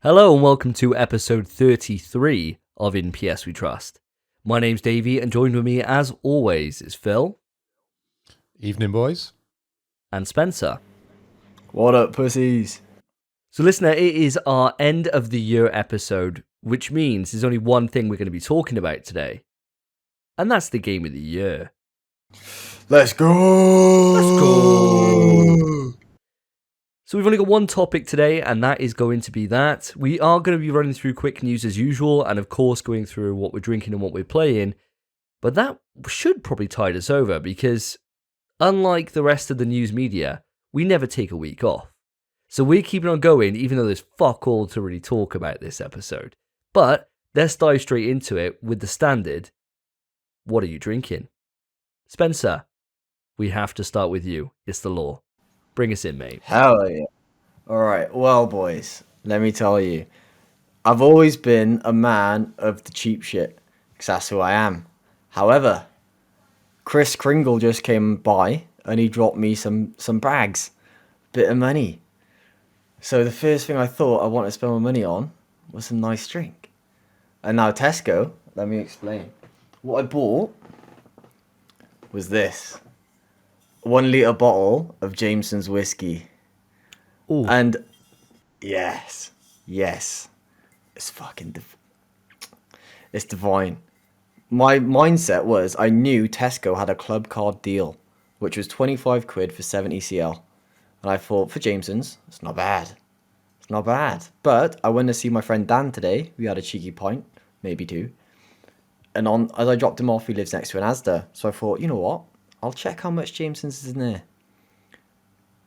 Hello and welcome to episode 33 of In PS We Trust. My name's Davey and joined with me as always is Phil. Evening, boys. And Spencer. What up, pussies? So listener, it is our end of the year episode, which means there's only one thing we're going to be talking about today. And that's the game of the year. Let's go! Let's go! So we've only got one topic today, and that is going to be that. We are going to be running through quick news as usual, and of course going through what we're drinking and what we're playing. But that should probably tide us over, because unlike the rest of the news media, we never take a week off. So we're keeping on going, even though there's fuck all to really talk about this episode. But let's dive straight into it with the standard, what are you drinking? Spencer, we have to start with you. It's the law. Bring us in, mate. Hell yeah. Alright, well, boys, let me tell you. I've always been a man of the cheap shit, because that's who I am. However, Chris Kringle just came by, and he dropped me some bags. Bit of money. So the first thing I thought I wanted to spend my money on was some nice drink. And now Tesco, let me explain. What I bought was this. 1 litre bottle of Jameson's whiskey. Ooh. And yes, it's fucking it's divine. My mindset was I knew Tesco had a club card deal, which was 25 quid for 70 cl. And I thought, for Jameson's, it's not bad. It's not bad. But I went to see my friend Dan today. We had a cheeky pint, maybe two. And as I dropped him off, he lives next to an Asda. So I thought, you know what? I'll check how much Jameson's is in there.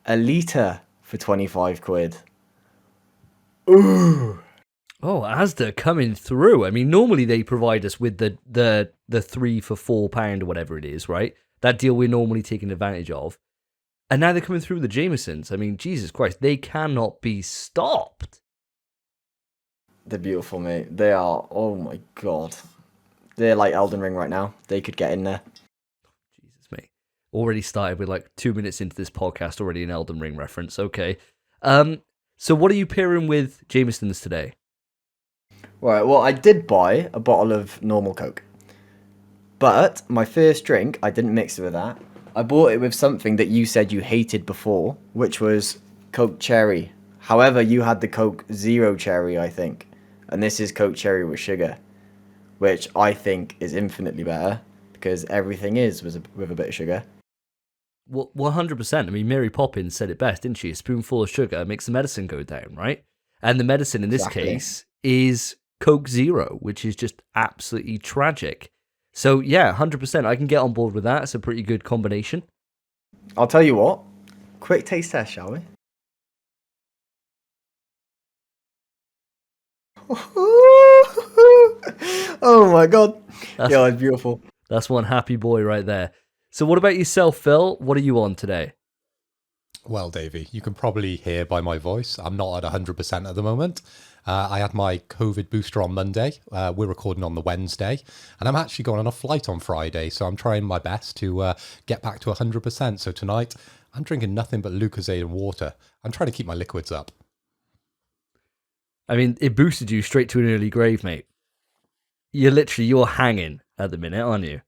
A litre for 25 quid. Ooh. Oh, Asda coming through. I mean, normally they provide us with the 3 for £4 or whatever it is, right? That deal we're normally taking advantage of. And now they're coming through the Jamesons. I mean, Jesus Christ, they cannot be stopped. They're beautiful, mate. They are, oh my god. They're like Elden Ring right now. They could get in there. Jesus, mate. Already started with like 2 minutes into this podcast, already an Elden Ring reference. Okay. So what are you pairing with Jameson's today? Right, well, I did buy a bottle of normal Coke. But my first drink, I didn't mix it with that. I bought it with something that you said you hated before, which was Coke Cherry. However, you had the Coke Zero Cherry, I think. And this is Coke Cherry with sugar, which I think is infinitely better because everything is with a bit of sugar. Well, 100%. I mean, Mary Poppins said it best, didn't she? A spoonful of sugar makes the medicine go down, right? And the medicine in this case is Coke Zero, which is just absolutely tragic. So, yeah, 100%. I can get on board with that. It's a pretty good combination. I'll tell you what. Quick taste test, shall we? Oh my god. Yeah, it's beautiful. That's one happy boy right there. So what about yourself, Phil? What are you on today? Well, Davey, you can probably hear by my voice, I'm not at 100% at the moment. I had my COVID booster on Monday. We're recording on the Wednesday. And I'm actually going on a flight on Friday. So I'm trying my best to get back to 100%. So tonight, I'm drinking nothing but Lucozade and water. I'm trying to keep my liquids up. I mean, it boosted you straight to an early grave, mate. You're hanging at the minute, aren't you?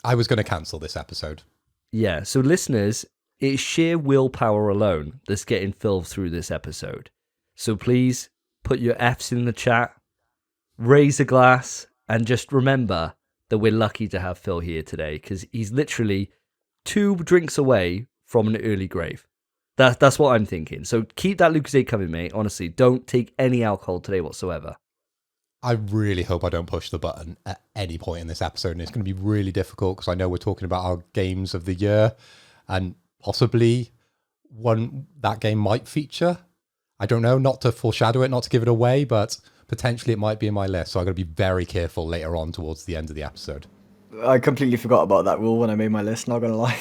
I was going to cancel this episode. Yeah, so listeners, it's sheer willpower alone that's getting Phil through this episode. So please put your F's in the chat, raise a glass, and just remember that we're lucky to have Phil here today because he's literally 2 drinks away from an early grave. That's what I'm thinking. So keep that Lucozade coming, mate. Honestly, don't take any alcohol today whatsoever. I really hope I don't push the button at any point in this episode. And it's going to be really difficult because I know we're talking about our games of the year and possibly that game might feature. I don't know, not to foreshadow it, not to give it away, but potentially it might be in my list. So I've got to be very careful later on towards the end of the episode. I completely forgot about that rule when I made my list, not going to lie.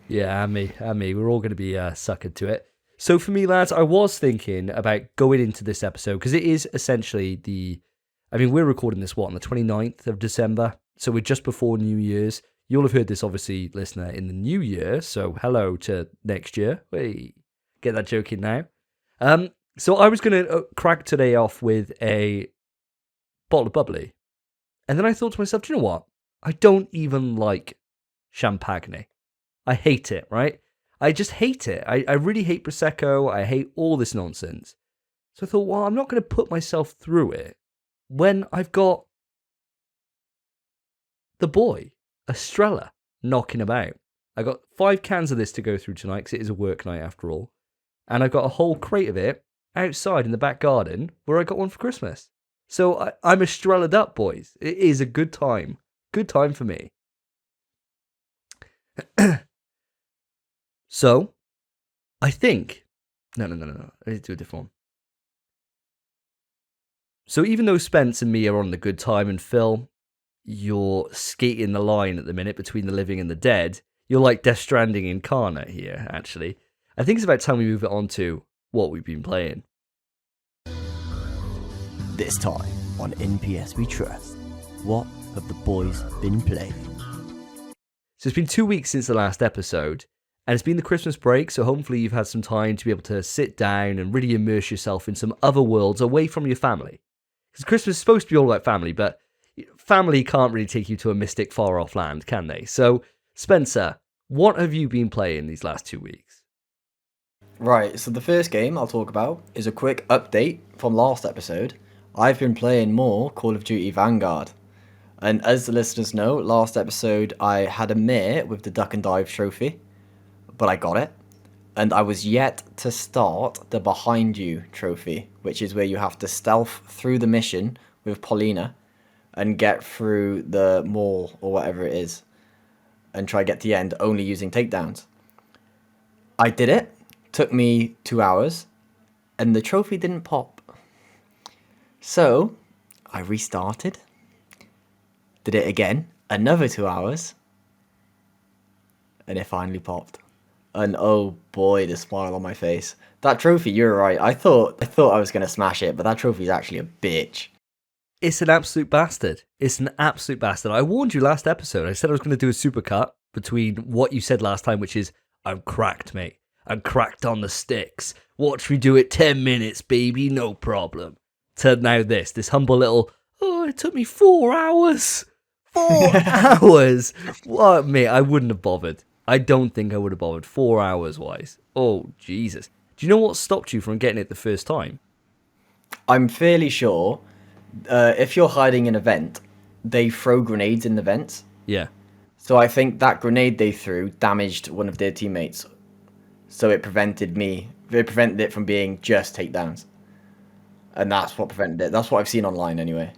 Yeah, and me. We're all going to be suckered to it. So for me, lads, I was thinking about going into this episode because it is essentially we're recording this, on the 29th of December. So we're just before New Year's. You'll have heard this, obviously, listener, in the new year. So hello to next year. Hey, get that joke in now. So I was going to crack today off with a bottle of bubbly. And then I thought to myself, do you know what? I don't even like champagne. I hate it, right? I just hate it. I really hate Prosecco. I hate all this nonsense. So I thought, well, I'm not going to put myself through it when I've got the boy, Estrella, knocking about. I got 5 cans of this to go through tonight because it is a work night after all. And I've got a whole crate of it outside in the back garden where I got one for Christmas. So I'm Estrellaed up, boys. It is a good time. Good time for me. So, I think... No. I need to do a different one. So even though Spence and me are on the good time, and Phil, you're skating the line at the minute between the living and the dead, you're like Death Stranding incarnate here, actually. I think it's about time we move it on to what we've been playing. This time on NPS We Trust, what have the boys been playing? So it's been 2 weeks since the last episode, and it's been the Christmas break, so hopefully you've had some time to be able to sit down and really immerse yourself in some other worlds away from your family. Because Christmas is supposed to be all about family, but family can't really take you to a mystic far-off land, can they? So, Spencer, what have you been playing these last 2 weeks? Right, so the first game I'll talk about is a quick update from last episode. I've been playing more Call of Duty Vanguard. And as the listeners know, last episode I had a mare with the Duck and Dive trophy, but I got it. And I was yet to start the Behind You trophy, which is where you have to stealth through the mission with Paulina and get through the mall or whatever it is and try to get to the end only using takedowns. I did it. Took me 2 hours and the trophy didn't pop. So I restarted, did it again, another 2 hours, and it finally popped. And oh boy, the smile on my face. That trophy, you're right. I thought I was going to smash it, but that trophy is actually a bitch. It's an absolute bastard. It's an absolute bastard. I warned you last episode. I said I was going to do a supercut between what you said last time, which is, I'm cracked, mate. I'm cracked on the sticks. Watch me do it 10 minutes, baby, no problem. To now this humble little, it took me 4 hours. 4 hours. What, mate, I wouldn't have bothered. I don't think I would have bothered 4 hours wise. Oh, Jesus. Do you know what stopped you from getting it the first time? I'm fairly sure if you're hiding in a vent, they throw grenades in the vents. Yeah. So I think that grenade they threw damaged one of their teammates. So it prevented it from being just takedowns. And that's what prevented it. That's what I've seen online anyway.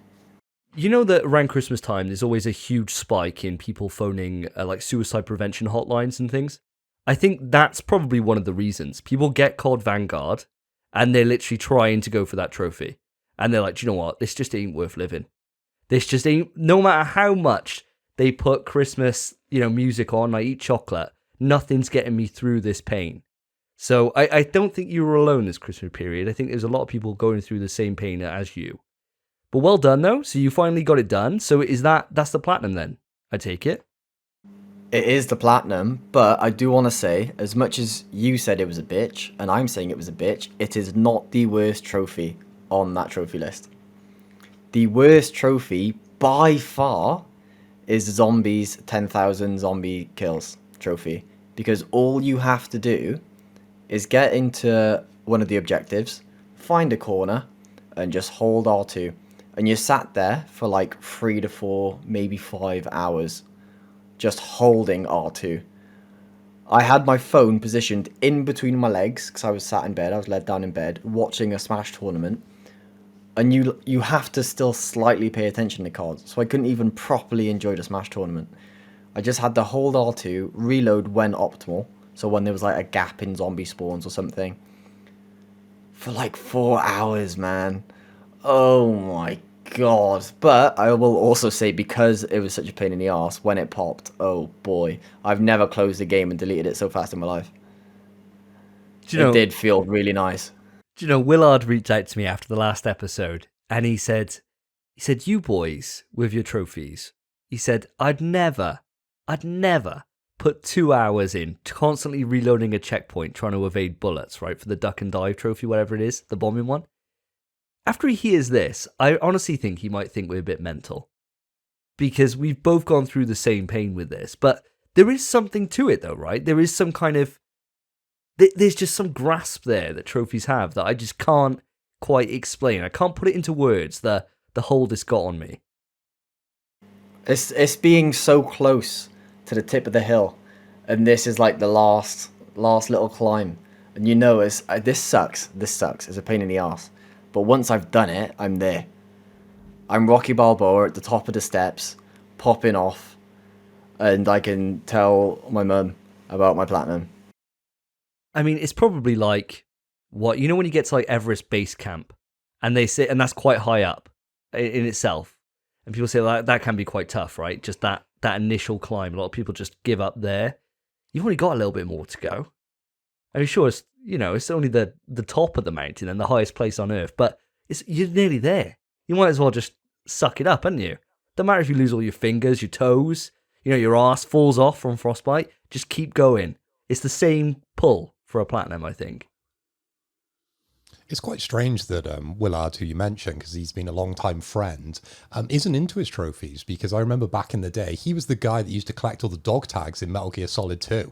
You know that around Christmas time, there's always a huge spike in people phoning like suicide prevention hotlines and things. I think that's probably one of the reasons. People get COD Vanguard and they're literally trying to go for that trophy. And they're like, do you know what? This just ain't worth living. This just ain't, no matter how much they put Christmas, music on, I eat chocolate, nothing's getting me through this pain. So I don't think you were alone this Christmas period. I think there's a lot of people going through the same pain as you. But well done, though. So you finally got it done. So that's the platinum then, I take it? It is the platinum, but I do want to say, as much as you said it was a bitch, and I'm saying it was a bitch, it is not the worst trophy on that trophy list. The worst trophy, by far, is Zombies 10,000 zombie kills trophy. Because all you have to do is get into one of the objectives, find a corner, and just hold R2. And you're sat there for like 3 to 4, maybe 5 hours, just holding R2. I had my phone positioned in between my legs, because I was sat in bed, I was laid down in bed, watching a Smash tournament. And you have to still slightly pay attention to cards, so I couldn't even properly enjoy the Smash tournament. I just had to hold R2, reload when optimal, so when there was like a gap in zombie spawns or something. For like 4 hours, man. Oh my god. But I will also say, because it was such a pain in the arse, when it popped, oh boy. I've never closed a game and deleted it so fast in my life. It did feel really nice. Do you know, Willard reached out to me after the last episode, and he said, you boys with your trophies, he said, I'd never put 2 hours in, constantly reloading a checkpoint, trying to evade bullets, right, for the duck and dive trophy, whatever it is, the bombing one. After he hears this, I honestly think he might think we're a bit mental. Because we've both gone through the same pain with this. But there is something to it, though, right? There is some kind of... There's just some grasp there that trophies have that I just can't quite explain. I can't put it into words, the hold it's got on me. It's being so close to the tip of the hill, and this is like the last little climb, and you know this sucks. It's a pain in the ass, but once I've done it, I'm there. I'm Rocky Balboa at the top of the steps, popping off, and I can tell my mum about my platinum. I mean, it's probably like what you know when you get to like Everest Base Camp, and they say, and that's quite high up in itself, and people say that can be quite tough, right? Just that initial climb. A lot of people just give up there. You've only got a little bit more to go. I mean, sure, it's only the top of the mountain and the highest place on Earth, but you're nearly there. You might as well just suck it up, haven't you? Don't matter if you lose all your fingers, your toes, your ass falls off from frostbite. Just keep going. It's the same pull for a platinum, I think. It's quite strange that Willard, who you mentioned, because he's been a long-time friend, isn't into his trophies, because I remember back in the day, he was the guy that used to collect all the dog tags in Metal Gear Solid 2.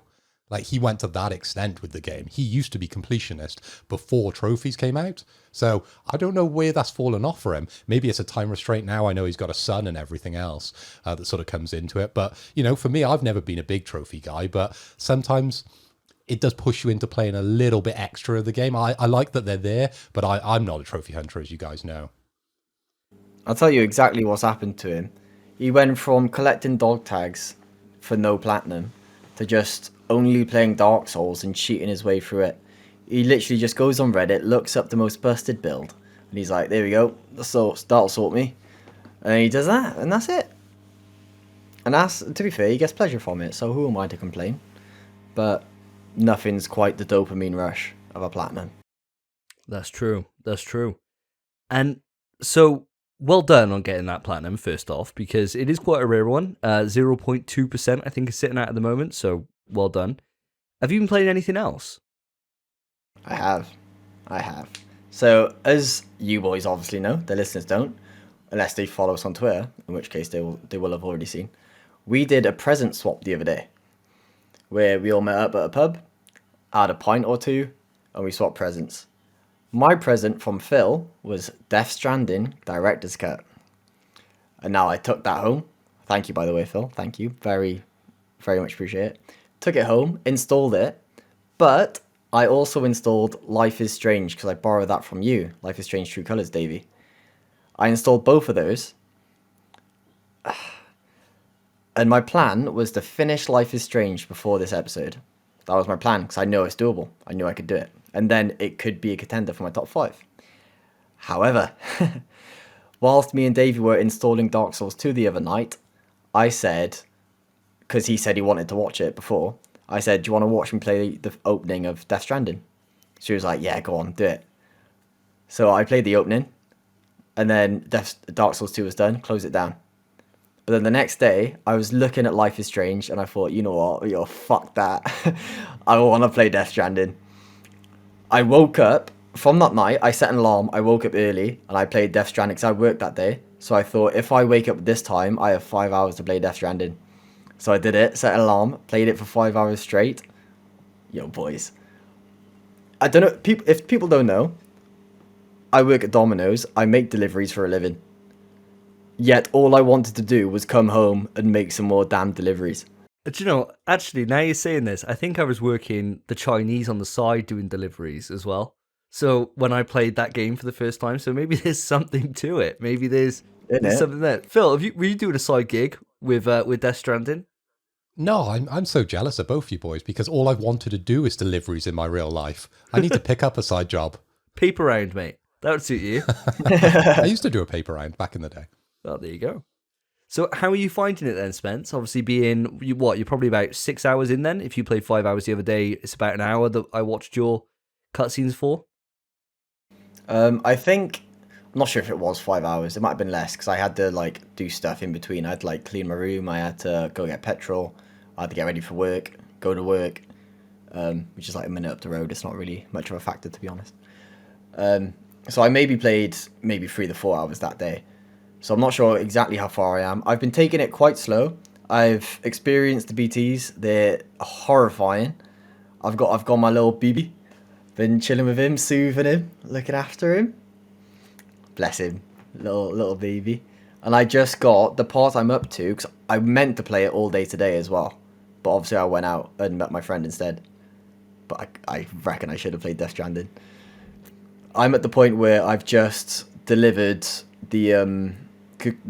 Like, he went to that extent with the game. He used to be completionist before trophies came out. So I don't know where that's fallen off for him. Maybe it's a time restraint now. I know he's got a son and everything else that sort of comes into it. But, for me, I've never been a big trophy guy, but sometimes it does push you into playing a little bit extra of the game. I like that they're there, but I'm not a trophy hunter, as you guys know. I'll tell you exactly what's happened to him. He went from collecting dog tags for no platinum to just only playing Dark Souls and cheating his way through it. He literally just goes on Reddit, looks up the most busted build, and he's like, there we go, that'll sort me. And he does that, and that's it. And to be fair, he gets pleasure from it, so who am I to complain? But nothing's quite the dopamine rush of a platinum. That's true. And so, well done on getting that platinum, first off, because it is quite a rare one. 0.2% I think is sitting at the moment, so well done. Have you been playing anything else? I have. So, as you boys obviously know, the listeners don't, unless they follow us on Twitter, in which case they will have already seen. We did a present swap the other day, where we all met up at a pub, had a pint or two, and we swapped presents. My present from Phil was Death Stranding Director's Cut. And now I took that home. Thank you, by the way, Phil. Thank you. Very, very much appreciate it. Took it home, installed it, but I also installed Life is Strange, because I borrowed that from you. Life is Strange True Colors, Davey. I installed both of those. And my plan was to finish Life is Strange before this episode. That was my plan, because I know it's doable. I knew I could do it. And then it could be a contender for my top 5. However, whilst me and Davey were installing Dark Souls 2 the other night, I said, because he said he wanted to watch it before, I said, do you want to watch me play the opening of Death Stranding? She was like, yeah, go on, do it. So I played the opening, and then Dark Souls 2 was done, close it down. But then the next day, I was looking at Life is Strange, and I thought, you know what, fuck that. I want to play Death Stranding. I woke up, from that night, I set an alarm, I woke up early, and I played Death Stranding, because I worked that day. So I thought, if I wake up this time, I have 5 hours to play Death Stranding. So I did it, set an alarm, played it for 5 hours straight. Yo, boys. I don't know, if people don't know, I work at Domino's, I make deliveries for a living. Yet all I wanted to do was come home and make some more damn deliveries. Do you know, actually, now you're saying this, I think I was working the Chinese on the side doing deliveries as well. So when I played that game for the first time, so maybe there's something to it. Maybe there's something there. Phil, were you doing a side gig with Death Stranding? No, I'm so jealous of both of you boys, because all I've wanted to do is deliveries in my real life. I need to pick up a side job. Paper round, mate. That would suit you. I used to do a paper round back in the day. Well, there you go. So how are you finding it then, Spence? Obviously you're probably about 6 hours in then. If you played 5 hours the other day, it's about an hour that I watched your cutscenes for. I think, I'm not sure if it was 5 hours. It might have been less, because I had to do stuff in between. I had to clean my room. I had to go get petrol. I had to get ready for work, go to work, which is like a minute up the road. It's not really much of a factor, to be honest. So I played 3 to 4 hours that day. So I'm not sure exactly how far I am. I've been taking it quite slow. I've experienced the BTs. They're horrifying. I've got my little BB. Been chilling with him, soothing him, looking after him. Bless him, little baby. And I just got the part I'm up to, because I meant to play it all day today as well. But obviously I went out and met my friend instead. But I reckon I should have played Death Stranding. I'm at the point where I've just delivered the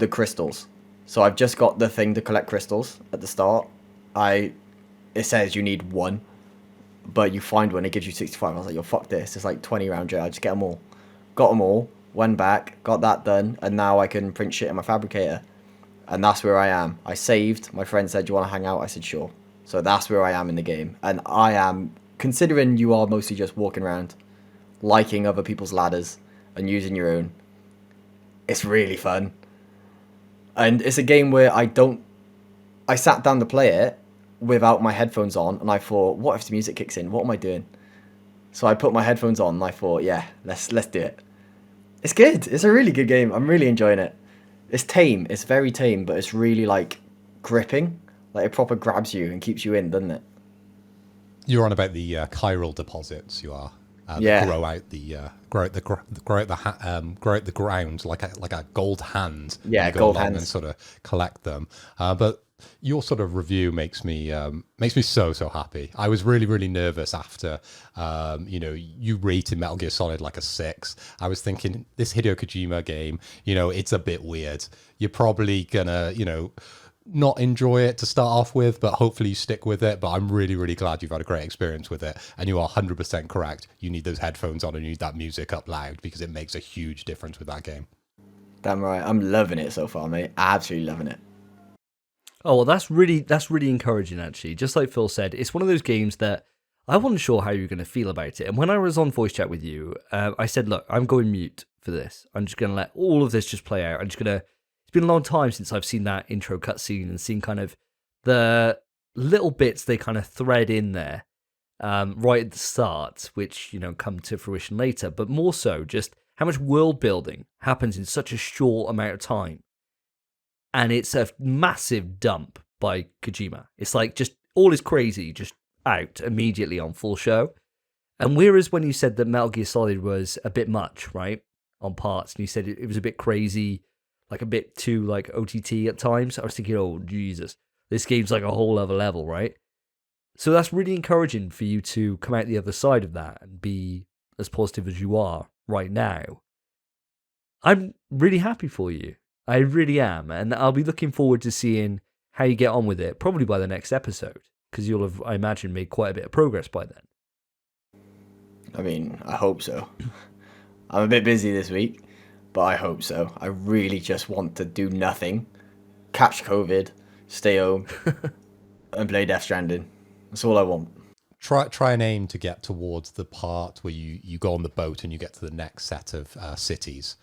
crystals. So I've just got the thing to collect crystals at the start. It says you need 1. But you find one, it gives you 65. I was like, yo, fuck this. It's like 20 round jar. I just get them all. Got them all. Went back. Got that done. And now I can print shit in my fabricator. And that's where I am. I saved. My friend said, do you want to hang out? I said, sure. So that's where I am in the game. And I am, considering you are mostly just walking around, liking other people's ladders and using your own, it's really fun. And it's a game where I sat down to play it without my headphones on, and I thought, what if the music kicks in? What am I doing? So I put my headphones on, and I thought, yeah, let's do it. It's good. It's a really good game. I'm really enjoying it. It's tame. It's very tame, but it's really like gripping. Like it proper grabs you and keeps you in, doesn't it? You're on about the chiral deposits. You are. Yeah. Grow out the ground like a gold hand. Yeah, you go gold along hands. and sort of collect them. But your sort of review makes me so happy. I was really nervous after you rated Metal Gear Solid like a 6. I was thinking this Hideo Kojima game, it's a bit weird. You're probably gonna not enjoy it to start off with, but hopefully you stick with it. But I'm really glad you've had a great experience with it, and you are 100% correct. You need those headphones on and you need that music up loud, because it makes a huge difference with that game. Damn right. I'm loving it so far, mate. Absolutely loving it. Oh, well, that's really encouraging, actually. Just like Phil said, it's one of those games that I wasn't sure how you were going to feel about it. And when I was on voice chat with you, I said, look, I'm going mute for this. I'm just going to let all of this just play out. I'm just going to... It's been a long time since I've seen that intro cutscene and seen kind of the little bits they kind of thread in there right at the start, which, come to fruition later. But more so, just how much world building happens in such a short amount of time. And it's a massive dump by Kojima. It's like just all is crazy, just out immediately on full show. And whereas when you said that Metal Gear Solid was a bit much, right, on parts, and you said it was a bit crazy, like a bit too like OTT at times, I was thinking, oh, Jesus, this game's like a whole other level, right? So that's really encouraging for you to come out the other side of that and be as positive as you are right now. I'm really happy for you. I really am. And I'll be looking forward to seeing how you get on with it, probably by the next episode, because you'll have, I imagine, made quite a bit of progress by then. I mean, I hope so. I'm a bit busy this week, but I hope so. I really just want to do nothing, catch COVID, stay home, and play Death Stranding. That's all I want. Try and aim to get towards the part where you go on the boat and you get to the next set of cities,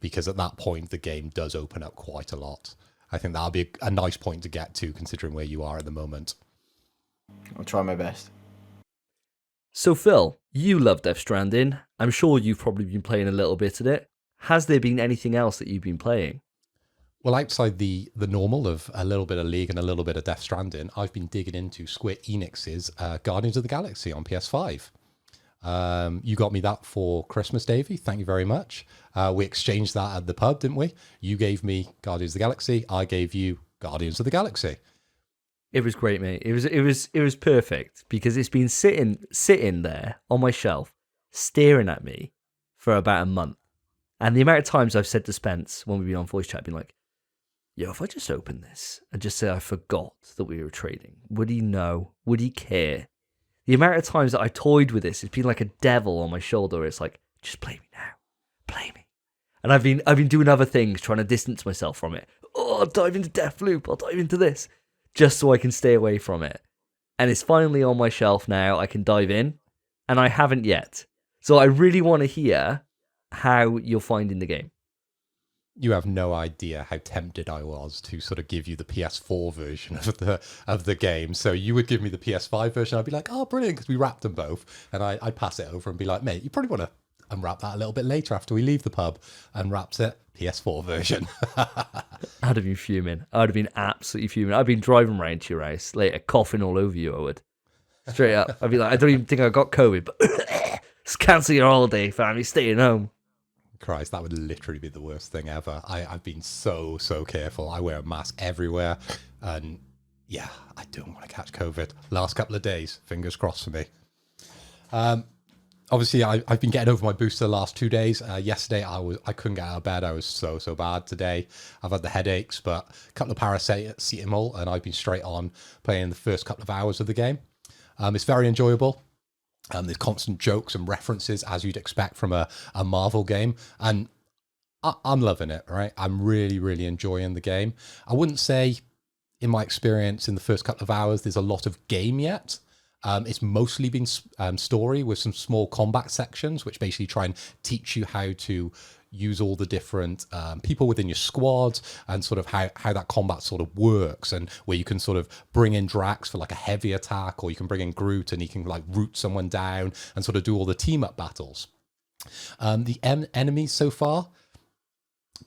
because at that point the game does open up quite a lot. I think that'll be a nice point to get to, considering where you are at the moment. I'll try my best. So Phil, you love Death Stranding. I'm sure you've probably been playing a little bit of it. Has there been anything else that you've been playing? Well, outside the normal of a little bit of League and a little bit of Death Stranding, I've been digging into Square Enix's Guardians of the Galaxy on PS5. You got me that for Christmas, Davey. Thank you very much. We exchanged that at the pub, didn't we? You gave me Guardians of the Galaxy. I gave you Guardians of the Galaxy. It was great, mate. It was perfect, because it's been sitting there on my shelf, staring at me for about a month. And the amount of times I've said to Spence when we've been on voice chat, been like, yo, if I just open this and just say I forgot that we were trading, would he know? Would he care? The amount of times that I toyed with this, it's been like a devil on my shoulder. It's like, just play me now. Play me. And I've been doing other things, trying to distance myself from it. Oh, I'll dive into Deathloop. I'll dive into this, just so I can stay away from it. And it's finally on my shelf now. I can dive in, and I haven't yet. So I really want to hear how you're finding the game. You have no idea how tempted I was to sort of give you the PS4 version of the game. So you would give me the PS5 version. I'd be like, oh, brilliant, because we wrapped them both. And I'd pass it over and be like, mate, you probably want to unwrap that a little bit later after we leave the pub. Unwraps it, PS4 version. I'd have been fuming. I'd have been absolutely fuming. I'd been driving round to your house later, coughing all over you, I would. Straight up. I'd be like, I don't even think I got COVID, but just cancel your holiday, fam. You're staying home. Christ, that would literally be the worst thing ever. I've been so careful. I wear a mask everywhere. And yeah, I don't want to catch COVID. Last couple of days, fingers crossed for me. Obviously, I've been getting over my booster the last 2 days. Yesterday, I couldn't get out of bed. I was so bad today. I've had the headaches, but a couple of paracetamol, and I've been straight on playing the first couple of hours of the game. It's very enjoyable. There's constant jokes and references, as you'd expect from a Marvel game. And I'm loving it, right? I'm really enjoying the game. I wouldn't say, in my experience in the first couple of hours, there's a lot of game yet. It's mostly been story with some small combat sections, which basically try and teach you how to use all the different people within your squad and sort of how that combat sort of works, and where you can sort of bring in Drax for like a heavy attack, or you can bring in Groot and he can like root someone down and sort of do all the team up battles. The enemies so far,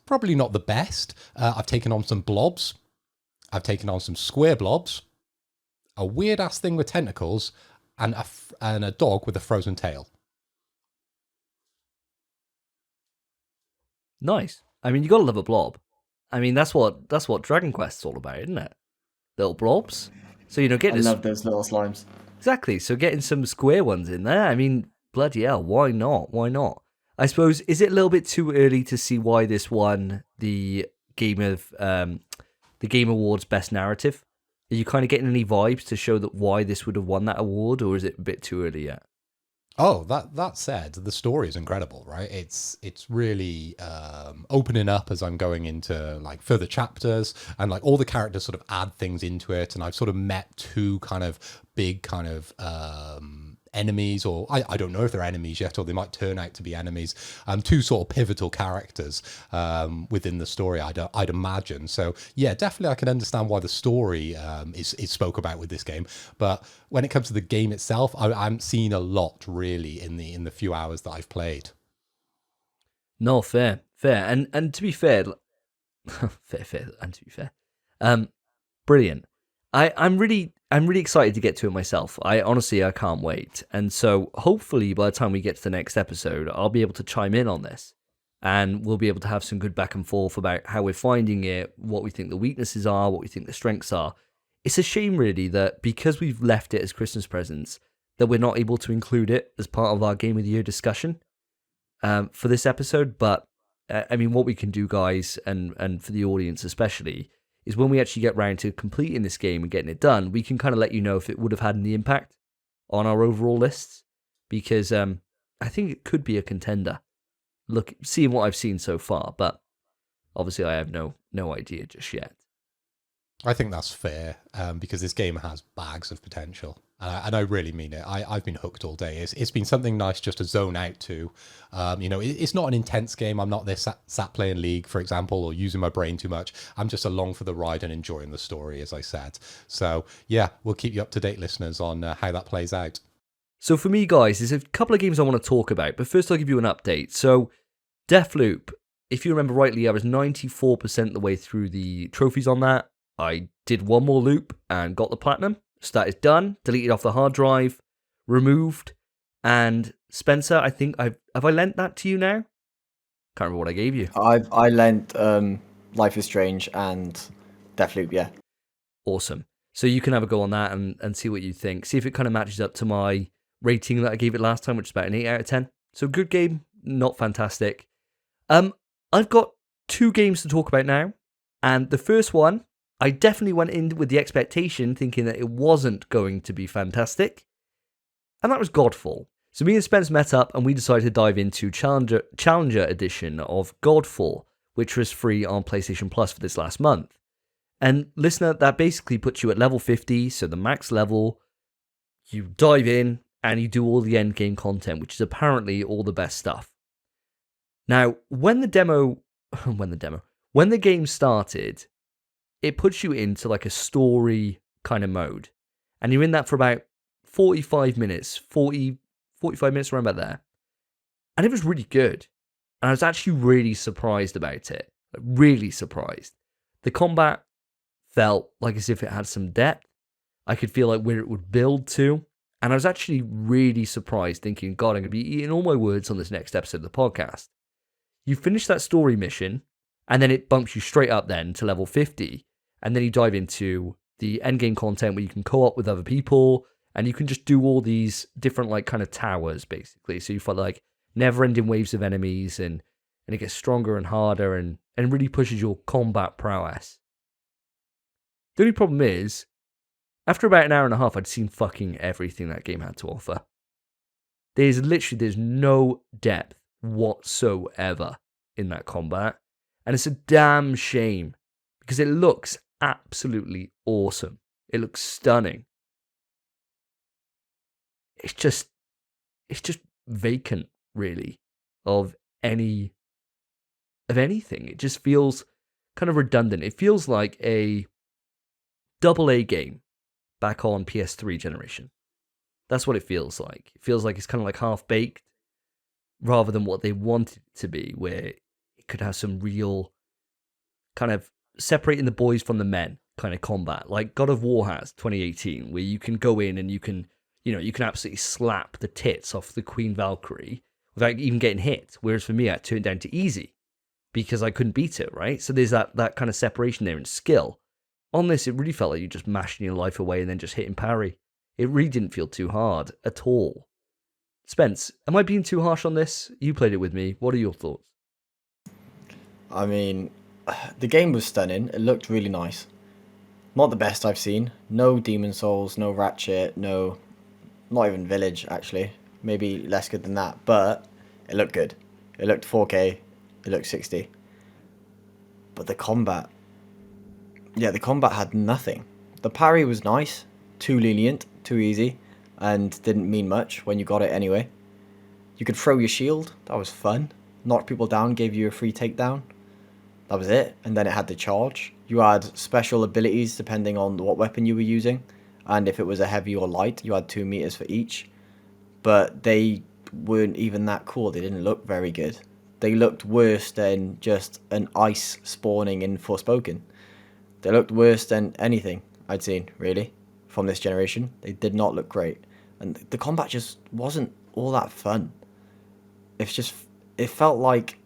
probably not the best. I've taken on some blobs. I've taken on some square blobs, a weird ass thing with tentacles, and a dog with a frozen tail. Nice. I mean, you gotta love a blob. I mean, that's what Dragon Quest's all about, isn't it? Little blobs. So I getting love those little slimes. exactly. So getting some square ones in there. I mean, bloody hell, why not? Why not? I suppose, is it a little bit too early to see why this won the Game Awards Best Narrative? Are you kind of getting any vibes to show that why this would have won that award, or is it a bit too early yet? Oh, that said, the story is incredible, right? It's really opening up as I'm going into like further chapters, and like all the characters sort of add things into it. And I've sort of met two kind of big kind of enemies, or I don't know if they're enemies yet, or they might turn out to be enemies. Two sort of pivotal characters within the story, I'd imagine. So yeah, definitely I can understand why the story is spoke about with this game. But when it comes to the game itself, I'm seeing a lot really in the few hours that I've played. No, fair, and to be fair, brilliant. I'm really excited to get to it myself. I can't wait. And so hopefully by the time we get to the next episode, I'll be able to chime in on this, and we'll be able to have some good back and forth about how we're finding it, what we think the weaknesses are, what we think the strengths are. It's a shame really that because we've left it as Christmas presents, that we're not able to include it as part of our Game of the Year discussion for this episode. But I mean, what we can do, guys, and for the audience especially, is when we actually get round to completing this game and getting it done, we can kind of let you know if it would have had any impact on our overall lists, because I think it could be a contender. Look, seeing what I've seen so far, but obviously I have no idea just yet. I think that's fair, because this game has bags of potential, and I really mean it. I've been hooked all day. It's been something nice just to zone out to. It's not an intense game. I'm not there sat playing League, for example, or using my brain too much. I'm just along for the ride and enjoying the story, as I said. So yeah, we'll keep you up to date, listeners, on how that plays out. So for me, guys, there's a couple of games I want to talk about, but first I'll give you an update. So Deathloop, if you remember rightly, I was 94% the way through the trophies on that. I did one more loop and got the platinum. So that is done. Deleted off the hard drive, removed. And Spencer, I think have I lent that to you now? Can't remember what I gave you. I lent Life is Strange and Deathloop, yeah. Awesome. So you can have a go on that and see what you think. See if it kind of matches up to my rating that I gave it last time, which is about an 8 out of 10. So good game, not fantastic. I've got 2 games to talk about now. And the first one, I definitely went in with the expectation thinking that it wasn't going to be fantastic. And that was Godfall. So me and Spence met up and we decided to dive into Challenger edition of Godfall, which was free on PlayStation Plus for this last month. And listener, that basically puts you at level 50, so the max level. You dive in and you do all the end game content, which is apparently all the best stuff. Now, when the demo when the game started, it puts you into like a story kind of mode. And you're in that for about 45 minutes, 45 minutes around about there. And it was really good. And I was actually really surprised about it. Really surprised. The combat felt like as if it had some depth. I could feel like where it would build to. And I was actually really surprised, thinking, God, I'm going to be eating all my words on this next episode of the podcast. You finish that story mission, and then it bumps you straight up then to level 50. And then you dive into the endgame content where you can co-op with other people, and you can just do all these different like kind of towers, basically. So you fight like never-ending waves of enemies, and it gets stronger and harder, and really pushes your combat prowess. The only problem is, after about an hour and a half, I'd seen fucking everything that game had to offer. There's no depth whatsoever in that combat. And it's a damn shame, because it looks absolutely awesome. It looks stunning. It's just vacant, really, of anything. It just feels kind of redundant. It feels like a AA game back on PS3 generation. That's what it feels like. It feels like it's kind of like half-baked rather than what they wanted it to be, where it could have some real kind of separating the boys from the men kind of combat, like God of War has 2018, where you can go in and you can absolutely slap the tits off the Queen Valkyrie without even getting hit. Whereas for me, I turned it down to easy because I couldn't beat it, right? So there's that kind of separation there in skill. On this, it really felt like you're just mashing your life away and then just hitting parry. It really didn't feel too hard at all. Spence, am I being too harsh on this? You played it with me. What are your thoughts? I mean, the game was stunning. It looked really nice. Not the best I've seen. No Demon Souls, no Ratchet, not even Village, actually. Maybe less good than that, but it looked good. It looked 4K. It looked 60. But the combat had nothing. The parry was nice, too lenient, too easy, and didn't mean much when you got it anyway. You could throw your shield, that was fun. Knocked people down, gave you a free takedown. That was it, and then it had the charge. You had special abilities depending on what weapon you were using, and if it was a heavy or light, you had 2 meters for each. But they weren't even that cool, they didn't look very good. They looked worse than just an ice spawning in Forspoken. They looked worse than anything I'd seen, really, from this generation. They did not look great. And the combat just wasn't all that fun. It felt like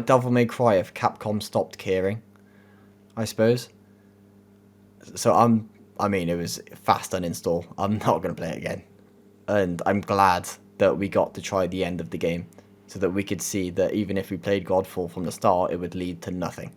Devil May Cry if Capcom stopped caring, I suppose. So it was fast uninstall. I'm not going to play it again. And I'm glad that we got to try the end of the game, so that we could see that even if we played Godfall from the start, it would lead to nothing.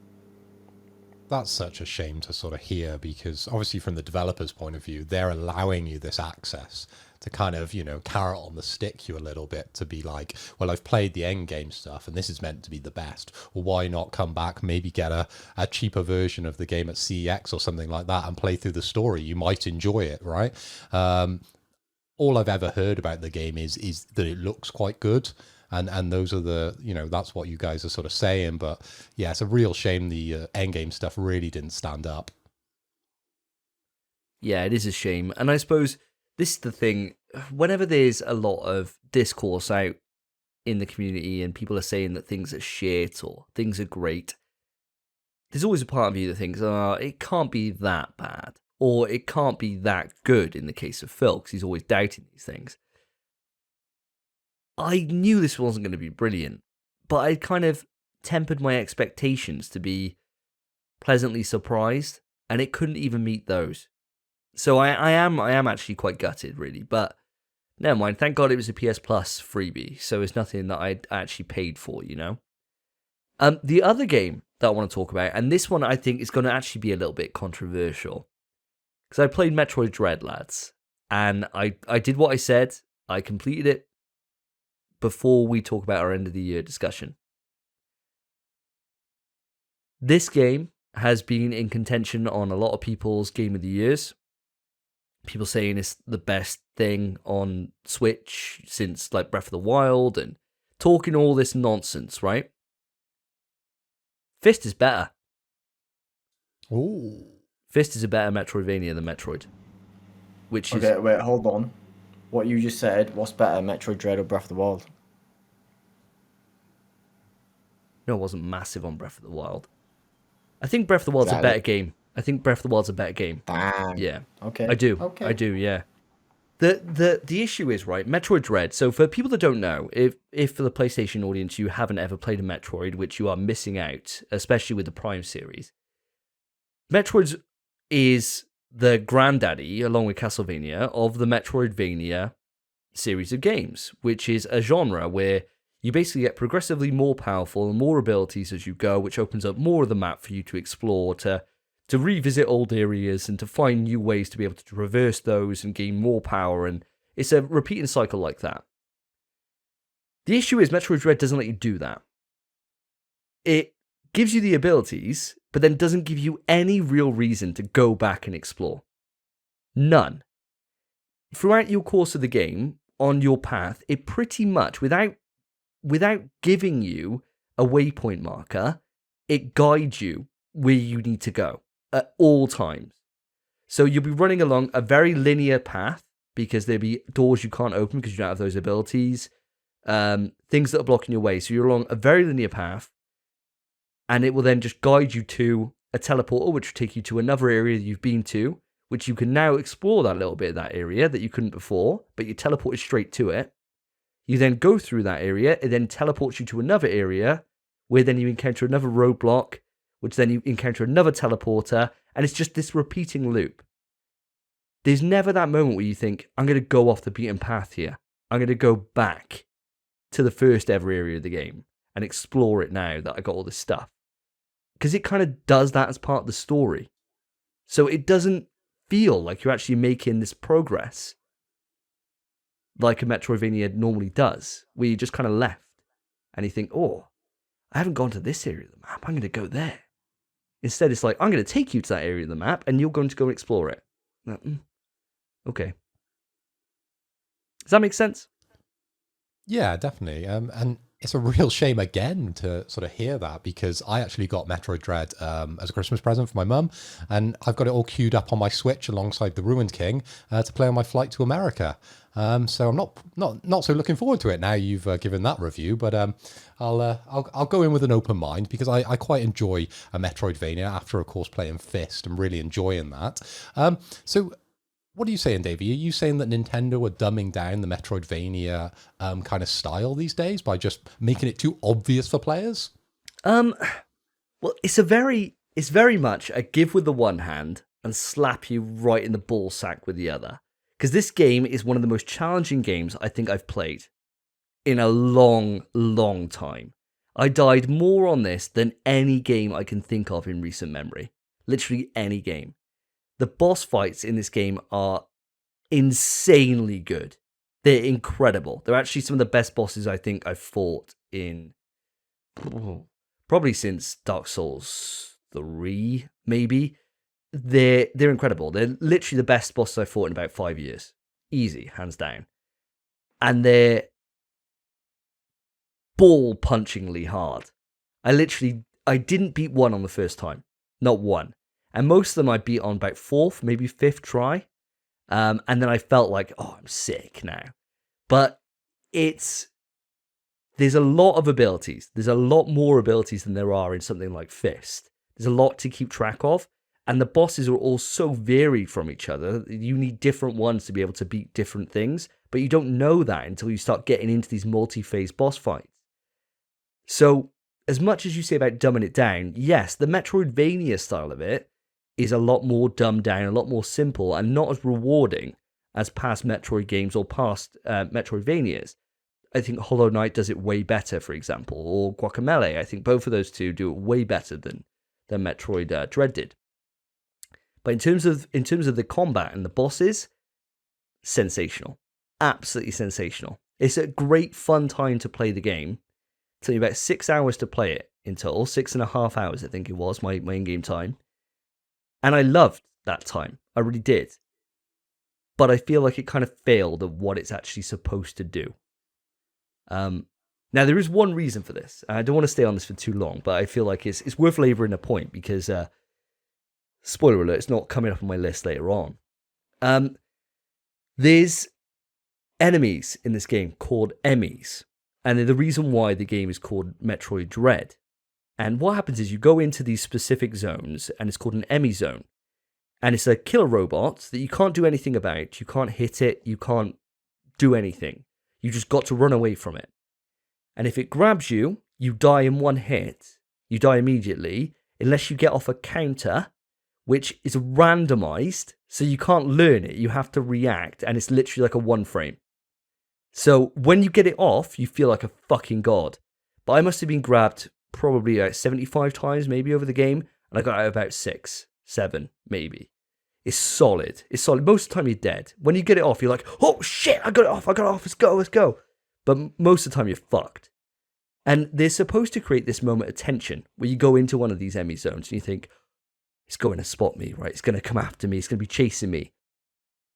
That's such a shame to sort of hear, because obviously from the developer's point of view, they're allowing you this access to kind of, carrot on the stick you a little bit, to be like, well, I've played the end game stuff and this is meant to be the best. Well, why not come back, maybe get a cheaper version of the game at CEX or something like that and play through the story? You might enjoy it, right? All I've ever heard about the game is that it looks quite good. And those are that's what you guys are sort of saying. But yeah, it's a real shame the endgame stuff really didn't stand up. Yeah, it is a shame. And I suppose this is the thing. Whenever there's a lot of discourse out in the community and people are saying that things are shit or things are great, there's always a part of you that thinks, it can't be that bad. Or it can't be that good in the case of Phil, because he's always doubting these things. I knew this wasn't going to be brilliant, but I kind of tempered my expectations to be pleasantly surprised, and it couldn't even meet those. So I am actually quite gutted, really, but never mind. Thank God it was a PS Plus freebie, so it's nothing that I actually paid for, The other game that I want to talk about, and this one I think is going to actually be a little bit controversial, because I played Metroid Dread, lads, and I did what I said. I completed it before we talk about our end of the year discussion. This game has been in contention on a lot of people's Game of the Years. People saying it's the best thing on Switch since like Breath of the Wild, and talking all this nonsense, right? Fist is better. Ooh. Fist is a better Metroidvania than Metroid. Which is... Okay, wait, hold on. What you just said, what's better, Metroid Dread or Breath of the Wild? No, it wasn't massive on Breath of the Wild. I think Breath of the Wild's a Exactly. better game. I think Breath of the Wild's a better game. Damn. Yeah. Okay. I do. Okay. I do, yeah. The issue is, right, Metroid Dread. So for people that don't know, if for the PlayStation audience you haven't ever played a Metroid, which you are missing out, especially with the Prime series, Metroid is the granddaddy, along with Castlevania, of the Metroidvania series of games, which is a genre where you basically get progressively more powerful and more abilities as you go, which opens up more of the map for you to explore, to revisit old areas and to find new ways to be able to traverse those and gain more power. And it's a repeating cycle like that. The issue is Metroid Dread doesn't let you do that. It gives you the abilities, but then doesn't give you any real reason to go back and explore. None. Throughout your course of the game, on your path, it pretty much, without giving you a waypoint marker, it guides you where you need to go at all times. So you'll be running along a very linear path because there'll be doors you can't open because you don't have those abilities, things that are blocking your way. So you're along a very linear path, and it will then just guide you to a teleporter, which will take you to another area that you've been to, which you can now explore that little bit of that area that you couldn't before, but you teleported straight to it. You then go through that area, it then teleports you to another area, where then you encounter another roadblock, which then you encounter another teleporter, and it's just this repeating loop. There's never that moment where you think, I'm going to go off the beaten path here. I'm going to go back to the first ever area of the game and explore it now that I got all this stuff. Because it kind of does that as part of the story. So it doesn't feel like you're actually making this progress like a Metroidvania normally does, where you just kind of left and you think, oh, I haven't gone to this area of the map, I'm going to go there. Instead, it's like, I'm going to take you to that area of the map and you're going to go explore it. Okay. Does that make sense? Yeah, definitely. And it's a real shame again to sort of hear that, because I actually got Metroid Dread as a Christmas present for my mum, and I've got it all queued up on my Switch alongside the Ruined King to play on my flight to America. So I'm not so looking forward to it now you've given that review, but I'll go in with an open mind, because I quite enjoy a Metroidvania after, of course, playing Fist and really enjoying that. So what are you saying, Davey? Are you saying that Nintendo are dumbing down the Metroidvania kind of style these days by just making it too obvious for players? Well, it's very much a give with the one hand and slap you right in the ball sack with the other. Because this game is one of the most challenging games I think I've played in a long, long time. I died more on this than any game I can think of in recent memory. Literally any game. The boss fights in this game are insanely good. They're incredible. They're actually some of the best bosses I think I've fought in probably since Dark Souls 3, maybe. They're incredible. They're literally the best bosses I've fought in about 5 years. Easy, hands down. And they're ball-punchingly hard. I didn't beat one on the first time. Not one. And most of them I beat on about fourth, maybe fifth try. And then I felt like, oh, I'm sick now. But there's a lot of abilities. There's a lot more abilities than there are in something like Fist. There's a lot to keep track of. And the bosses are all so varied from each other. You need different ones to be able to beat different things. But you don't know that until you start getting into these multi-phase boss fights. So, as much as you say about dumbing it down, yes, the Metroidvania style of it is a lot more dumbed down, a lot more simple, and not as rewarding as past Metroid games or past Metroidvanias. I think Hollow Knight does it way better, for example, or Guacamelee. I think both of those two do it way better than Metroid Dread did. But in terms of the combat and the bosses, sensational. Absolutely sensational. It's a great fun time to play the game. It took me about 6 hours to play it in total, 6.5 hours I think it was, my in-game time. And I loved that time. I really did. But I feel like it kind of failed at what it's actually supposed to do. Now, there is one reason for this. I don't want to stay on this for too long, but I feel like it's worth labouring a point because, spoiler alert, it's not coming up on my list later on. There's enemies in this game called Emmys, and they're the reason why the game is called Metroid Dread. And what happens is you go into these specific zones, and it's called an Emmy zone. And it's a killer robot that you can't do anything about. You can't hit it. You can't do anything. You just got to run away from it. And if it grabs you, you die in one hit. You die immediately, unless you get off a counter, which is randomized, so you can't learn it. You have to react, and it's literally like a one frame. So when you get it off, you feel like a fucking god. But I must have been grabbed probably like 75 times maybe over the game, and I got out about 6, 7 maybe. It's solid. It's solid. Most of the time you're dead. When you get it off, you're like, oh shit, I got it off, let's go. But most of the time you're fucked. And they're supposed to create this moment of tension where you go into one of these Emmy zones and you think, it's going to spot me, right? It's going to come after me. It's going to be chasing me.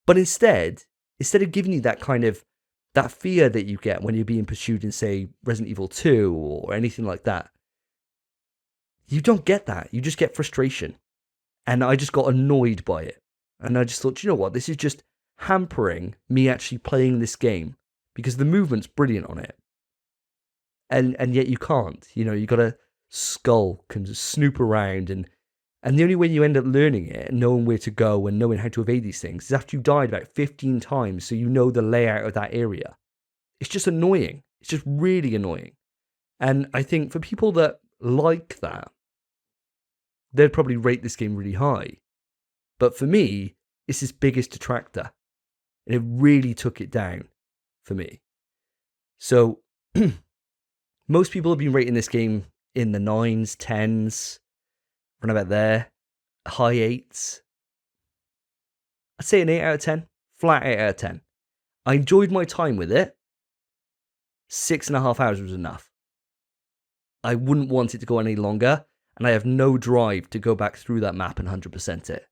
But instead of giving you that kind of, that fear that you get when you're being pursued in, say, Resident Evil 2 or anything like that, you don't get that. You just get frustration. And I just got annoyed by it. And I just thought, you know what? This is just hampering me actually playing this game because the movement's brilliant on it. And yet you can't. You know, you got to skulk and snoop around. And the only way you end up learning it and knowing where to go and knowing how to evade these things is after you died about 15 times so you know the layout of that area. It's just annoying. It's just really annoying. And I think for people that like that, they'd probably rate this game really high. But for me, it's its biggest detractor. And it really took it down for me. So, most people have been rating this game in the 9s, 10s, run about there, high 8s. I'd say an 8 out of 10, flat 8 out of 10. I enjoyed my time with it. 6.5 hours was enough. I wouldn't want it to go any longer, and I have no drive to go back through that map and 100% it,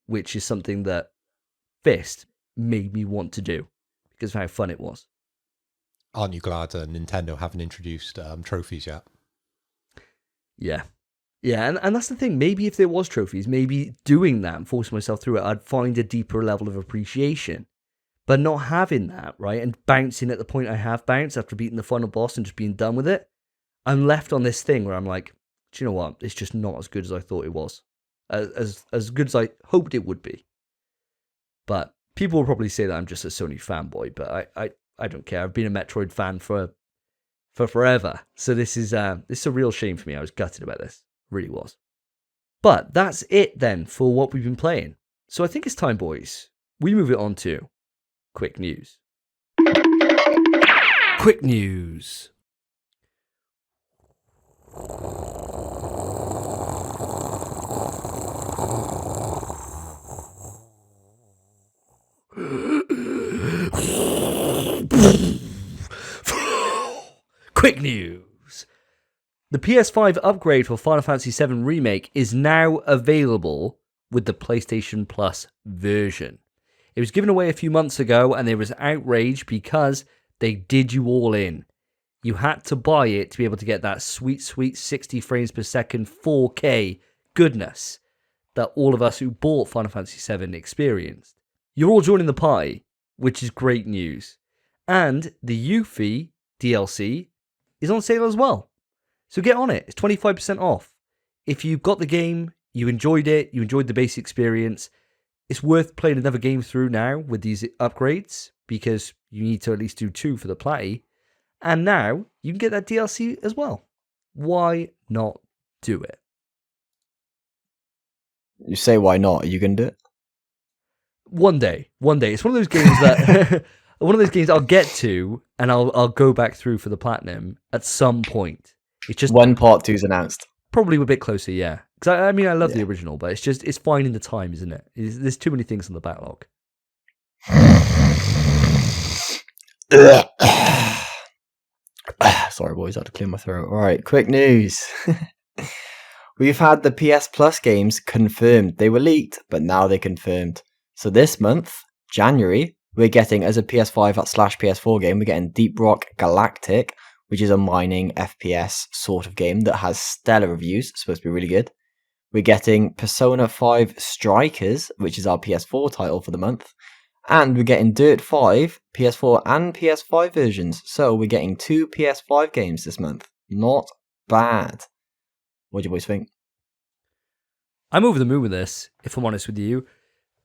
which is something that Fist made me want to do because of how fun it was. Aren't you glad Nintendo haven't introduced trophies yet? Yeah. Yeah, and that's the thing. Maybe if there was trophies, maybe doing that and forcing myself through it, I'd find a deeper level of appreciation. But not having that, right, and bouncing at the point I have bounced after beating the final boss and just being done with it, I'm left on this thing where I'm like, do you know what? It's just not as good as I thought it was. As good as I hoped it would be. But people will probably say that I'm just a Sony fanboy, but I don't care. I've been a Metroid fan for forever. So this is a real shame for me. I was gutted about this. Really was. But that's it then for what we've been playing. So I think it's time, boys. We move it on to quick news. Quick news. Quick news. The PS5 upgrade for Final Fantasy VII Remake is now available with the PlayStation Plus version. It was given away a few months ago and there was outrage because they did you all in. You had to buy it to be able to get that sweet 60 frames per second 4K goodness that all of us who bought Final Fantasy VII experienced. You're all joining the party, which is great news. And the Yuffie DLC is on sale as well. So get on it. It's 25% off. If you got the game, you enjoyed it, you enjoyed the base experience, it's worth playing another game through now with these upgrades because you need to at least do 2 for the Platy. And now you can get that DLC as well. Why not do it? You say why not? Are you going to do it? One day. It's one of those games that one of those games I'll get to and I'll go back through for the platinum at some point. It's just when part 2 is announced. Probably a bit closer, yeah. Because I mean, I love the original, but it's finding the time, isn't it? There's too many things on the backlog. Sorry, boys, I had to clear my throat. All right, quick news. We've had the PS Plus games confirmed. They were leaked, but now they're confirmed. So this month, January, we're getting, as a PS5/PS4 game, we're getting Deep Rock Galactic, which is a mining FPS sort of game that has stellar reviews. It's supposed to be really good. We're getting Persona 5 Strikers, which is our PS4 title for the month. And we're getting Dirt 5, PS4 and PS5 versions. So we're getting 2 PS5 games this month. Not bad. What do you boys think? I'm over the moon with this, if I'm honest with you.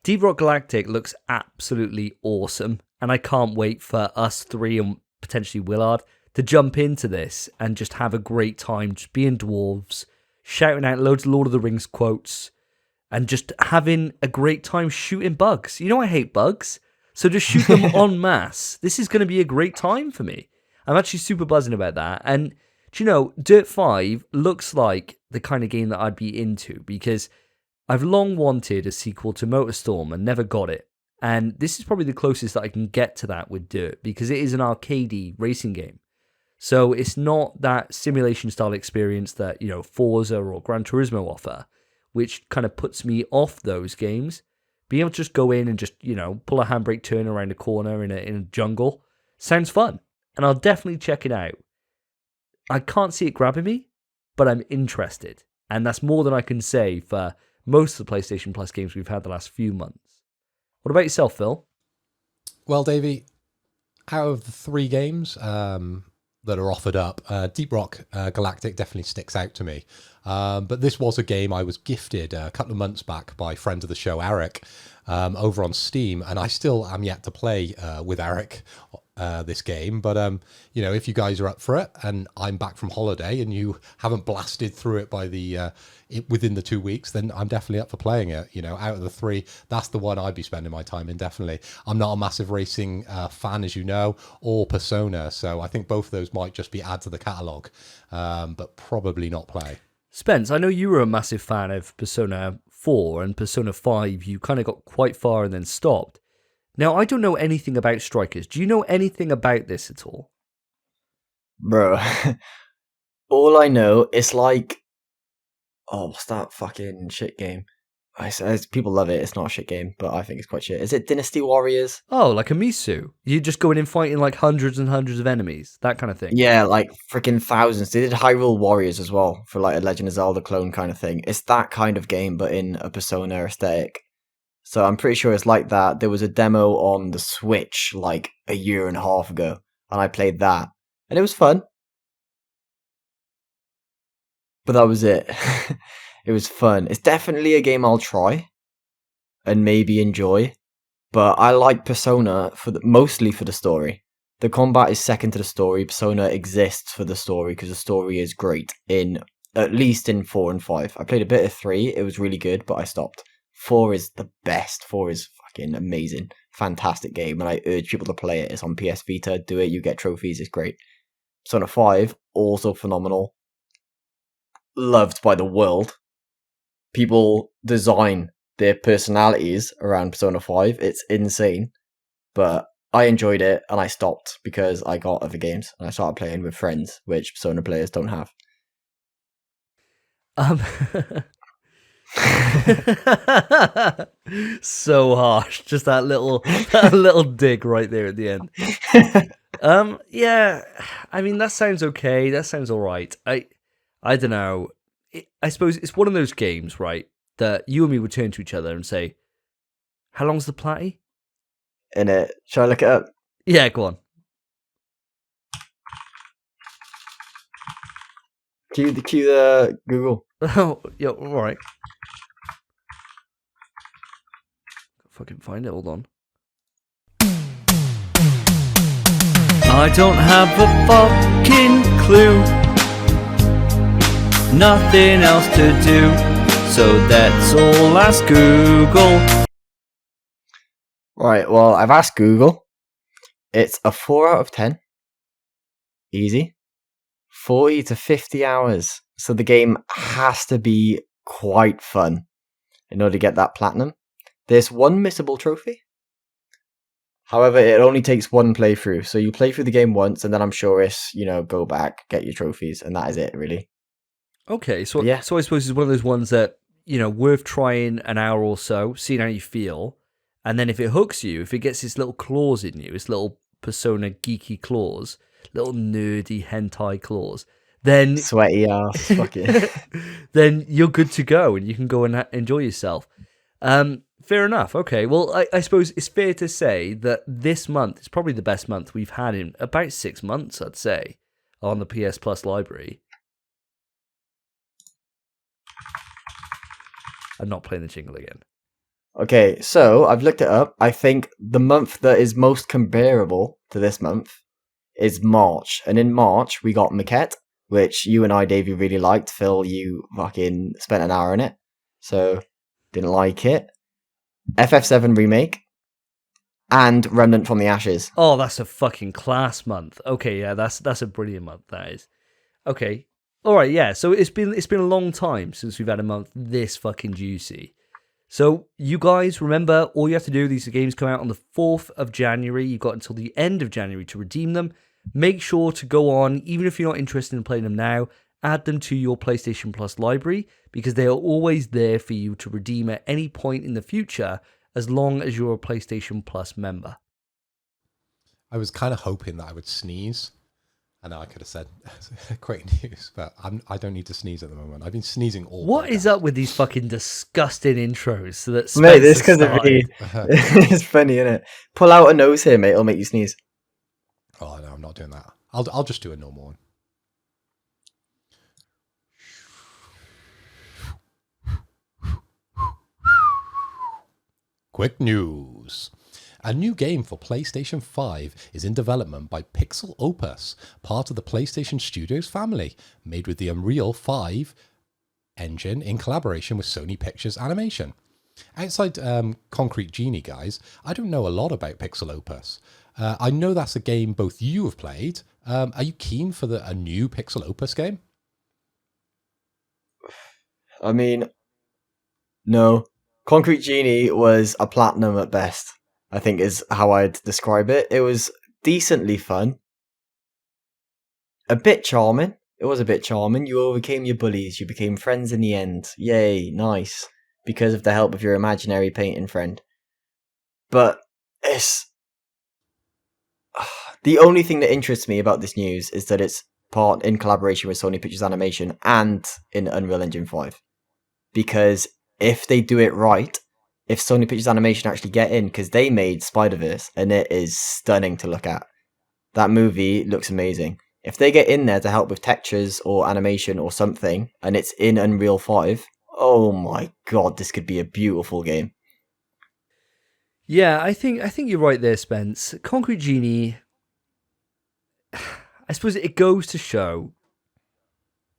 Deep Rock Galactic looks absolutely awesome, and I can't wait for us three and potentially Willard to jump into this and just have a great time just being dwarves, shouting out loads of Lord of the Rings quotes, and just having a great time shooting bugs. You know I hate bugs, so just shoot them en masse. This is going to be a great time for me. I'm actually super buzzing about that. And, do you know, Dirt 5 looks like the kind of game that I'd be into, because I've long wanted a sequel to MotorStorm and never got it. And this is probably the closest that I can get to that with Dirt, because it is an arcadey racing game. So it's not that simulation style experience that, you know, Forza or Gran Turismo offer, which kind of puts me off those games. Being able to just go in and just, you know, pull a handbrake turn around a corner in a jungle sounds fun. And I'll definitely check it out. I can't see it grabbing me, but I'm interested. And that's more than I can say for most of the PlayStation Plus games we've had the last few months. What about yourself, Phil? Well, Davey, out of the 3 games that are offered up, Deep Rock Galactic definitely sticks out to me. But this was a game I was gifted a couple of months back by friend of the show, Eric, over on Steam, and I still am yet to play with Eric this game. But, you know, if you guys are up for it, and I'm back from holiday, and you haven't blasted through it by within the 2 weeks, then I'm definitely up for playing it. You know, out of the 3, that's the one I'd be spending my time in, definitely. I'm not a massive racing fan, as you know, or Persona, so I think both of those might just be add to the catalogue, but probably not play. Spence, I know you were a massive fan of Persona 4 and Persona 5. You kind of got quite far and then stopped. Now, I don't know anything about Strikers. Do you know anything about this at all? Bro, all I know is like, oh, what's that fucking shit game? People love it. It's not a shit game, but I think it's quite shit. Is it Dynasty Warriors? Oh, like a Misu. You just go in and fighting like hundreds and hundreds of enemies, that kind of thing. Yeah, like freaking thousands. They did Hyrule Warriors as well for like a Legend of Zelda clone kind of thing. It's that kind of game, but in a Persona aesthetic. So I'm pretty sure it's like that. There was a demo on the Switch like a year and a half ago, and I played that, and it was fun. But that was it. It was fun. It's definitely a game I'll try and maybe enjoy, but I like Persona mostly for the story. The combat is second to the story. Persona exists for the story because the story is great at least in 4 and 5. I played a bit of 3. It was really good, but I stopped. 4 is the best. 4 is fucking amazing. Fantastic game, and I urge people to play it. It's on PS Vita. Do it. You get trophies. It's great. Persona 5, also phenomenal. Loved by the world. People design their personalities around Persona 5. It's insane. But I enjoyed it, and I stopped because I got other games, and I started playing with friends, which Persona players don't have. So harsh. Just that little dig right there at the end. Yeah, I mean, that sounds okay. That sounds all right. I don't know. I suppose it's one of those games, right, that you and me would turn to each other and say, how long's the platty? Shall I look it up? Yeah, go on. Cue the Google. Oh, yeah, all right. Fucking find it, hold on. I don't have a fucking clue. Nothing else to do, so that's all ask Google. Right, well, I've asked Google. It's a 4 out of 10. Easy. 40 to 50 hours. So the game has to be quite fun in order to get that platinum. There's one missable trophy. However, it only takes one playthrough. So you play through the game once, and then I'm sure it's, go back, get your trophies, and that is it, really. Okay, so Yeah. So I suppose it's one of those ones that, worth trying an hour or so, seeing how you feel, And then if it hooks you, if it gets its little claws in you, its little Persona geeky claws, little nerdy hentai claws, then Sweaty ass. Fuck it. then you're good to go and you can go and enjoy yourself. Fair enough. Okay. Well, I suppose it's fair to say that this month is probably the best month we've had in about 6 months, I'd say, on the PS Plus library. I'm not playing the jingle again. Okay, so I've looked it up. I think the month that is most comparable to this month is March. And in March, we got Maquette, which you and I, Davey, really liked. Phil, you fucking spent an hour in it. So, didn't like it. FF7 Remake. And Remnant from the Ashes. Oh, that's a fucking class month. Okay, yeah, that's a brilliant month, that is. Okay. All right, yeah. So it's been a long time since we've had a month this fucking juicy. So you guys remember, all you have to do, these games come out on the 4th of January. You've got until the end of January to redeem them. Make sure to go on, even if you're not interested in playing them now, add them to your PlayStation Plus library, because they are always there for you to redeem at any point in the future, as long as you're a PlayStation Plus member. I was kind of hoping that I would sneeze. I know I could have said great news, but I don't need to sneeze at the moment. I've been sneezing all What podcast. is up with these fucking disgusting intros? So that Mate, this Spencer because of me. started? It's funny, innit? Pull out a nose here, mate. It'll make you sneeze. Oh no, I'm not doing that. I'll just do a normal one. Quick news. A new game for PlayStation 5 is in development by Pixel Opus, part of the PlayStation Studios family, made with the Unreal 5 engine in collaboration with Sony Pictures Animation. Outside Concrete Genie, guys, I don't know a lot about Pixel Opus. I know that's a game both you have played. Are you keen for a new Pixel Opus game? I mean, no. Concrete Genie was a platinum at best, I think is how I'd describe it. It was decently fun. A bit charming. It was a bit charming. You overcame your bullies. You became friends in the end. Yay, nice. Because of the help of your imaginary painting friend. But it's... The only thing that interests me about this news is that it's part in collaboration with Sony Pictures Animation and in Unreal Engine 5. Because if they do it right, if Sony Pictures Animation actually get in, because they made Spider-Verse, and it is stunning to look at. That movie looks amazing. If they get in there to help with textures or animation or something, and it's in Unreal 5, oh my god, this could be a beautiful game. Yeah, I think you're right there, Spence. Concrete Genie, I suppose it goes to show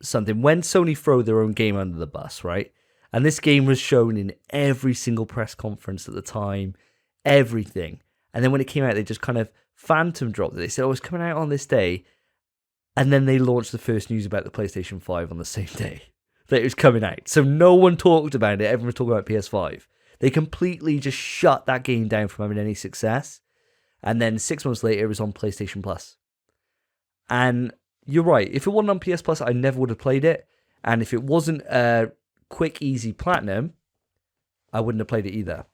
something. When Sony throw their own game under the bus, right? And this game was shown in every single press conference at the time, everything. And then when it came out, they just kind of phantom dropped it. They said, oh, it's coming out on this day. And then they launched the first news about the PlayStation 5 on the same day that it was coming out. So no one talked about it. Everyone was talking about PS5. They completely just shut that game down from having any success. And then 6 months later, it was on PlayStation Plus. And you're right. If it wasn't on PS Plus, I never would have played it. And if it wasn't a quick, easy platinum, I wouldn't have played it either.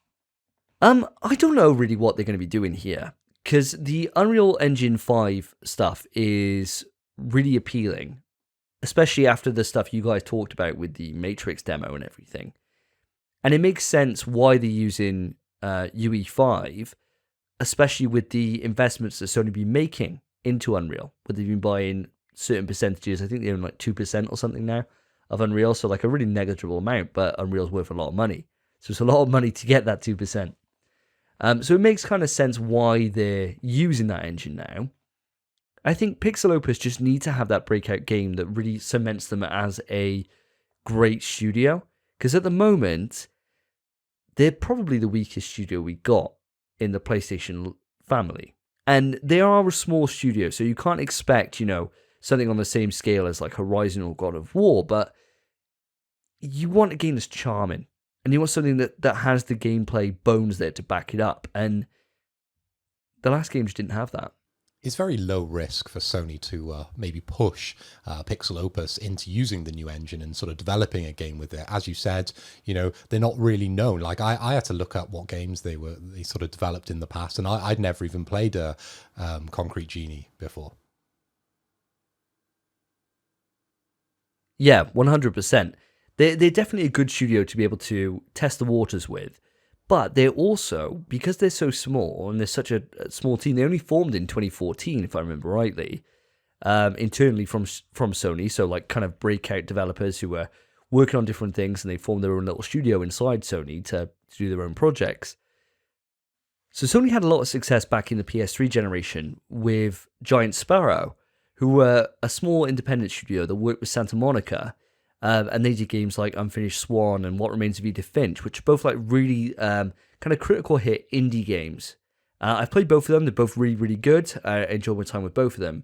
I don't know really what they're going to be doing here, because the Unreal Engine 5 stuff is really appealing, especially after the stuff you guys talked about with the Matrix demo and everything. And it makes sense why they're using UE5, especially with the investments that Sony been making into Unreal, where they've been buying certain percentages. I think they own like 2% or something now of Unreal, so like a really negligible amount, but Unreal's worth a lot of money. So it's a lot of money to get that 2%. So it makes kind of sense why they're using that engine now. I think Pixel Opus just need to have that breakout game that really cements them as a great studio, because at the moment, they're probably the weakest studio we got in the PlayStation family. And they are a small studio, so you can't expect, something on the same scale as like Horizon or God of War, but you want a game that's charming, and you want something that has the gameplay bones there to back it up, and the last game just didn't have that. it's very low risk for Sony to maybe push Pixel Opus into using the new engine and sort of developing a game with it. As you said, they're not really known. Like I had to look up what games they sort of developed in the past, and I'd never even played a Concrete Genie before. Yeah, 100%. They're definitely a good studio to be able to test the waters with. But they're also, because they're so small and they're such a small team, they only formed in 2014, if I remember rightly, internally from Sony. So like kind of breakout developers who were working on different things, and they formed their own little studio inside Sony to do their own projects. So Sony had a lot of success back in the PS3 generation with Giant Sparrow, who were a small independent studio that worked with Santa Monica. And they did games like Unfinished Swan and What Remains of Edith Finch, which are both like really kind of critical hit indie games. I've played both of them. They're both really, really good. I enjoyed my time with both of them.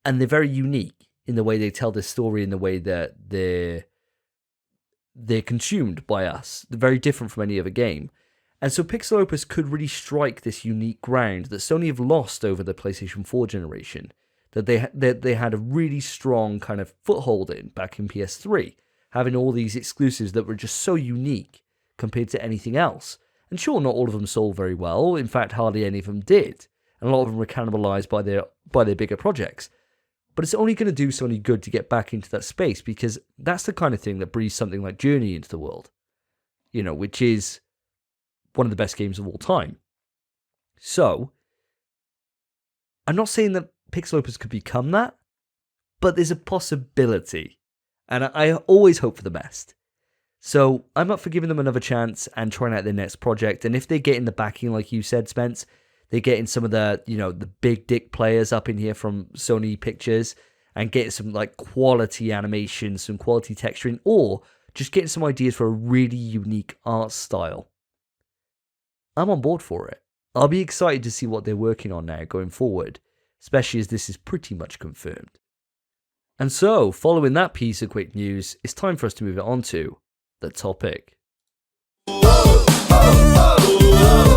And they're very unique in the way they tell this story, in the way that they're consumed by us. They're very different from any other game. And so Pixel Opus could really strike this unique ground that Sony have lost over the PlayStation 4 generation. That they had a really strong kind of foothold in back in PS3, having all these exclusives that were just so unique compared to anything else. And sure, not all of them sold very well. In fact, hardly any of them did. And a lot of them were cannibalized by their bigger projects. But it's only going to do Sony good to get back into that space, because that's the kind of thing that breathes something like Journey into the world, which is one of the best games of all time. So, I'm not saying that Pixel Opus could become that, but there's a possibility, and I always hope for the best. So I'm up for giving them another chance and trying out their next project. And if they get in the backing, like you said, Spence, they get in some of the the big dick players up in here from Sony Pictures and get some like quality animation, some quality texturing, or just getting some ideas for a really unique art style, I'm on board for it. I'll be excited to see what they're working on now going forward, especially as this is pretty much confirmed. And so, following that piece of quick news, it's time for us to move it on to the topic.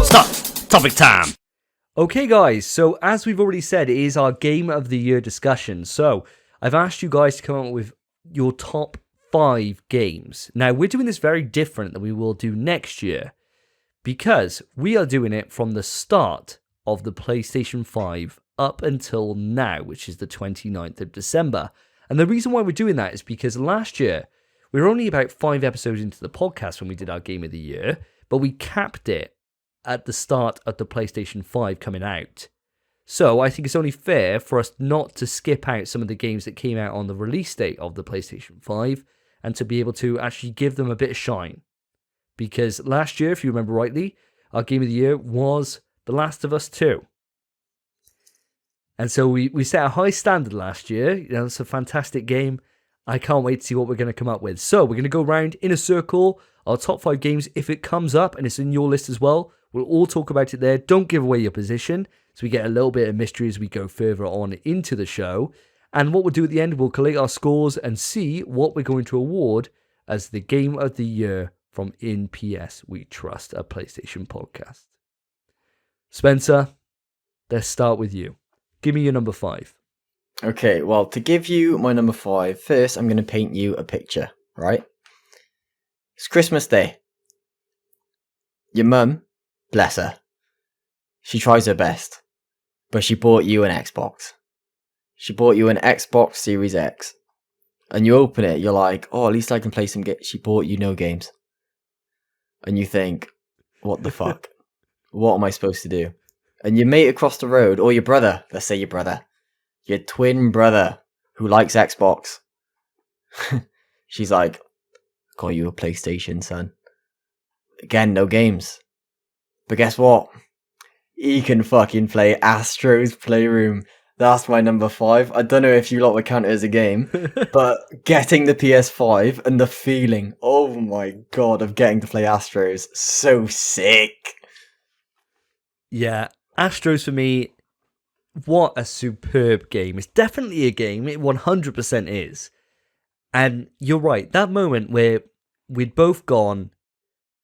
Stop! Topic time! Okay guys, so as we've already said, it is our Game of the Year discussion. So, I've asked you guys to come up with your top 5 games. Now, we're doing this very different than we will do next year, because we are doing it from the start of the PlayStation 5 up until now, which is the 29th of December. And the reason why we're doing that is because last year, we were only about 5 episodes into the podcast when we did our Game of the Year, but we capped it at the start of the PlayStation 5 coming out. So I think it's only fair for us not to skip out some of the games that came out on the release date of the PlayStation 5, and to be able to actually give them a bit of shine. Because last year, if you remember rightly, our Game of the Year was The Last of Us 2. And so we set a high standard last year. It's a fantastic game. I can't wait to see what we're going to come up with. So we're going to go around in a circle, our top 5 games. If it comes up and it's in your list as well, we'll all talk about it there. Don't give away your position, so we get a little bit of mystery as we go further on into the show. And what we'll do at the end, we'll collate our scores and see what we're going to award as the Game of the Year from In PS We Trust, a PlayStation podcast. Spencer, let's start with you. Give me your number 5. Okay, well, to give you my number 5, first I'm going to paint you a picture, right? It's Christmas Day. Your mum, bless her, she tries her best, but she bought you an Xbox. She bought you an Xbox Series X. And you open it, you're like, oh, at least I can play some games. She bought you no games. And you think, what the fuck? What am I supposed to do? And your mate across the road, or your brother, let's say your brother, your twin brother who likes Xbox. She's like, got you a PlayStation, son. Again, no games. But guess what? He can fucking play Astro's Playroom. That's my number 5. I don't know if you lot would count it as a game, but getting the PS5 and the feeling, oh my god, of getting to play Astros, so sick. Yeah, Astros for me, what a superb game. It's definitely a game, it 100% is. And you're right, that moment where we'd both gone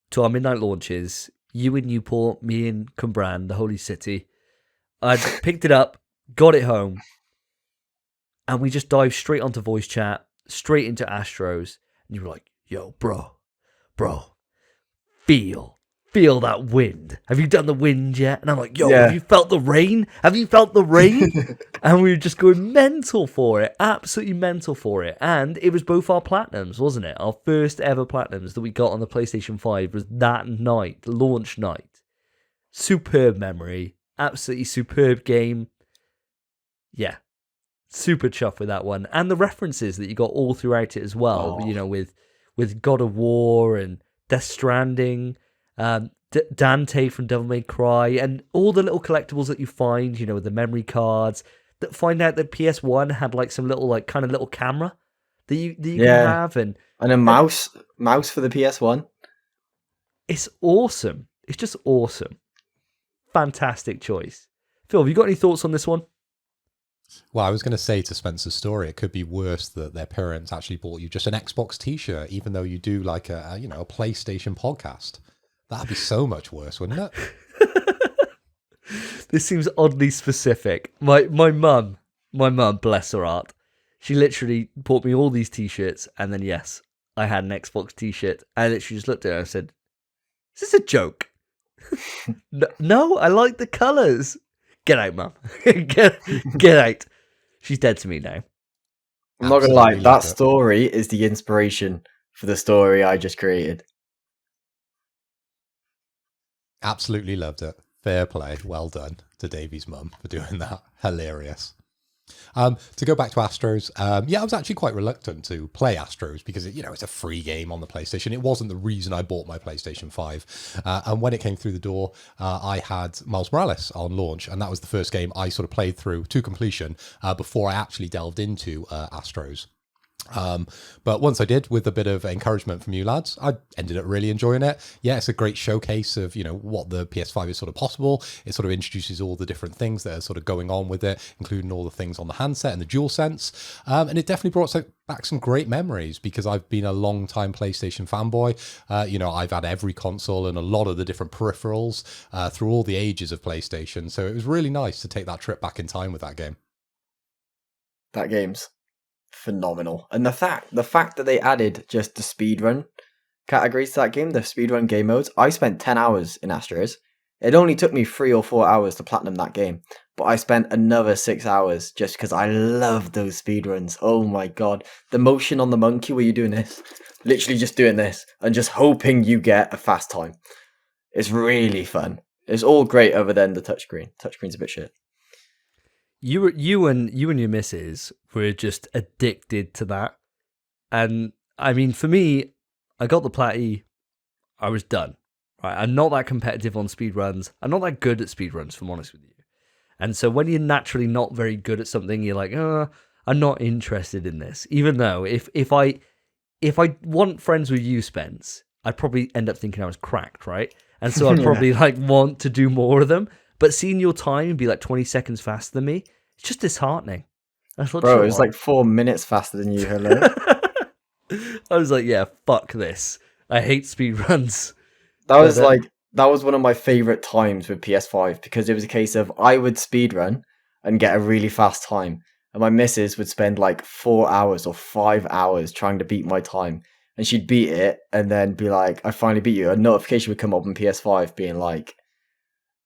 to our midnight launches, you in Newport, me in Cwmbran, the holy city. I'd picked it up, got it home, and we just dived straight onto voice chat, straight into Astros, and you were like, yo, bro, feel that wind. Have you done the wind yet? And I'm like, yo, Yeah. have you felt the rain? Have you felt the rain? And we were just going mental for it, absolutely mental for it. And it was both our platinums, wasn't it? Our first ever platinums that we got on the PlayStation 5 was that night, launch night. Superb memory, absolutely superb game. Yeah, super chuffed with that one. And the references that you got all throughout it as well, Oh. you know, with God of War and Death Stranding, Dante from Devil May Cry, and all the little collectibles that you find, you know, with the memory cards, that find out that PS1 had like some little, like, kind of little camera that you can have, and a mouse for the PS1. it's awesome. It's just awesome. Fantastic choice. Phil, have you got any thoughts on this one? Well, I was going to say to Spencer's story, it could be worse that their parents actually bought you just an Xbox T-shirt, even though you do like a PlayStation podcast. That'd be so much worse, wouldn't it? This seems oddly specific. My mum, bless her heart, she literally bought me all these T-shirts, and then yes, I had an Xbox T-shirt. I literally just looked at her and said, "Is this a joke?" No, I like the colours. Get out, mum. get out. She's dead to me now. I'm not gonna lie, Absolutely that loved it. story is the inspiration for the story I just created. Absolutely loved it. Fair play. Well done to Davey's mum for doing that. Hilarious. To go back to Astros, I was actually quite reluctant to play Astros because it's a free game on the PlayStation. It wasn't the reason I bought my PlayStation 5. And when it came through the door, I had Miles Morales on launch, and that was the first game I sort of played through to completion before I actually delved into Astros. But once I did, with a bit of encouragement from you lads, I ended up really enjoying it. Yeah, it's a great showcase of, what the PS5 is sort of possible. It sort of introduces all the different things that are sort of going on with it, including all the things on the handset and the DualSense. And it definitely brought back some great memories because I've been a long time PlayStation fanboy. I've had every console and a lot of the different peripherals through all the ages of PlayStation. So it was really nice to take that trip back in time with that game. That game's phenomenal. And the fact that they added just the speedrun categories to that game, the speedrun game modes, I spent 10 hours in Astros. It only took me 3 or 4 hours to platinum that game, but I spent another 6 hours just because I love those speedruns. Oh my god. The motion on the monkey where you're doing this, literally just doing this and just hoping you get a fast time. It's really fun. It's all great other than the touchscreen. Touchscreen's a bit shit. You and your missus were just addicted to that. And I mean, for me, I got the Platty, I was done. Right? I'm not that competitive on speedruns. I'm not that good at speedruns, if I'm honest with you. And so when you're naturally not very good at something, you're like, I'm not interested in this. Even though if I want friends with you, Spence, I'd probably end up thinking I was cracked, right? And so I'd probably want to do more of them. But seeing your time and be like 20 seconds faster than me, it's just disheartening. I thought, Bro, it was like 4 minutes faster than you, hello. I was like, yeah, fuck this. I hate speedruns. That was one of my favorite times with PS5 because it was a case of I would speedrun and get a really fast time, and my missus would spend like 4 hours or 5 hours trying to beat my time, and she'd beat it and then be like, I finally beat you. A notification would come up on PS5 being like,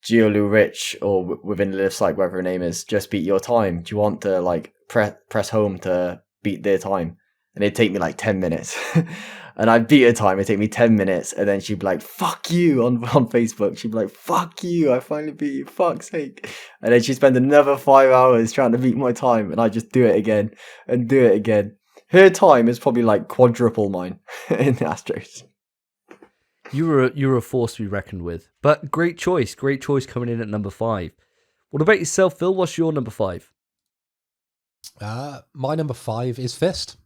Giolu Rich, or within the list, like whatever her name is, just beat your time. Do you want to like press home to beat their time? And it'd take me like 10 minutes. And I'd beat her time, it'd take me 10 minutes, and then she'd be like, fuck you on Facebook. She'd be like, fuck you, I finally beat you, fuck's sake. And then she'd spend another 5 hours trying to beat my time, and I'd just do it again and do it again. Her time is probably like quadruple mine in the Astros. You were a force to be reckoned with. But great choice coming in at number 5. What about yourself, Phil? What's your number 5? My number 5 is Fist.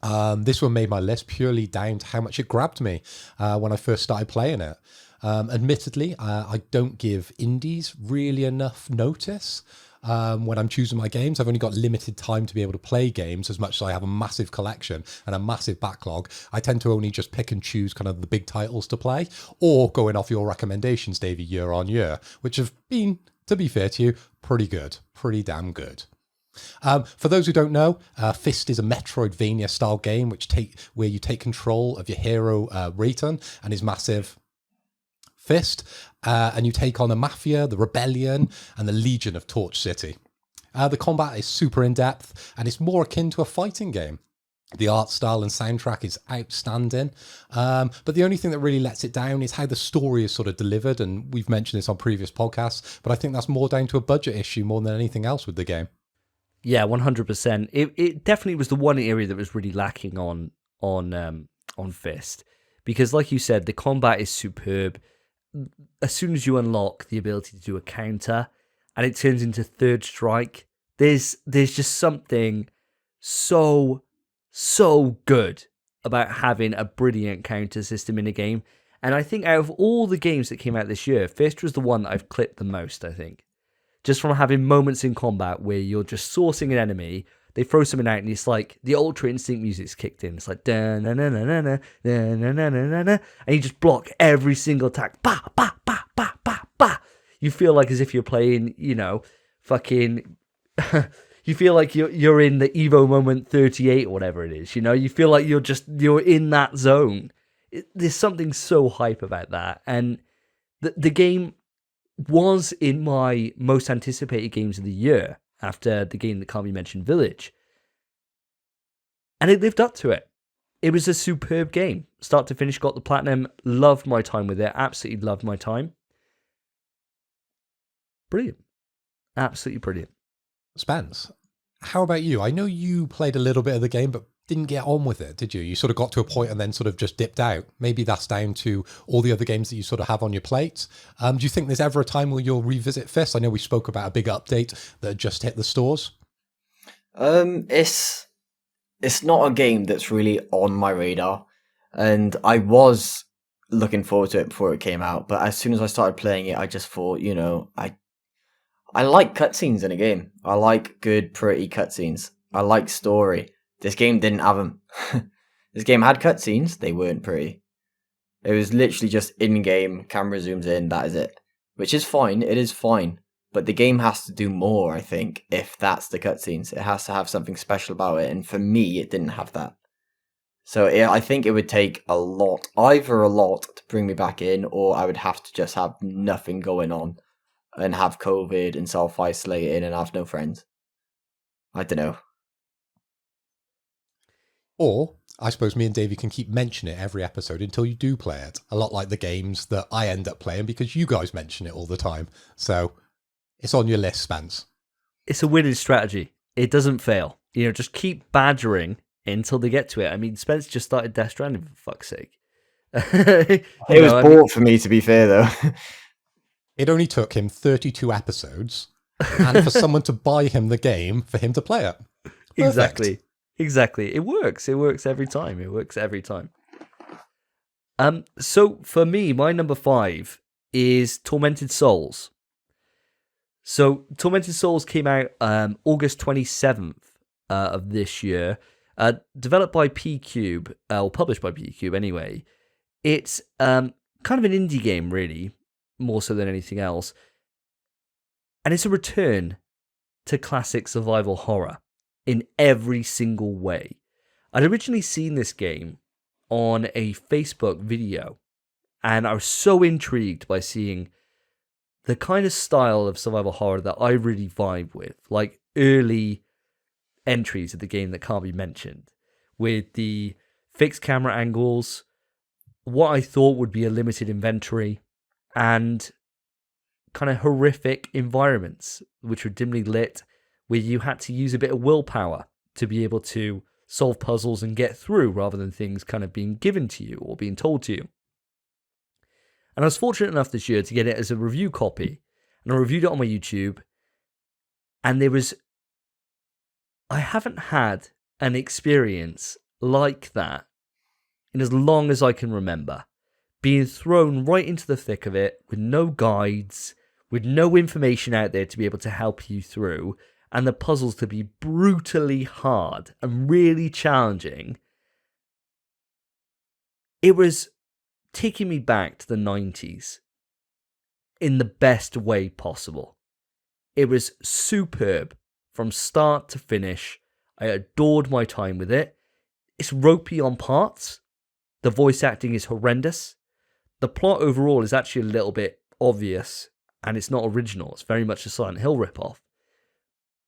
This one made my list purely down to how much it grabbed me when I first started playing it. Admittedly, I don't give indies really enough notice. When I'm choosing my games, I've only got limited time to be able to play games as much as I have a massive collection and a massive backlog. I tend to only just pick and choose kind of the big titles to play, or going off your recommendations, Davey, year on year, which have been To be fair to you, pretty good. Pretty damn good. For those who don't know, Fist is a Metroidvania style game where you take control of your hero Rayton and his massive fist, and you take on a mafia, the rebellion, and the Legion of Torch City. The combat is super in-depth, and it's more akin to a fighting game. The art style and soundtrack is outstanding, but the only thing that really lets it down is how the story is sort of delivered, and we've mentioned this on previous podcasts, but I think that's more down to a budget issue more than anything else with the game. Yeah, 100%. It definitely was the one area that was really lacking on Fist, because like you said, the combat is superb. As soon as you unlock the ability to do a counter, and it turns into third strike, there's just something so good about having a brilliant counter system in a game. And I think out of all the games that came out this year, Fist was the one that I've clipped the most, I think. Just from having moments in combat where you're just sourcing an enemy, they throw something out and it's like the Ultra Instinct music's kicked in. It's like da na na na na na na na na na, and you just block every single attack. Ba ba ba ba ba ba. You feel like as if you're playing, fucking. You feel like you're in the Evo Moment 38 or whatever it is. You feel like you're in that zone. There's something so hype about that, and the game was in my most anticipated games of the year after the game that can't be mentioned, Village. And it lived up to it. It was a superb game. Start to finish, got the platinum. Loved my time with it. Absolutely loved my time. Brilliant. Absolutely brilliant. Spence, how about you? I know you played a little bit of the game, but didn't get on with it, did you? You sort of got to a point and then sort of just dipped out. Maybe that's down to all the other games that you sort of have on your plate. Do you think there's ever a time where you'll revisit Fist? I know we spoke about a big update that just hit the stores. It's not a game that's really on my radar, and I was looking forward to it before it came out. But as soon as I started playing it, I just thought, I like cutscenes in a game. I like good, pretty cutscenes. I like story. This game didn't have them. This game had cutscenes. They weren't pretty. It was literally just in-game, camera zooms in, that is it. Which is fine. It is fine. But the game has to do more, I think, if that's the cutscenes. It has to have something special about it. And for me, it didn't have that. So I think it would take either a lot to bring me back in, or I would have to just have nothing going on and have COVID and self-isolating and have no friends. I don't know. Or, I suppose me and Davey can keep mentioning it every episode until you do play it. A lot like the games that I end up playing because you guys mention it all the time. So, it's on your list, Spence. It's a winning strategy. It doesn't fail. Just keep badgering until they get to it. I mean, Spence just started Death Stranding, for fuck's sake. It was bought for me, to be fair, though. It only took him 32 episodes and for someone to buy him the game for him to play it. Perfect. Exactly. It works every time. So for me, my number 5 is Tormented Souls. So Tormented Souls came out August 27th of this year, developed by P-Cube, or published by P-Cube anyway. It's kind of an indie game, really, more so than anything else. And it's a return to classic survival horror in every single way. I'd originally seen this game on a Facebook video, and I was so intrigued by seeing the kind of style of survival horror that I really vibe with, like early entries of the game that can't be mentioned, with the fixed camera angles, what I thought would be a limited inventory, and kind of horrific environments, which were dimly lit, where you had to use a bit of willpower to be able to solve puzzles and get through, rather than things kind of being given to you or being told to you. And I was fortunate enough this year to get it as a review copy, and I reviewed it on my YouTube, and I haven't had an experience like that in as long as I can remember. Being thrown right into the thick of it with no guides, with no information out there to be able to help you through, and the puzzles to be brutally hard and really challenging. It was taking me back to the 90s in the best way possible. It was superb from start to finish. I adored my time with it. It's ropey on parts. The voice acting is horrendous. The plot overall is actually a little bit obvious, and it's not original. It's very much a Silent Hill ripoff.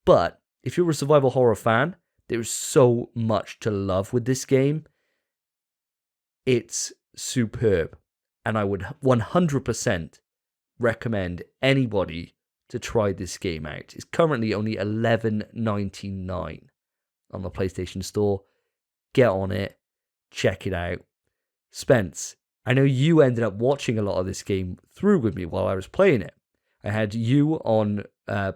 But if you're a survival horror fan, there is so much to love with this game. It's superb, and I would 100% recommend anybody to try this game out. It's currently only $11.99 on the PlayStation Store. Get on it, check it out. Spence, I know you ended up watching a lot of this game through with me while I was playing it. I had you on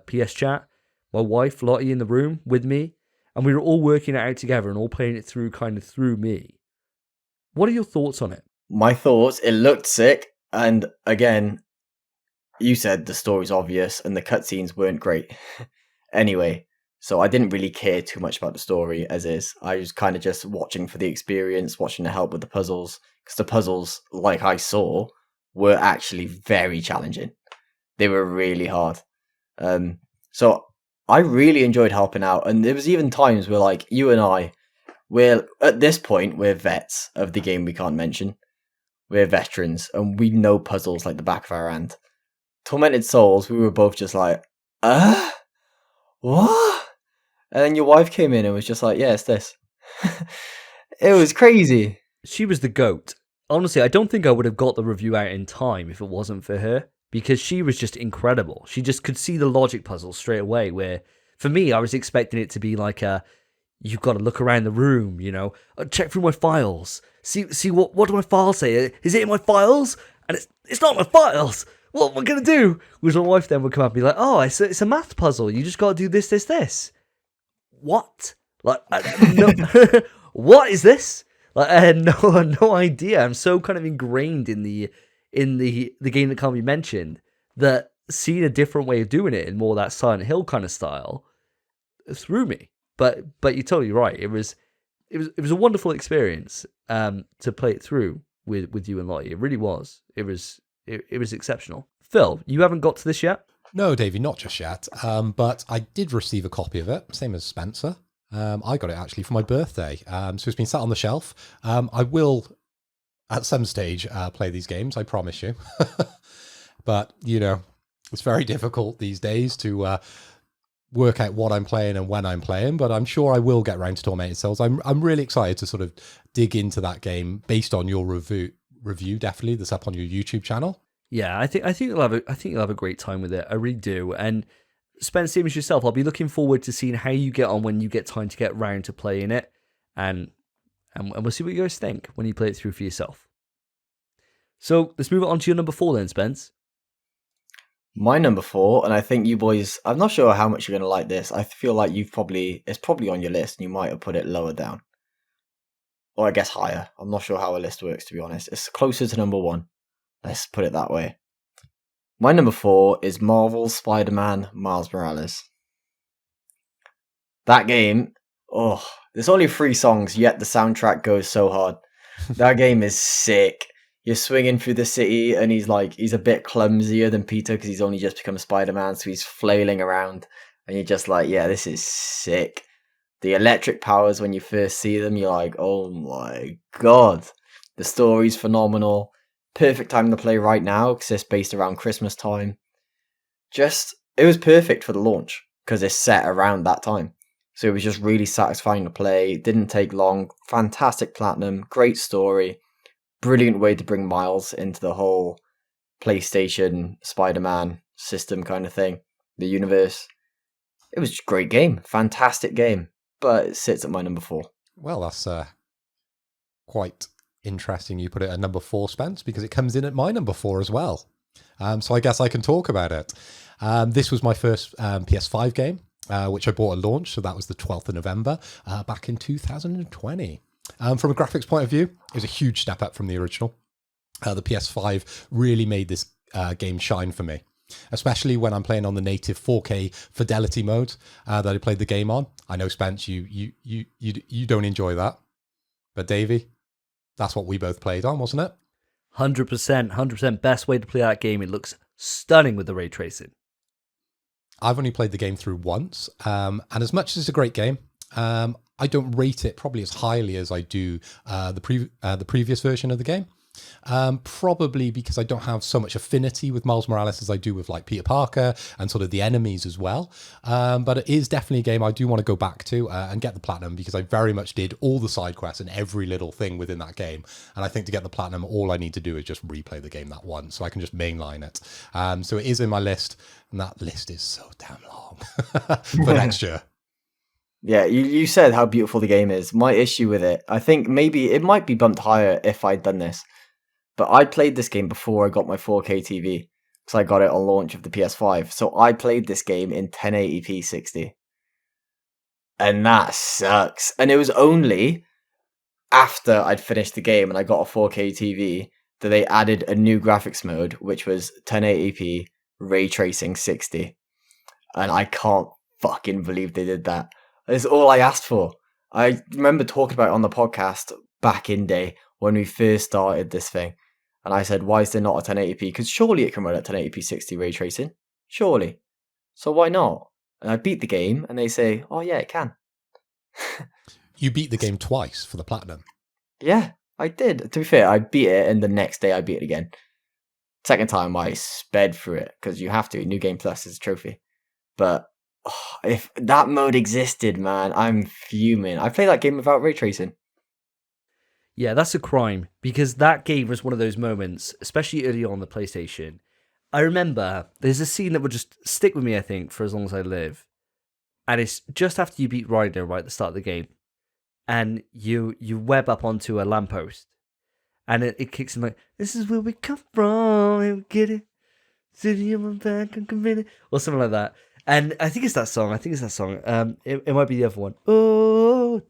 PS Chat, my wife Lottie in the room with me, and we were all working it out together and all playing it through kind of through me. What are your thoughts on it? My thoughts, it looked sick, and again, you said the story's obvious and the cutscenes weren't great. Anyway, so I didn't really care too much about the story as is. I was kind of just watching for the experience, watching to help with the puzzles, because the puzzles, like I saw, were actually very challenging. They were really hard. So I really enjoyed helping out, and there was even times where, like, you and I, at this point, we're vets of the game we can't mention. We're veterans, and we know puzzles like the back of our hand. Tormented Souls, we were both just like, what? And then your wife came in and was just like, yeah, it's this. It was crazy. She was the GOAT. Honestly, I don't think I would have got the review out in time if it wasn't for her, because she was just incredible. She just could see the logic puzzle straight away, where for me, I was expecting it to be like you've got to look around the room, check through my files, see what do my files say? Is it in my files? And it's not my files. What am I going to do? Whereas my wife then would come up and be like, oh, it's a math puzzle. You just got to do this, this, this. What? Like, no, what is this? Like, I had no idea. I'm so kind of ingrained in the game that can't be mentioned that seeing a different way of doing it in more that Silent Hill kind of style threw me. But you're totally right. It was a wonderful experience to play it through with you and Lottie. It really was. It was exceptional. Phil, you haven't got to this yet? No, Davey, not just yet. But I did receive a copy of it, same as Spencer. I got it actually for my birthday. So it's been sat on the shelf. I will, at some stage, play these games, I promise you. But, it's very difficult these days to work out what I'm playing and when I'm playing, but I'm sure I will get around to Tormented Souls. I'm really excited to sort of dig into that game based on your review, definitely, that's up on your YouTube channel. Yeah, I think you'll have a great time with it. I really do. And Spence, same as yourself, I'll be looking forward to seeing how you get on when you get time to get round to playing it, and we'll see what you guys think when you play it through for yourself. So let's move on to your number 4 then, Spence. My number 4, and I think you boys, I'm not sure how much you're going to like this. I feel like it's probably on your list, and you might have put it lower down. Or I guess higher. I'm not sure how a list works, to be honest. It's closer to number 1. Let's put it that way. My number 4 is Marvel's Spider-Man Miles Morales. That game, there's only 3 songs, yet the soundtrack goes so hard. That game is sick. You're swinging through the city, and he's a bit clumsier than Peter because he's only just become Spider-Man, so he's flailing around, and you're just like, yeah, this is sick. The electric powers, when you first see them, you're like, oh my god. The story's phenomenal. Perfect time to play right now because it's based around Christmas time. It was perfect for the launch because it's set around that time. So it was just really satisfying to play. It didn't take long. Fantastic platinum. Great story. Brilliant way to bring Miles into the whole PlayStation Spider-Man system kind of thing. The universe. It was a great game. Fantastic game. But it sits at my number 4. Well, that's quite interesting you put it at number 4, Spence, because it comes in at my number 4 as well. So I guess I can talk about it. This was my first PS5 game, which I bought at launch, so that was the 12th of November, back in 2020. From a graphics point of view, it was a huge step up from the original. The PS5 really made this game shine for me, especially when I'm playing on the native 4K fidelity mode that I played the game on. I know, Spence, you don't enjoy that, but Davey, that's what we both played on, wasn't it? 100%, best way to play that game. It looks stunning with the ray tracing. I've only played the game through once, and as much as it's a great game, I don't rate it probably as highly as I do the previous version of the game. Probably because I don't have so much affinity with Miles Morales as I do with like Peter Parker and sort of the enemies as well. But it is definitely a game I do want to go back to and get the platinum, because I very much did all the side quests and every little thing within that game. And I think to get the platinum, all I need to do is just replay the game that once, so I can just mainline it. So it is in my list, and that list is so damn long for next year. Yeah, you said how beautiful the game is. My issue with it, I think maybe it might be bumped higher if I'd done this. But I played this game before I got my 4K TV, because I got it on launch of the PS5. So I played this game in 1080p 60. And that sucks. And it was only after I'd finished the game and I got a 4K TV that they added a new graphics mode, which was 1080p ray tracing 60. And I can't fucking believe they did that. It's all I asked for. I remember talking about it on the podcast back in day when we first started this thing. And I said, why is there not a 1080p? Because surely it can run at 1080p 60 ray tracing. Surely. So why not? And I beat the game and they say, oh yeah, it can. You beat the game twice for the platinum. Yeah, I did. To be fair, I beat it and the next day I beat it again. Second time I sped through it because you have to. New Game Plus is a trophy. But if that mode existed, man, I'm fuming. I played that game without ray tracing. Yeah, that's a crime, because that game was one of those moments, especially early on the PlayStation. I remember there's a scene that will just stick with me, I think, for as long as I live. And it's just after you beat Rhino right at the start of the game. And you web up onto a lamppost. And it kicks in like, this is where we come from, and we get it. City on my back, I'm committed. Or something like that. And I think it's that song. It might be the other one. Oh,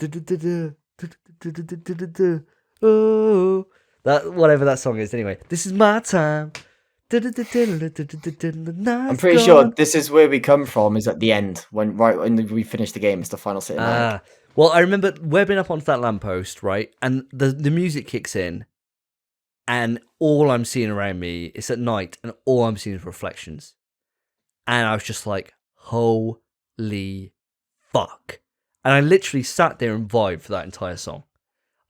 oh, that whatever that song is. Anyway, this is my time. I'm pretty sure This Is Where We Come From is at the end when we finish the game. It's the final cinematic. Well, I remember webbing up onto that lamppost, right, and the music kicks in, and all I'm seeing around me is at night, and all I'm seeing is reflections, and I was just like, holy fuck. And I literally sat there and vibed for that entire song.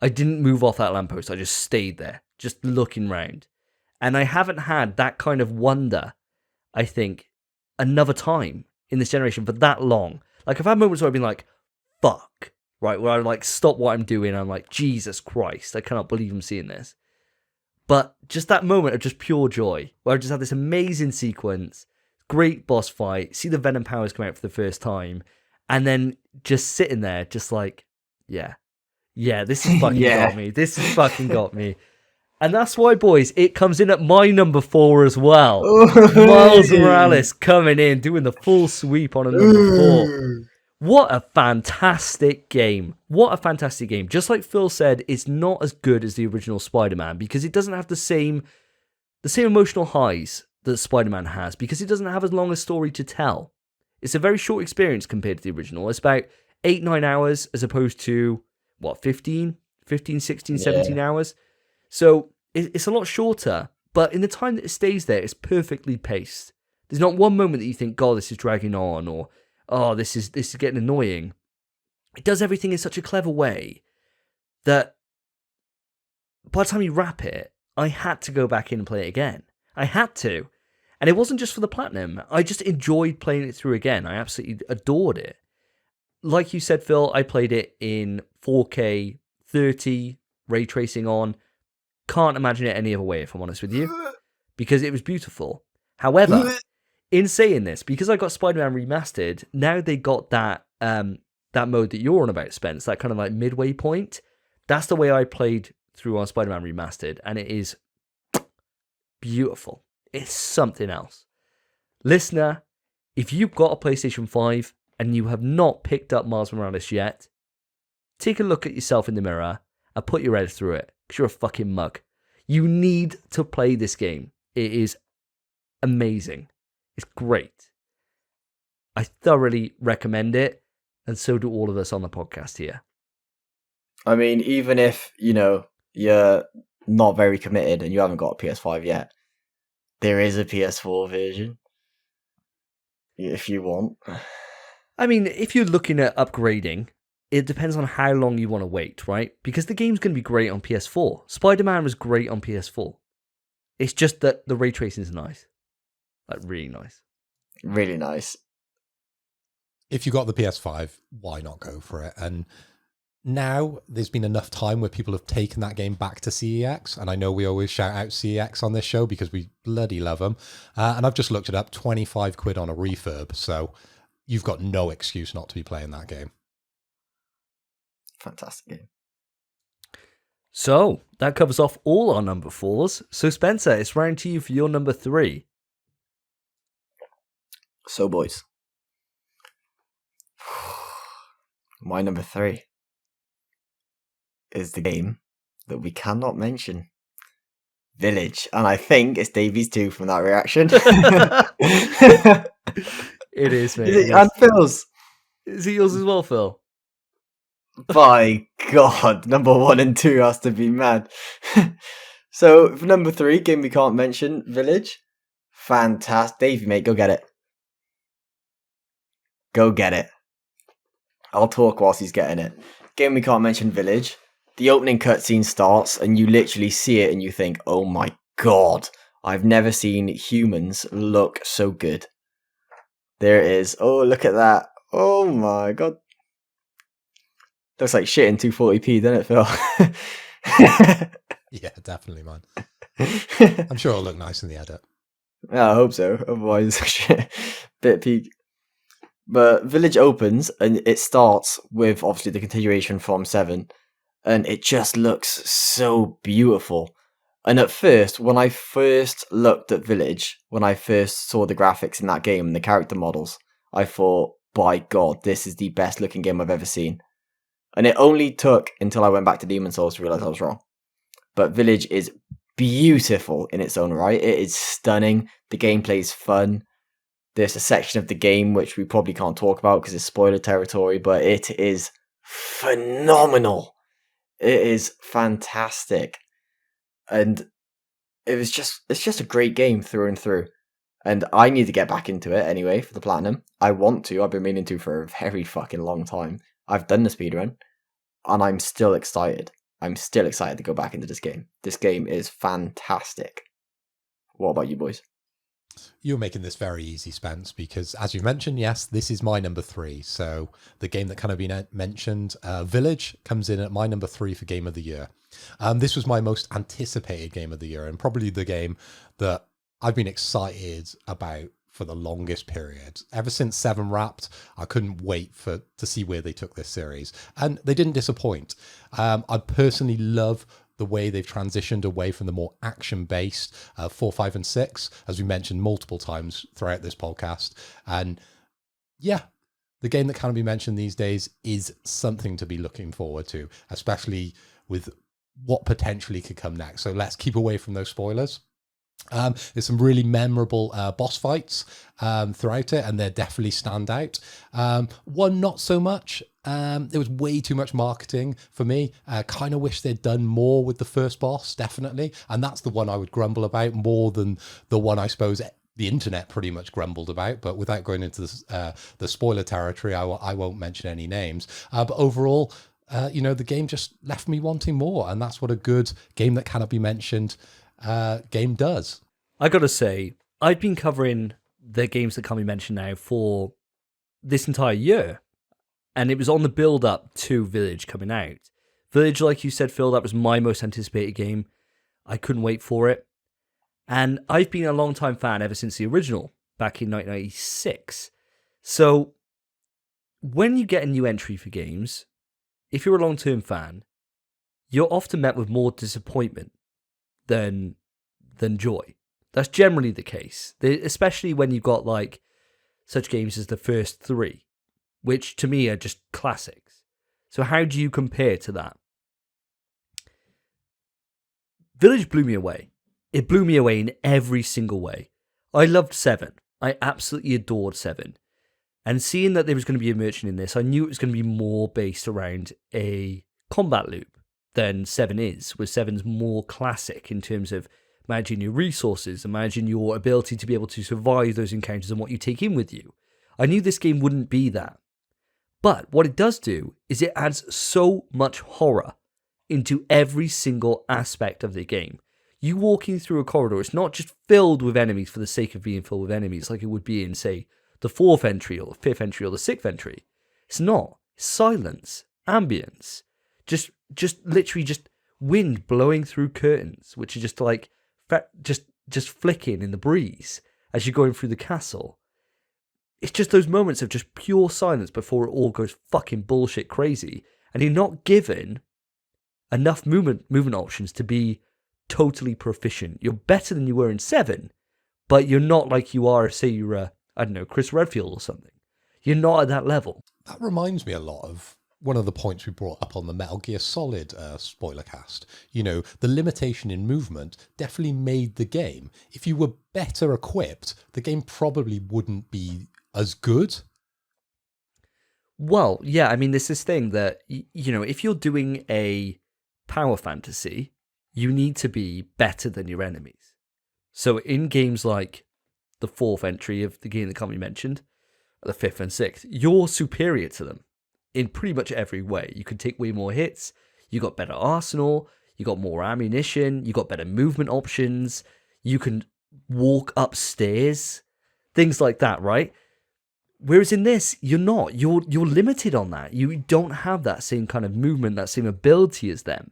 I didn't move off that lamppost. I just stayed there, just looking round. And I haven't had that kind of wonder, I think, another time in this generation for that long. Like, I've had moments where I've been like, fuck, right? Where I like stop what I'm doing. And I'm like, Jesus Christ, I cannot believe I'm seeing this. But just that moment of just pure joy, where I just had this amazing sequence, great boss fight, see the Venom powers come out for the first time, and then just sitting there, just like, yeah, this has fucking got me. This has fucking got me. And that's why, boys, it comes in at my number 4 as well. Miles Morales coming in, doing the full sweep on a number 4. What a fantastic game. What a fantastic game. Just like Phil said, it's not as good as the original Spider-Man because it doesn't have the same emotional highs that Spider-Man has, because it doesn't have as long a story to tell. It's a very short experience compared to the original. It's about 8-9 hours as opposed to, 15, 16, 17 hours. So it's a lot shorter, but in the time that it stays there, it's perfectly paced. There's not one moment that you think, God, this is dragging on, or, oh, this is getting annoying. It does everything in such a clever way that by the time you wrap it, I had to go back in and play it again. I had to. And it wasn't just for the platinum. I just enjoyed playing it through again. I absolutely adored it. Like you said, Phil, I played it in 4K 30, ray tracing on. Can't imagine it any other way, if I'm honest with you, because it was beautiful. However, in saying this, because I got Spider-Man Remastered, now they got that mode that you're on about, Spence, that kind of like midway point. That's the way I played through on Spider-Man Remastered, and it is beautiful. It's something else. Listener, if you've got a PlayStation 5 and you have not picked up Miles Morales yet, take a look at yourself in the mirror and put your head through it, because you're a fucking mug. You need to play this game. It is amazing. It's great. I thoroughly recommend it, and so do all of us on the podcast here. I mean, even if, you're not very committed and you haven't got a PS5 yet, there is a PS4 version. If you want. I mean, if you're looking at upgrading, it depends on how long you want to wait, right? Because the game's going to be great on PS4. Spider-Man was great on PS4. It's just that the ray tracing is nice. Like, really nice. Really nice. If you got the PS5, why not go for it? And now there's been enough time where people have taken that game back to CEX. And I know we always shout out CEX on this show because we bloody love them. And I've just looked it up, 25 quid on a refurb. So you've got no excuse not to be playing that game. Fantastic game. So, that covers off all our number 4s. So, Spencer, it's round to you for your number 3. So, boys. My number 3 is the game that we cannot mention. Village. And I think it's Davies too from that reaction. It is, mate. Is it, and Phil's. Is it yours as well, Phil? By God, number 1 and 2 has to be mad. So, for number 3, game we can't mention, Village. Fantastic. Davey, mate, go get it. Go get it. I'll talk whilst he's getting it. Game we can't mention, Village. The opening cutscene starts and you literally see it and you think, oh my God, I've never seen humans look so good. There it is. Oh, look at that. Oh my God. Looks like shit in 240p, doesn't it, Phil? Yeah, definitely, man. I'm sure it'll look nice in the edit. Yeah, I hope so. Otherwise, shit, bit peak. But Village opens and it starts with obviously the continuation from 7, and it just looks so beautiful. And at first, when I first looked at Village, when I first saw the graphics in that game and the character models, I thought, by God, this is the best looking game I've ever seen. And it only took until I went back to Demon's Souls to realize I was wrong. But Village is beautiful in its own right. It is stunning. The gameplay is fun. There's a section of the game which we probably can't talk about because it's spoiler territory, but it is phenomenal. It is fantastic. And it's just a great game through and through. And I need to get back into it anyway for the platinum. I want to. I've been meaning to for a very fucking long time. I've done the speedrun, and I'm still excited. I'm still excited to go back into this game. This game is fantastic. What about you boys? You're making this very easy, Spence, because as you mentioned, yes, this is my number 3. So the game that kind of been mentioned, Village, comes in at my number 3 for Game of the Year. This was my most anticipated Game of the Year, and probably the game that I've been excited about for the longest period. Ever since 7 wrapped, I couldn't wait to see where they took this series. And they didn't disappoint. I personally love the way they've transitioned away from the more action-based 4, 5, and 6, as we mentioned multiple times throughout this podcast. And yeah, the game that can be mentioned these days is something to be looking forward to, especially with what potentially could come next. So let's keep away from those spoilers. There's some really memorable boss fights throughout it, and they definitely stand out. One not so much. There was way too much marketing for me. Kind of wish they'd done more with the first boss, definitely. And that's the one I would grumble about more than the one I suppose the internet pretty much grumbled about. But without going into the spoiler territory, I won't mention any names. But overall, the game just left me wanting more. And that's what a good game that cannot be mentioned game does. I gotta say, I've been covering the games that can't be mentioned now for this entire year, and it was on the build up to Village coming out. Village, like you said, Phil, that was my most anticipated game. I couldn't wait for it, and I've been a long-time fan ever since the original back in 1996. So when you get a new entry for games, if you're a long-term fan, you're often met with more disappointment than joy. That's generally the case, especially when you've got like such games as the first 3, which to me are just classics. So how do you compare to that? Village blew me away. It blew me away in every single way. I loved 7. I absolutely adored 7. And seeing that there was going to be a merchant in this, I knew it was going to be more based around a combat loop than 7 is, where 7's more classic in terms of managing your resources and managing your ability to be able to survive those encounters and what you take in with you. I knew this game wouldn't be that. But what it does do is it adds so much horror into every single aspect of the game. You walking through a corridor, it's not just filled with enemies for the sake of being filled with enemies like it would be in, say, the 4th entry or the 5th entry or the 6th entry. It's not. It's silence, ambience, just literally just wind blowing through curtains, which are just like just flicking in the breeze as you're going through the castle. It's just those moments of just pure silence before it all goes fucking bullshit crazy, and you're not given enough movement options to be totally proficient. You're better than you were in 7, but you're not like you are, say you're I don't know, Chris Redfield or something. You're not at that level. That reminds me a lot of one of the points we brought up on the Metal Gear Solid spoiler cast. You know, the limitation in movement definitely made the game. If you were better equipped, the game probably wouldn't be as good. Well, yeah, I mean, there's this thing that, you know, if you're doing a power fantasy, you need to be better than your enemies. So in games like the 4th entry of the game that can't be mentioned, the 5th and 6th, you're superior to them in pretty much every way. You can take way more hits, you got better arsenal, you got more ammunition, you got better movement options, you can walk upstairs, things like that, right? Whereas in this, you're not. You're limited on that. You don't have that same kind of movement, that same ability as them.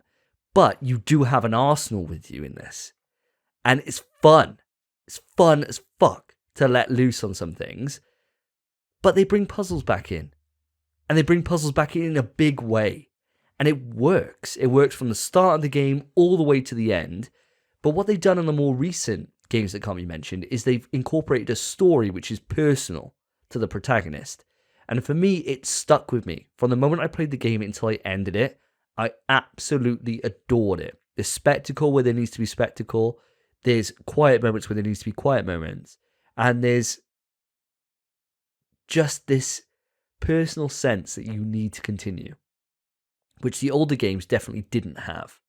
But you do have an arsenal with you in this. And it's fun. It's fun as fuck to let loose on some things. But they bring puzzles back in. And they bring puzzles back in a big way. And it works. It works from the start of the game all the way to the end. But what they've done in the more recent games that can't be mentioned is they've incorporated a story which is personal to the protagonist. And for me, it stuck with me. From the moment I played the game until I ended it, I absolutely adored it. There's spectacle where there needs to be spectacle. There's quiet moments where there needs to be quiet moments. And there's just this personal sense that you need to continue, which the older games definitely didn't have.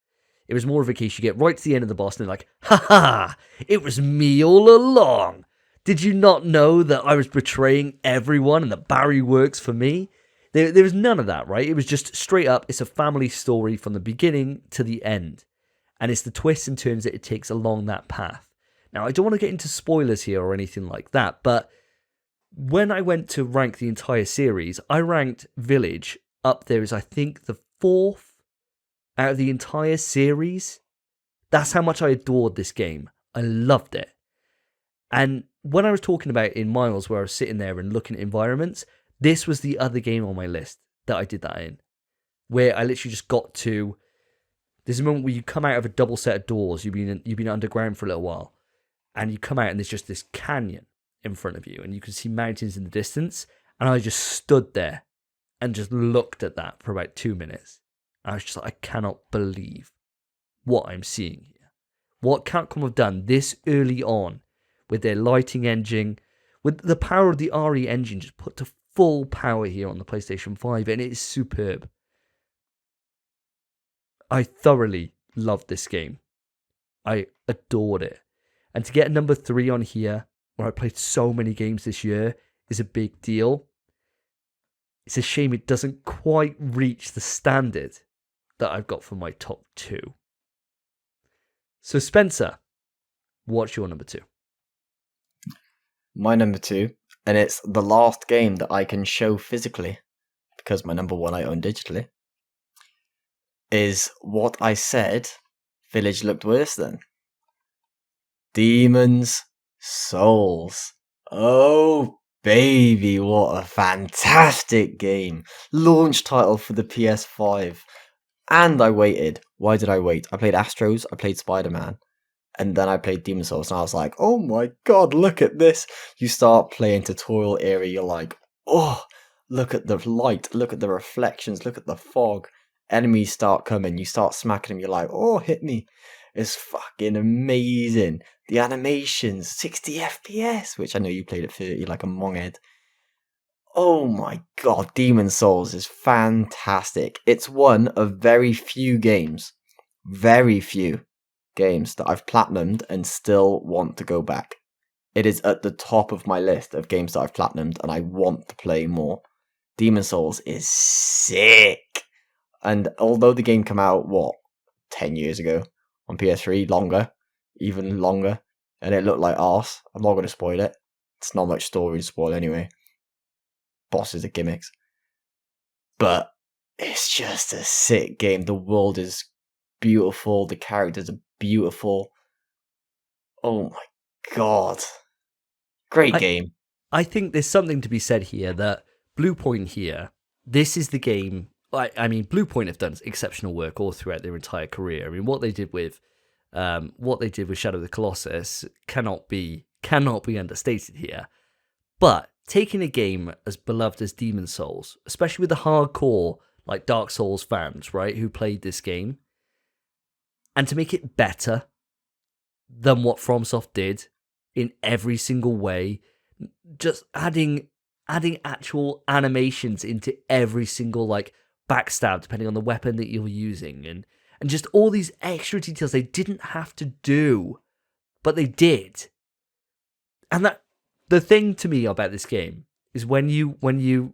It was more of a case you get right to the end of the boss and they're like, ha ha, it was me all along. Did you not know that I was betraying everyone and that Barry works for me? There was none of that, right? It was just straight up, it's a family story from the beginning to the end. And it's the twists and turns that it takes along that path. Now, I don't want to get into spoilers here or anything like that, but when I went to rank the entire series, I ranked Village up there as I think the 4th out of the entire series. That's how much I adored this game. I loved it. And when I was talking about in Miles, where I was sitting there and looking at environments, this was the other game on my list that I did that in, where I literally just got to. There's a moment where you come out of a double set of doors. You've been underground for a little while, and you come out and there's just this canyon in front of you, and you can see mountains in the distance. And I just stood there and just looked at that for about 2 minutes. And I was just like, I cannot believe what I'm seeing here. What Capcom have done this early on with their lighting engine, with the power of the RE engine just put to full power here on the PlayStation 5, and it is superb. I thoroughly loved this game. I adored it. And to get number 3 on here, where I played so many games this year, is a big deal. It's a shame it doesn't quite reach the standard that I've got for my top 2. So Spencer, what's your number 2? My number 2, and it's the last game that I can show physically, because my number 1 I own digitally, is what I said Village looked worse than. Demon's Souls. Oh, baby, what a fantastic game. Launch title for the PS5. And I waited. Why did I wait? I played Astros, I played Spider-Man. And then I played Demon's Souls, and I was like, oh my god, look at this. You start playing tutorial area, you're like, oh, look at the light, look at the reflections, look at the fog. Enemies start coming, you start smacking them, you're like, oh, hit me. It's fucking amazing. The animations, 60 FPS, which I know you played at 30 like a monghead. Oh my god, Demon's Souls is fantastic. It's one of very few games that I've platinumed and still want to go back. it is at the top of my list of games that I've platinumed and I want to play more. Demon Souls is sick. And although the game came out, 10 years ago on PS3, even longer, and it looked like arse, I'm not going to spoil it. It's not much story to spoil anyway. Bosses are gimmicks. But it's just a sick game. The world is beautiful. The characters are beautiful. Oh my god. Great game. I think there's something to be said here that Bluepoint here, this is the game. I mean, Bluepoint have done exceptional work all throughout their entire career. I mean, what they did with Shadow of the Colossus cannot be understated here. But taking a game as beloved as Demon Souls, especially with the hardcore like Dark Souls fans, right, who played this game, and to make it better than what FromSoft did in every single way, just adding actual animations into every single like backstab depending on the weapon that you're using, and just all these extra details they didn't have to do, but they did. And that the thing to me about this game is when you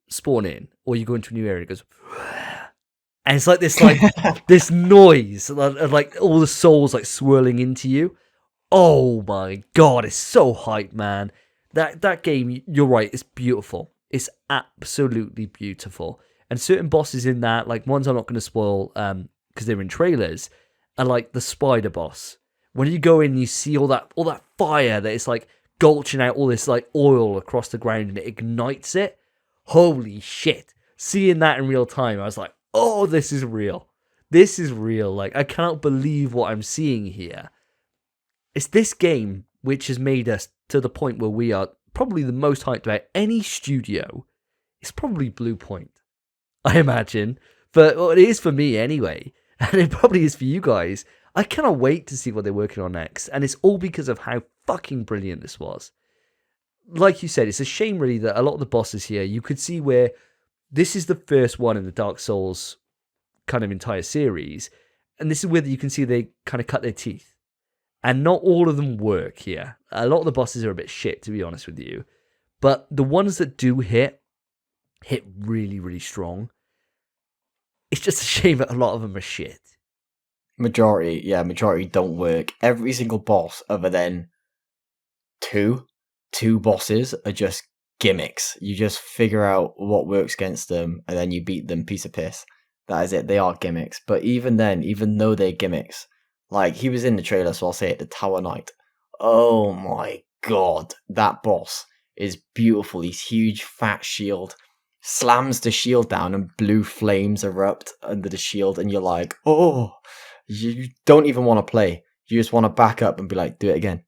spawn in or you go into a new area, it goes and it's like this this noise of like all the souls like swirling into you. Oh my god, it's so hype, man. That game, you're right, it's beautiful. It's absolutely beautiful. And certain bosses in that, like ones I'm not going to spoil because they're in trailers, are like the spider boss. When you go in, you see all that fire that is like gulching out all this like oil across the ground and it ignites it. Holy shit. Seeing that in real time, I was like, oh, this is real. This is real. Like, I cannot believe what I'm seeing here. It's this game which has made us to the point where we are probably the most hyped about any studio. It's probably Bluepoint, I imagine. But well, it is for me anyway. And it probably is for you guys. I cannot wait to see what they're working on next. And it's all because of how fucking brilliant this was. Like you said, it's a shame really that a lot of the bosses here, you could see where this is the first one in the Dark Souls kind of entire series. And this is where you can see they kind of cut their teeth. And not all of them work here. A lot of the bosses are a bit shit, to be honest with you. But the ones that do hit really, really strong. It's just a shame that a lot of them are shit. Majority don't work. Every single boss other than two bosses are just gimmicks. You just figure out what works against them and then you beat them, piece of piss. That is it. They are gimmicks. But even then, even though they're gimmicks, like he was in the trailer, so I'll say it, the Tower Knight. Oh my god, that boss is beautiful. He's huge, fat shield. Slams the shield down and blue flames erupt under the shield and you're like, oh, you don't even want to play. You just want to back up and be like, do it again.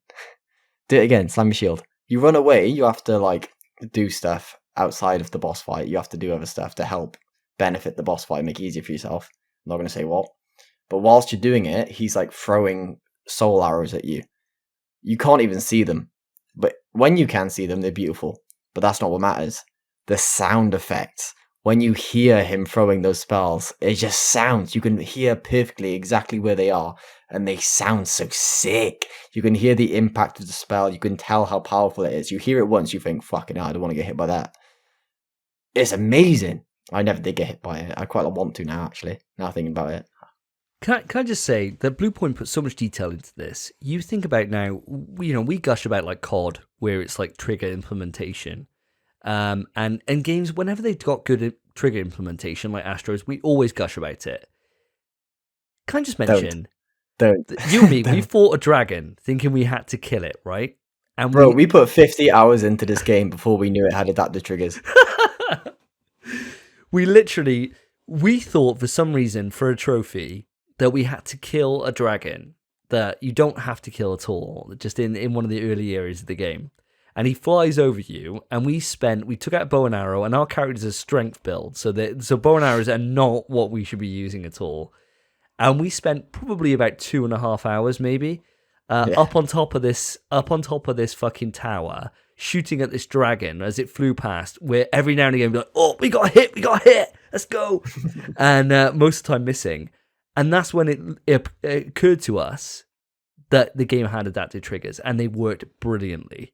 Do it again, slam your shield. You run away, you have to like do stuff outside of the boss fight. You have to do other stuff to help benefit the boss fight, make it easier for yourself. I'm not going to say what. But whilst you're doing it, he's like throwing soul arrows at you. You can't even see them. But when you can see them, they're beautiful. But that's not what matters. The sound effects. When you hear him throwing those spells, it just sounds. You can hear perfectly exactly where they are. And they sound so sick. You can hear the impact of the spell. You can tell how powerful it is. You hear it once, you think, fucking hell, I don't want to get hit by that. It's amazing. I never did get hit by it. I quite want to now, actually. Now thinking about it. Can I just say that Bluepoint put so much detail into this. You think about now, we gush about like COD, where it's like trigger implementation. And games, whenever they've got good trigger implementation, like Astros, we always gush about it. Can I just mention, Don't. You and me, we fought a dragon thinking we had to kill it, right? And Bro, we put 50 hours into this game before we knew it had adaptive triggers. we thought for some reason, for a trophy, that we had to kill a dragon that you don't have to kill at all, just in one of the early areas of the game. And he flies over you, and we took out bow and arrow, and our character's a strength build, so bow and arrows are not what we should be using at all. And we spent probably about 2.5 hours, maybe, up on top of this fucking tower, shooting at this dragon as it flew past. Where every now and again, we'd be like, "Oh, we got hit! Let's go!" And most of the time missing. And that's when it occurred to us that the game had adaptive triggers, and they worked brilliantly.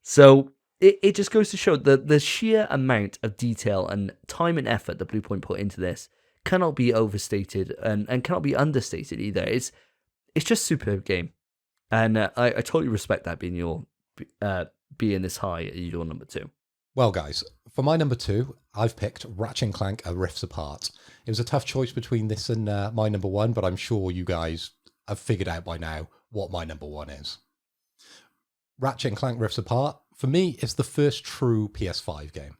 So it just goes to show that the sheer amount of detail and time and effort that Blue Point put into this cannot be overstated and cannot be understated either. It's just a superb game. And I totally respect that being this high at your number 2. Well, guys, for my number 2, I've picked Ratchet & Clank: A Rift Apart. It was a tough choice between this and my number 1, but I'm sure you guys have figured out by now what my number 1 is. Ratchet & Clank Rift Apart, for me, is the first true PS5 game.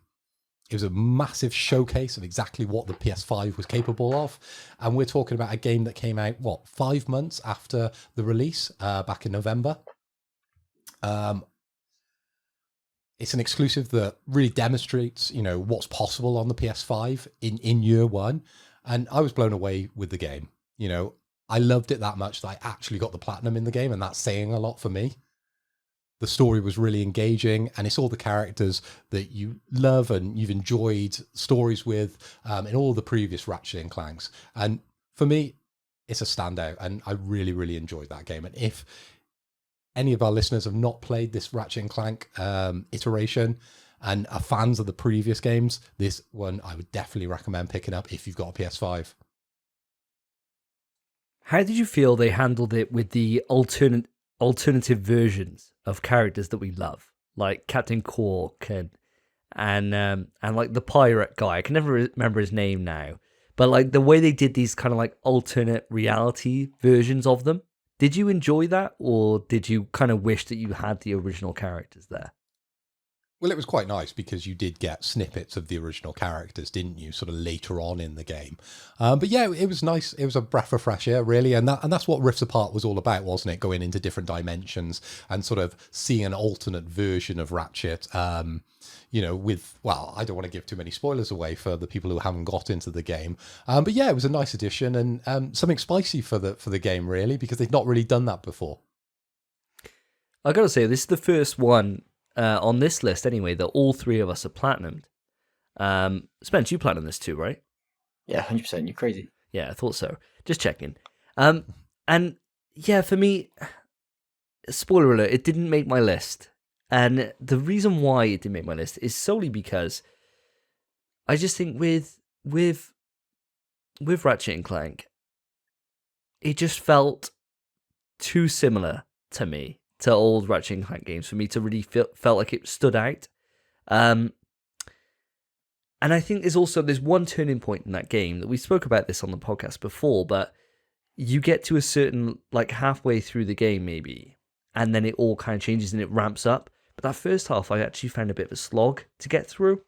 It was a massive showcase of exactly what the PS5 was capable of. And we're talking about a game that came out, 5 months after the release, back in November. It's an exclusive that really demonstrates, what's possible on the PS5 in year one. And I was blown away with the game. I loved it that much that I actually got the platinum in the game, and that's saying a lot for me. The story was really engaging, and it's all the characters that you love and you've enjoyed stories with in all the previous Ratchet and Clanks. And for me, it's a standout, and I really, really enjoyed that game. And if any of our listeners have not played this Ratchet and Clank iteration and are fans of the previous games, this one I would definitely recommend picking up if you've got a PS5. How did you feel they handled it with the alternative versions of characters that we love, like Captain Quark and like the pirate guy? I can never remember his name now, but like the way they did these kind of like alternate reality versions of them. Did you enjoy that, or did you kind of wish that you had the original characters there? Well, it was quite nice because you did get snippets of the original characters, didn't you, sort of later on in the game. But yeah, it was nice. It was a breath of fresh air, really. And that's what Rifts Apart was all about, wasn't it? Going into different dimensions and sort of seeing an alternate version of Ratchet, with, well, I don't want to give too many spoilers away for the people who haven't got into the game. But yeah, it was a nice addition and something spicy for the game, really, because they've not really done that before. I got to say, this is the first one on this list anyway that all three of us are platinumed. Spence, you platinumed this too, right? Yeah, 100%. You're crazy. Yeah, I thought so. Just checking. And yeah, for me, spoiler alert, it didn't make my list. And the reason why it didn't make my list is solely because I just think with Ratchet and Clank, it just felt too similar to me, to old Ratchet and Clank games, for me to really felt like it stood out. And I think there's one turning point in that game that we spoke about this on the podcast before, but you get to a certain, like halfway through the game maybe, and then it all kind of changes and it ramps up. But that first half I actually found a bit of a slog to get through.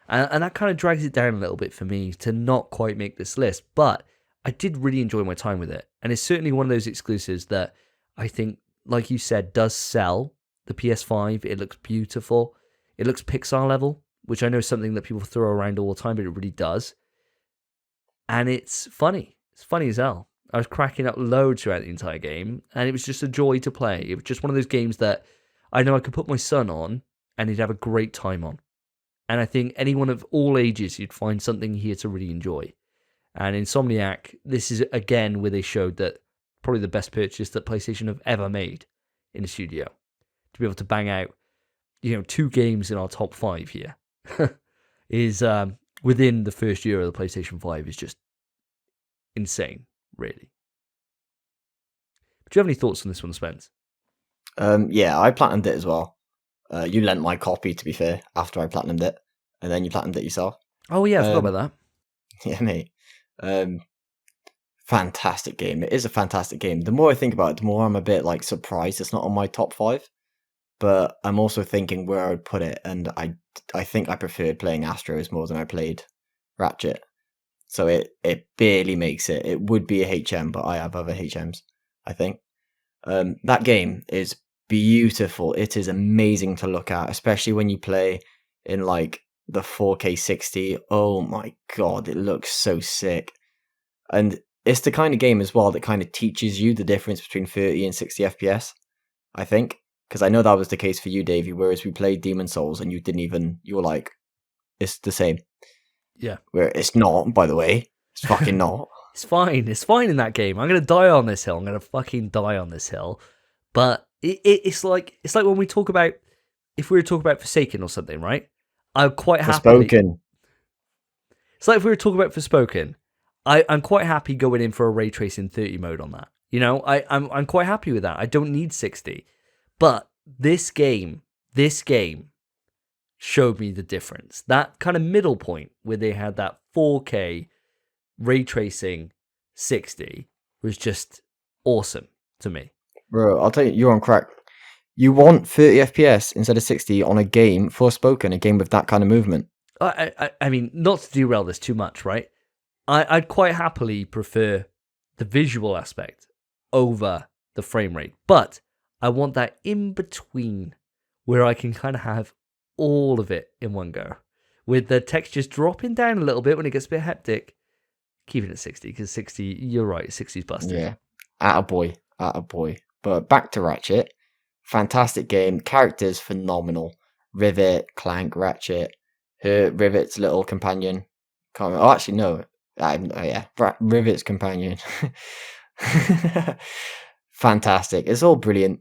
And that kind of drags it down a little bit for me to not quite make this list. But I did really enjoy my time with it. And it's certainly one of those exclusives that I think, like you said, does sell the PS5. It looks beautiful. It looks Pixar level, which I know is something that people throw around all the time, but it really does. And it's funny. It's funny as hell. I was cracking up loads throughout the entire game, and it was just a joy to play. It was just one of those games that I know I could put my son on, and he'd have a great time on. And I think anyone of all ages, you'd find something here to really enjoy. And Insomniac, this is again where they showed that probably the best purchase that PlayStation have ever made in the studio. To be able to bang out, 2 games in our top 5 here is within the first year of the PlayStation 5 is just insane, really. Do you have any thoughts on this one, Spence? Yeah, I platinumed it as well. You lent my copy, to be fair, after I platinumed it, and then you platinumed it yourself. Oh yeah, I forgot about that. Yeah, mate. Fantastic game. It is a fantastic game. The more I think about it, the more I'm a bit like surprised it's not on my top 5. But I'm also thinking where I would put it, and I think I preferred playing Astros more than I played Ratchet. So it barely makes it. It would be a HM, but I have other HMs, I think. That game is beautiful. It is amazing to look at, especially when you play in like the 4K 60. Oh my god, it looks so sick. And it's the kind of game as well that kind of teaches you the difference between 30 and 60 FPS, I think. Because I know that was the case for you, Davey, whereas we played Demon's Souls and you were like, it's the same. Yeah. Where it's not, by the way. It's fucking not. It's fine. It's fine in that game. I'm gonna die on this hill. I'm gonna fucking die on this hill. But it's like when we talk about, if we were talking about Forsaken or something, right? I'm quite happy. Forspoken. It's like if we were talking about Forspoken. I'm quite happy going in for a ray tracing 30 mode on that. You know, I'm quite happy with that. I don't need 60. But this game showed me the difference. That kind of middle point where they had that 4K ray tracing 60 was just awesome to me. Bro, I'll tell you, you're on crack. You want 30 FPS instead of 60 on a game, Forspoken, a game with that kind of movement. I mean, not to derail this too much, right? I'd quite happily prefer the visual aspect over the frame rate, but I want that in between where I can kind of have all of it in one go, with the textures dropping down a little bit when it gets a bit hectic, keeping it 60, because 60, you're right, 60's busted. Yeah, attaboy. But back to Ratchet, fantastic game, characters phenomenal. Rivet, Clank, Ratchet, Rivet's little companion. Oh, actually, no. Yeah, Rivet's companion. Fantastic. It's all brilliant.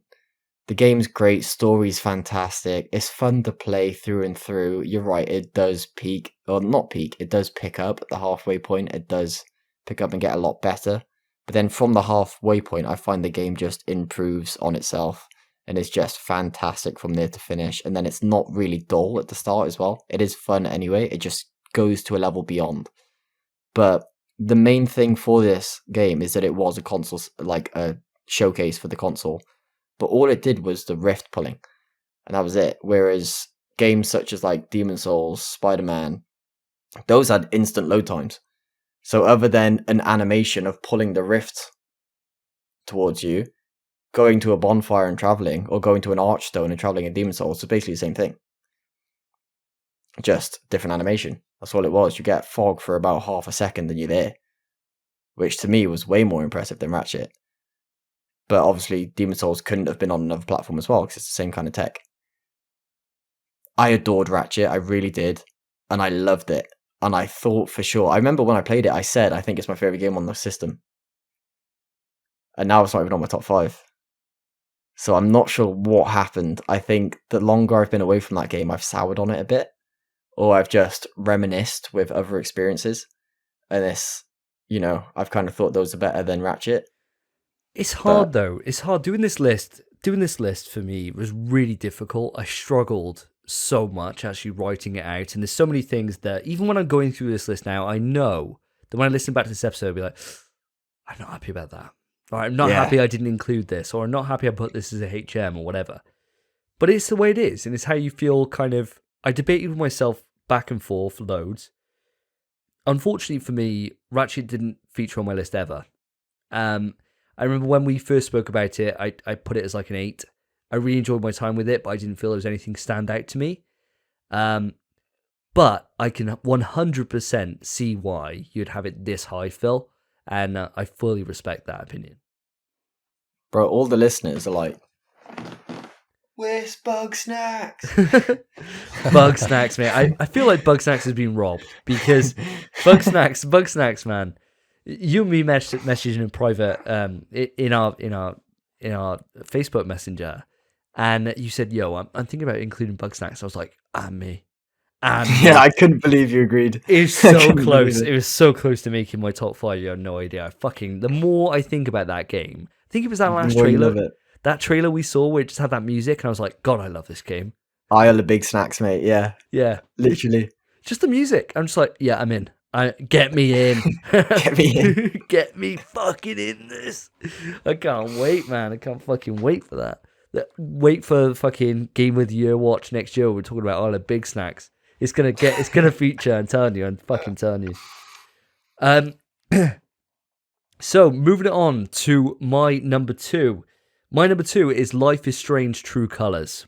The game's great. Story's fantastic. It's fun to play through and through. You're right. It does peak, or not peak. It does pick up at the halfway point. It does pick up and get a lot better. But then from the halfway point, I find the game just improves on itself. And it's just fantastic from there to finish. And then it's not really dull at the start as well. It is fun anyway. It just goes to a level beyond. But the main thing for this game is that it was a console, like a showcase for the console. But all it did was the rift pulling. And that was it. Whereas games such as like Demon's Souls, Spider-Man, those had instant load times. So other than an animation of pulling the rift towards you, going to a bonfire and traveling, or going to an archstone and traveling in Demon's Souls, is basically the same thing. Just different animation. That's all it was. You get fog for about half a second and you're there. Which to me was way more impressive than Ratchet. But obviously Demon's Souls couldn't have been on another platform as well, because it's the same kind of tech. I adored Ratchet, I really did. And I loved it. And I thought for sure, I remember when I played it, I said, I think it's my favourite game on the system. And now it's not even on my top 5. So I'm not sure what happened. I think the longer I've been away from that game, I've soured on it a bit. Or I've just reminisced with other experiences. And this, you know, I've kind of thought those are better than Ratchet. It's hard though. It's hard doing this list. Doing this list for me was really difficult. I struggled so much actually writing it out. And there's so many things that even when I'm going through this list now, I know that when I listen back to this episode, I'll be like, I'm not happy about that. Or I'm not happy I didn't include this. Or I'm not happy I put this as a HM or whatever. But it's the way it is. And it's how you feel kind of... I debated with myself back and forth loads. Unfortunately for me, Ratchet didn't feature on my list ever. I remember when we first spoke about it, I put it as like an 8. I really enjoyed my time with it, but I didn't feel there was anything stand out to me. But I can 100% see why you'd have it this high, Phil. And I fully respect that opinion. Bro, all the listeners are like, where's Bug Snacks? Bug Snacks, mate. I feel like Bug Snacks has been robbed because Bug Snacks, man. You and me messaging in private in our Facebook Messenger, and you said, "Yo, I'm thinking about including Bug Snacks." I was like, me." Yeah, I couldn't believe you agreed. It was so close. It was so close to making my top 5. You have no idea. The more I think about that game, I think it was that last trailer. That trailer we saw where it just had that music, and I was like, God, I love this game. Aisle of Big Snacks, mate. Yeah. Yeah. Literally. Just the music. I'm just like, yeah, I'm in. Get me in. Get me in. Get me fucking in this. I can't wait, man. I can't fucking wait for that. Wait for fucking Game of the Year watch next year. We're talking about all the big snacks. It's gonna feature. I'm telling you. I'm fucking telling you. So moving it on to my number 2. My number 2 is Life is Strange: True Colors.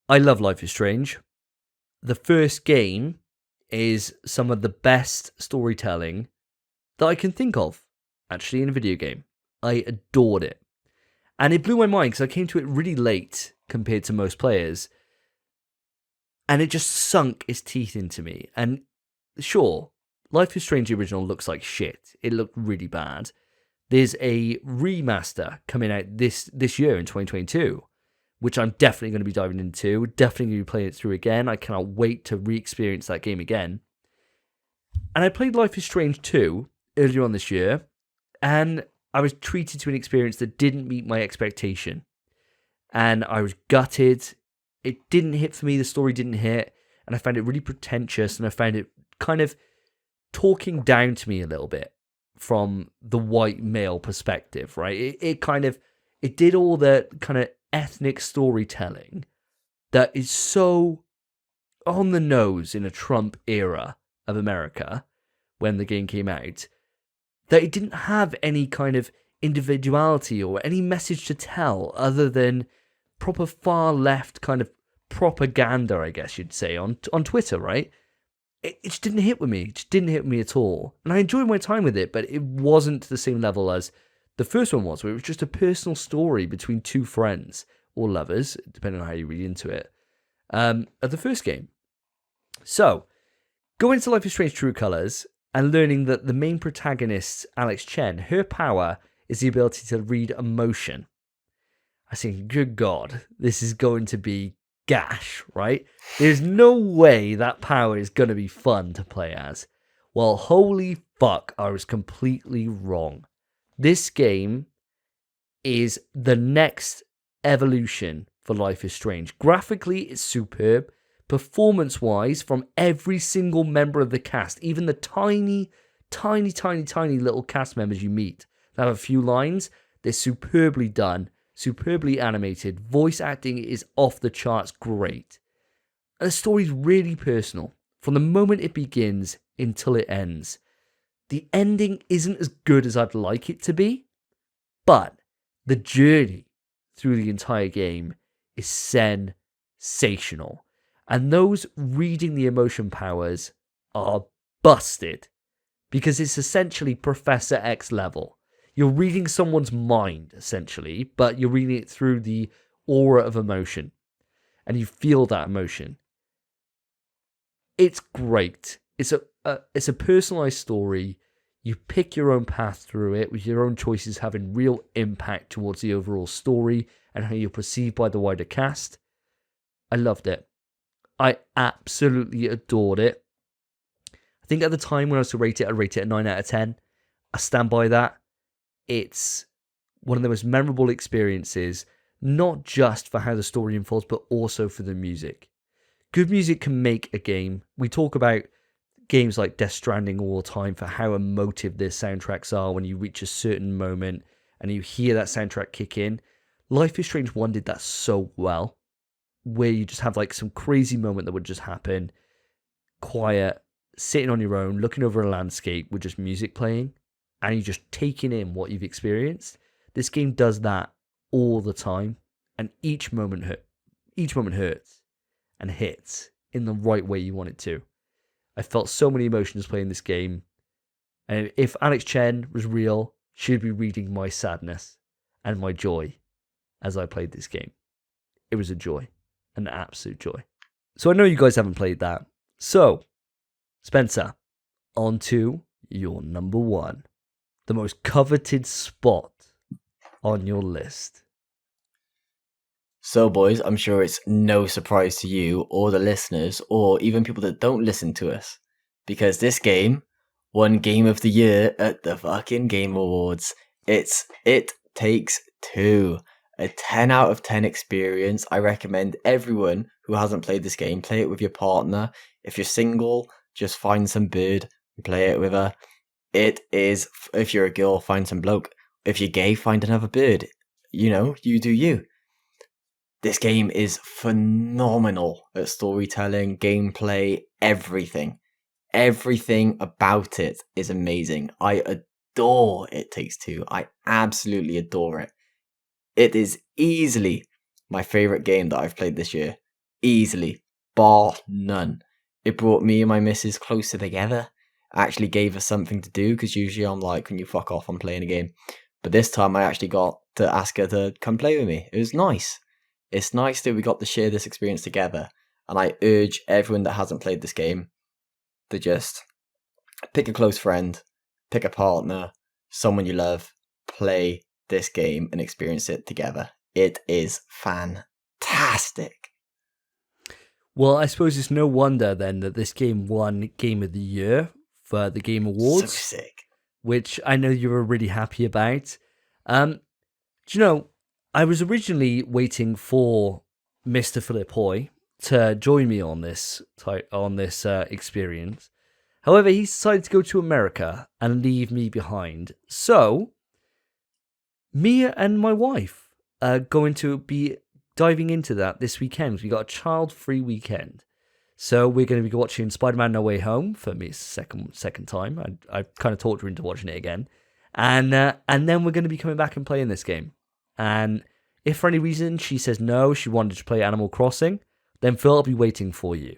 I love Life is Strange. The first game is some of the best storytelling that I can think of, actually, in a video game. I adored it. And it blew my mind because I came to it really late compared to most players. And it just sunk its teeth into me. And sure, Life is Strange original looks like shit. It looked really bad. There's a remaster coming out this year in 2022, which I'm definitely going to be diving into. Definitely going to be playing it through again. I cannot wait to re-experience that game again. And I played Life is Strange 2 earlier on this year, and I was treated to an experience that didn't meet my expectation. And I was gutted. It didn't hit for me. The story didn't hit. And I found it really pretentious, and I found it kind of talking down to me a little bit from the white male perspective, right? It did all the kind of ethnic storytelling that is so on the nose in a Trump era of America when the game came out, that it didn't have any kind of individuality or any message to tell other than proper far left kind of propaganda, I guess you'd say, on Twitter, right? It just didn't hit with me. It just didn't hit with me at all. And I enjoyed my time with it, but it wasn't to the same level as the first one was, where it was just a personal story between two friends or lovers, depending on how you read into it, of the first game. So, going into Life is Strange True Colors and learning that the main protagonist, Alex Chen, her power is the ability to read emotion. I think, good God, this is going to be gash, right? There's no way that power is going to be fun to play as. Well, holy fuck, I was completely wrong. This game is the next evolution for Life is Strange. Graphically, it's superb. Performance-wise, from every single member of the cast, even the tiny little cast members you meet that have a few lines, they're superbly done, superbly animated. Voice acting is off the charts great. And the story's really personal, from the moment it begins until it ends. The ending isn't as good as I'd like it to be, but the journey through the entire game is sensational. And those reading the emotion powers are busted, because it's essentially Professor X level. You're reading someone's mind, essentially, but you're reading it through the aura of emotion. And you feel that emotion. It's great. It's a personalized story. You pick your own path through it, with your own choices having real impact towards the overall story and how you're perceived by the wider cast. I loved it. I absolutely adored it. I think at the time when I was to rate it, I'd rate it a 9 out of 10. I stand by that. It's one of the most memorable experiences, not just for how the story unfolds, but also for the music. Good music can make a game. We talk about games like Death Stranding all the time for how emotive their soundtracks are when you reach a certain moment and you hear that soundtrack kick in. Life is Strange 1 did that so well, where you just have like some crazy moment that would just happen, quiet, sitting on your own, looking over a landscape with just music playing, and you're just taking in what you've experienced. This game does that all the time, and each moment hurts and hits in the right way you want it to. I felt so many emotions playing this game, and if Alex Chen was real, she'd be reading my sadness and my joy as I played this game. It was a joy. An absolute joy. So I know you guys haven't played that. So, Spencer, on to your number one. The most coveted spot on your list. So, boys, I'm sure it's no surprise to you or the listeners or even people that don't listen to us, because this game won Game of the Year at the fucking Game Awards. It Takes Two. A 10 out of 10 experience. I recommend everyone who hasn't played this game, play it with your partner. If you're single, just find some bird and play it with her. It is, if you're a girl, find some bloke. If you're gay, find another bird. You know, you do you. This game is phenomenal at storytelling, gameplay, everything. Everything about it is amazing. I adore It Takes Two. I absolutely adore it. It is easily my favourite game that I've played this year. Easily. Bar none. It brought me and my missus closer together. Actually gave us something to do, because usually I'm like, can you fuck off, I'm playing a game. But this time I actually got to ask her to come play with me. It was nice. It's nice that we got to share this experience together. And I urge everyone that hasn't played this game to just pick a close friend, pick a partner, someone you love, play this game and experience it together. It is fantastic. Well, I suppose it's no wonder then that this game won Game of the Year for the Game Awards. So sick. Which I know you were really happy about. Do you know, I was originally waiting for Mr. Philip Hoy to join me on this experience. However, he decided to go to America and leave me behind. So, me and my wife are going to be diving into that this weekend. We got a child-free weekend. So we're going to be watching Spider-Man No Way Home for me second time. I kind of talked her into watching it again. And then we're going to be coming back and playing this game. And if for any reason she says no, she wanted to play Animal Crossing, then Phil, I'll be waiting for you.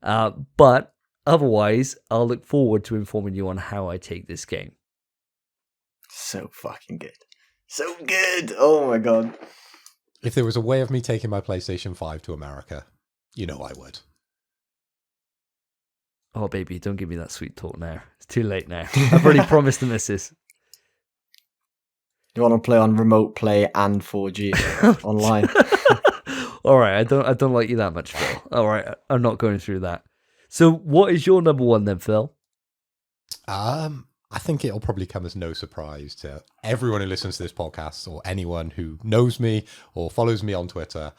But otherwise, I'll look forward to informing you on how I take this game. So fucking good. So good. Oh my god. If there was a way of me taking my PlayStation 5 to America, you know I would. Oh, baby, don't give me that sweet talk now. It's too late now. I've already promised the missus. You want to play on remote play and 4G online? All right, I don't like you that much, Phil. All right, I'm not going through that. So what is your number one then, Phil? I think it'll probably come as no surprise to everyone who listens to this podcast or anyone who knows me or follows me on Twitter.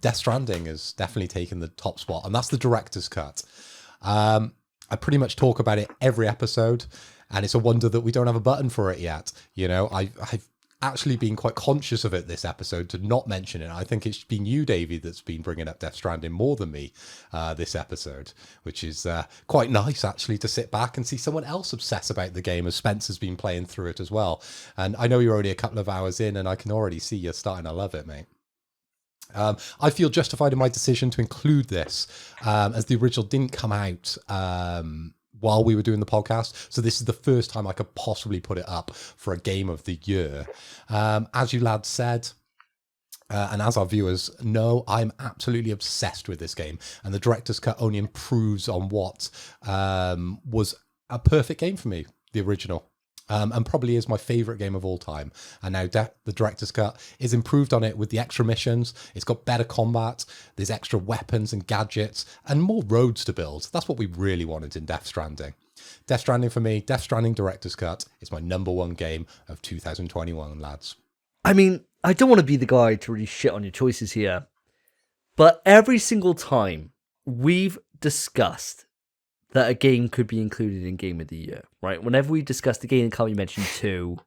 Death Stranding has definitely taken the top spot, and that's the director's cut. I pretty much talk about it every episode, and it's a wonder that we don't have a button for it yet. You know, I've actually been quite conscious of it this episode to not mention it. I think it's been you, Davey, that's been bringing up Death Stranding more than me this episode, which is quite nice, actually, to sit back and see someone else obsess about the game, as Spencer's been playing through it as well. And I know you're only a couple of hours in, and I can already see you're starting to love it, mate. I feel justified in my decision to include this, as the original didn't come out while we were doing the podcast. So this is the first time I could possibly put it up for a game of the year. As you lads said, and as our viewers know, I'm absolutely obsessed with this game. And the director's cut only improves on what was a perfect game for me, the original. And probably is my favourite game of all time. And now the director's cut is improved on it with the extra missions. It's got better combat. There's extra weapons and gadgets and more roads to build. That's what we really wanted in Death Stranding. Death Stranding for me, Death Stranding director's cut is my number one game of 2021, lads. I mean, I don't want to be the guy to really shit on your choices here, but every single time we've discussed that a game could be included in Game of the Year, right? Whenever we discuss the game that can't be mentioned 2,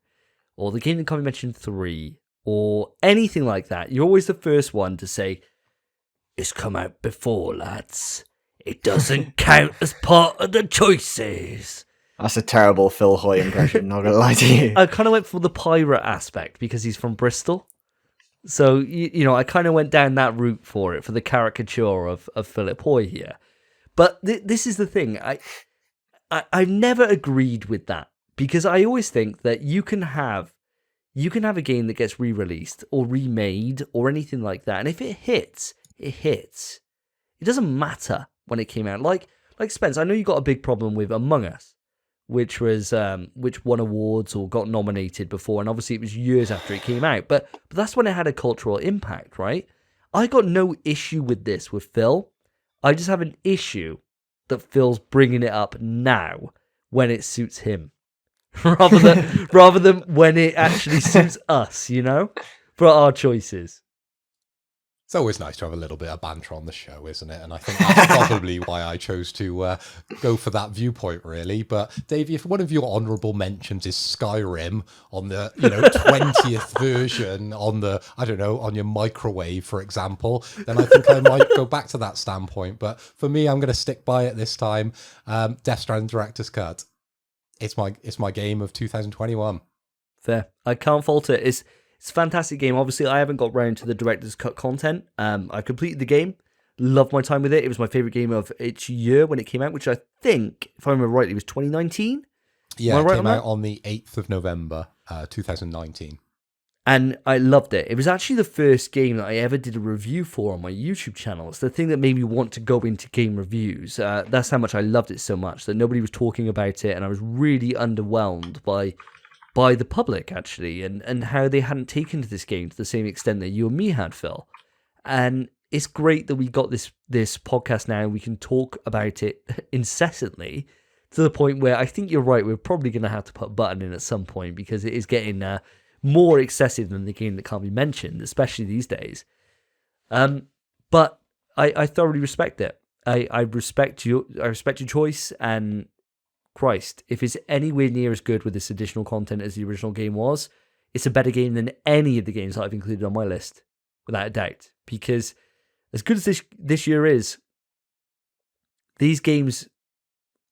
or the game that can't be mentioned 3, or anything like that, you're always the first one to say, it's come out before, lads. It doesn't count as part of the choices. That's a terrible Phil Hoy impression, not gonna lie to you. I kind of went for the pirate aspect because he's from Bristol. So, you know, I kind of went down that route for it, for the caricature of Philip Hoy here. But this is the thing. I've never agreed with that, because I always think that you can have a game that gets re-released or remade or anything like that, and if it hits, it hits. It doesn't matter when it came out. Like Spence, I know you got a big problem with Among Us, which won awards or got nominated before, and obviously it was years after it came out. But that's when it had a cultural impact, right? I got no issue with this with Phil. I just have an issue that Phil's bringing it up now when it suits him, rather than when it actually suits us, you know, for our choices. It's always nice to have a little bit of banter on the show, isn't it? And I think that's probably why I chose to go for that viewpoint, really. But Davey, if one of your honourable mentions is Skyrim on the 20th version on on your microwave, for example, then I think I might go back to that standpoint. But for me, I'm going to stick by it this time. Death Stranding director's cut. It's my game of 2021. Fair. I can't fault it. It's a fantastic game. Obviously, I haven't got round to the director's cut content. I completed the game. Loved my time with it. It was my favourite game of its year when it came out, which I think, if I remember rightly, was 2019. Yeah, it came out on the 8th of November, 2019. And I loved it. It was actually the first game that I ever did a review for on my YouTube channel. It's the thing that made me want to go into game reviews. That's how much I loved it so much that nobody was talking about it, and I was really underwhelmed by the public, actually, and how they hadn't taken to this game to the same extent that you and me had, Phil. And it's great that we got this podcast now. We can talk about it incessantly to the point where I think you're right. We're probably going to have to put a button in at some point because it is getting more excessive than the game that can't be mentioned, especially these days. But I thoroughly respect it. I respect your choice, and Christ, if it's anywhere near as good with this additional content as the original game was, it's a better game than any of the games that I've included on my list, without a doubt. Because as good as this year is, these games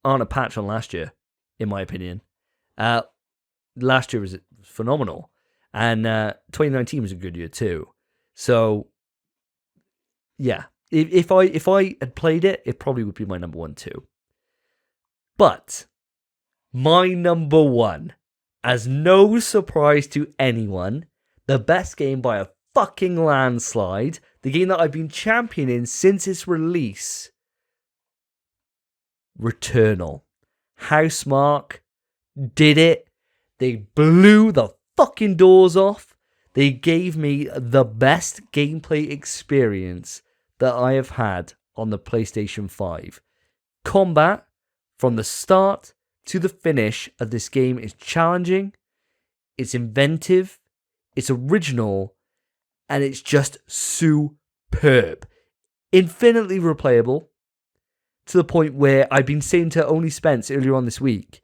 aren't a patch on last year, in my opinion. Last year was phenomenal, and 2019 was a good year too. So, yeah, if I had played it, it probably would be my number one too. But my number one, as no surprise to anyone, the best game by a fucking landslide, the game that I've been championing since its release, Returnal. Housemarque did it. They blew the fucking doors off. They gave me the best gameplay experience that I have had on the PlayStation 5. Combat, from the start to the finish of this game, is challenging, it's inventive, it's original, and it's just superb. Infinitely replayable, to the point where I've been saying to Only Spence earlier on this week,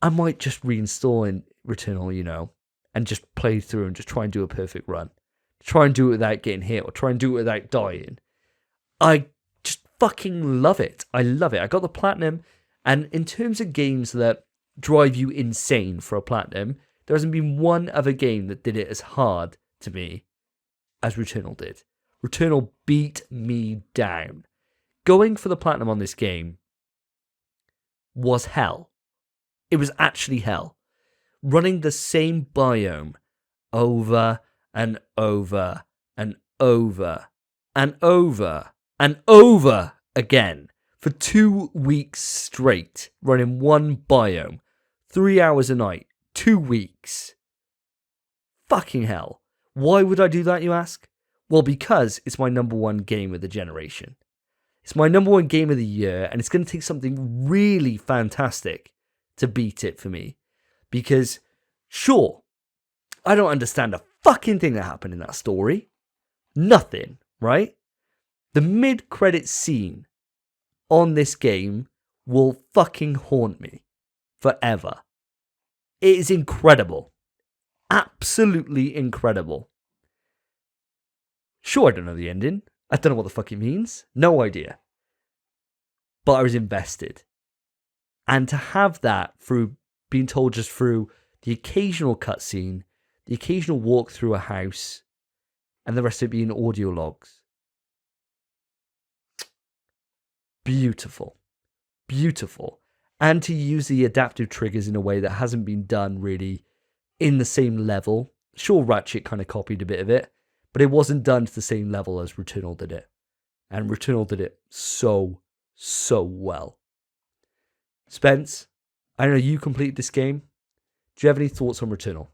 I might just reinstall Returnal, and just play through and just try and do a perfect run. Try and do it without getting hit, or try and do it without dying. I just fucking love it. I love it. I got the platinum, and in terms of games that drive you insane for a platinum, there hasn't been one other game that did it as hard to me as Returnal did. Returnal beat me down. Going for the platinum on this game was hell. It was actually hell. Running the same biome over and over and over and over and over again for 2 weeks straight, running one biome, 3 hours a night, 2 weeks. Fucking hell. Why would I do that, you ask? Well, because it's my number one game of the generation. It's my number one game of the year, and it's going to take something really fantastic to beat it for me. Because, sure, I don't understand a fucking thing that happened in that story. Nothing, right? The mid-credit scene on this game will fucking haunt me forever. It is incredible. Absolutely incredible. Sure, I don't know the ending. I don't know what the fuck it means. No idea. But I was invested. And to have that through being told just through the occasional cutscene, the occasional walk through a house, and the rest of it being audio logs. Beautiful. Beautiful. And to use the adaptive triggers in a way that hasn't been done really in the same level. Sure, Ratchet kind of copied a bit of it, but it wasn't done to the same level as Returnal did it. And Returnal did it so well. Spence, I know you completed this game. Do you have any thoughts on Returnal?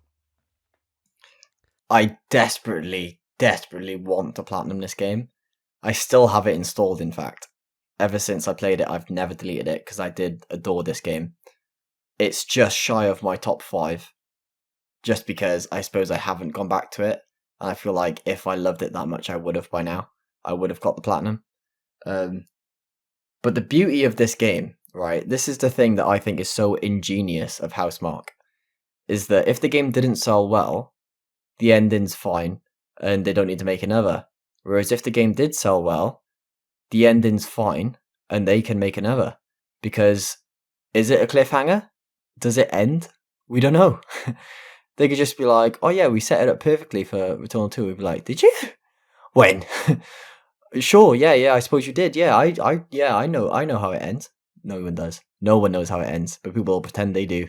I desperately want to platinum this game. I still have it installed, in fact. Ever since I played it, I've never deleted it because I did adore this game. It's just shy of my top 5. Just because I suppose I haven't gone back to it. And I feel like if I loved it that much, I would have by now. I would have got the platinum. But the beauty of this game, right? This is the thing that I think is so ingenious of Housemarque. Is that if the game didn't sell well, the ending's fine. And they don't need to make another. Whereas if the game did sell well, the ending's fine. And they can make another. Because, is it a cliffhanger? Does it end? We don't know. They could just be like, oh yeah, we set it up perfectly for Returnal 2. We'd be like, did you? When? Sure, yeah, I suppose you did. Yeah, I know how it ends. No one does. No one knows how it ends, but people will pretend they do.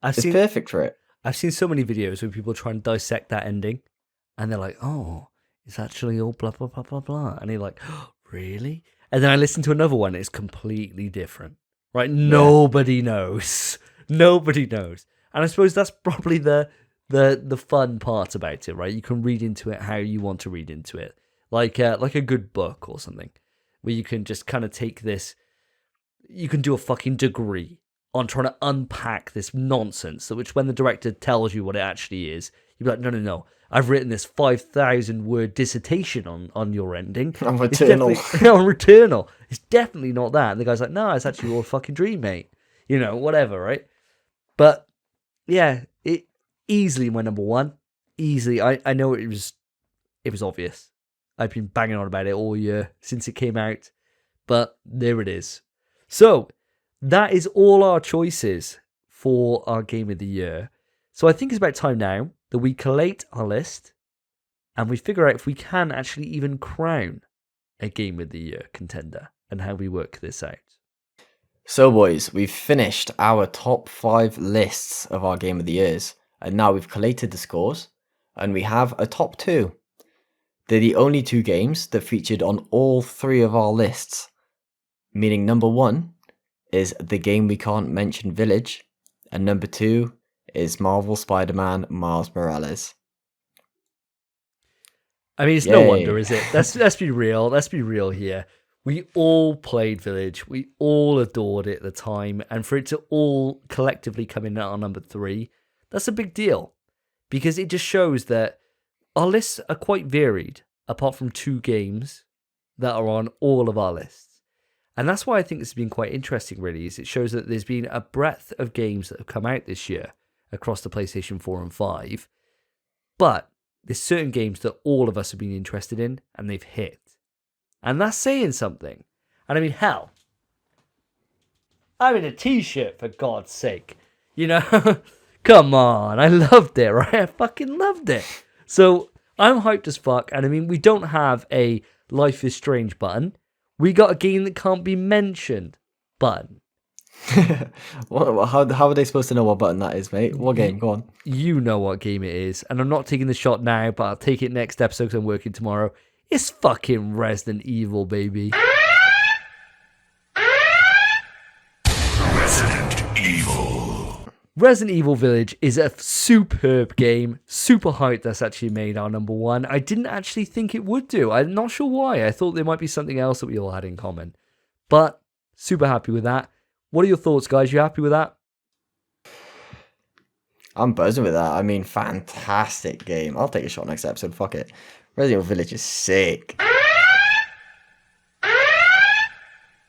It's perfect for it. I've seen so many videos where people try and dissect that ending, and they're like, "Oh, it's actually all blah blah blah blah blah," and you're like, oh, "Really?" And then I listen to another one; it's completely different, right? Nobody knows. Nobody knows, and I suppose that's probably the fun part about it, right? You can read into it how you want to read into it, like a good book or something, where you can just kind of take this. You can do a fucking degree on trying to unpack this nonsense, which when the director tells you what it actually is, you'll be like, no, I've written this 5,000 word dissertation on your ending. On Returnal. On Returnal. It's definitely not that. And the guy's like, no, it's actually all a fucking dream, mate. You know, whatever, right? But yeah, it easily my number one. Easily. I know it was obvious. I've been banging on about it all year since it came out. But there it is. So that is all our choices for our game of the year. So I think it's about time now that we collate our list and we figure out if we can actually even crown a game of the year contender and how we work this out. So, boys, we've finished our top 5 lists of our game of the years, and now we've collated the scores, and we have a top 2. They're the only 2 games that featured on all 3 of our lists, meaning number 1 is The Game We Can't Mention Village, and number 2 is Marvel Spider-Man Miles Morales. I mean, it's no wonder, is it? Let's be real. Let's be real here. We all played Village. We all adored it at the time. And for it to all collectively come in at our number 3, that's a big deal. Because it just shows that our lists are quite varied, apart from 2 games that are on all of our lists. And that's why I think this has been quite interesting, really, is it shows that there's been a breadth of games that have come out this year across the PlayStation 4 and 5. But there's certain games that all of us have been interested in, and they've hit. And that's saying something. And I mean, hell, I'm in a t-shirt, for God's sake. You know, come on, I loved it, right? I fucking loved it. So I'm hyped as fuck. And I mean, we don't have a Life is Strange button. We got a game that can't be mentioned button. How are they supposed to know what button that is, mate? What game? Go on. You know what game it is. And I'm not taking the shot now, but I'll take it next episode because I'm working tomorrow. It's fucking Resident Evil, baby. Resident Evil Village is a superb game. Super hyped that's actually made our number 1. I didn't actually think it would do. I'm not sure why. I thought there might be something else that we all had in common. But super happy with that. What are your thoughts, guys? You happy with that? I'm buzzing with that. I mean, fantastic game. I'll take a shot next episode. Fuck it. Resident Evil Village is sick.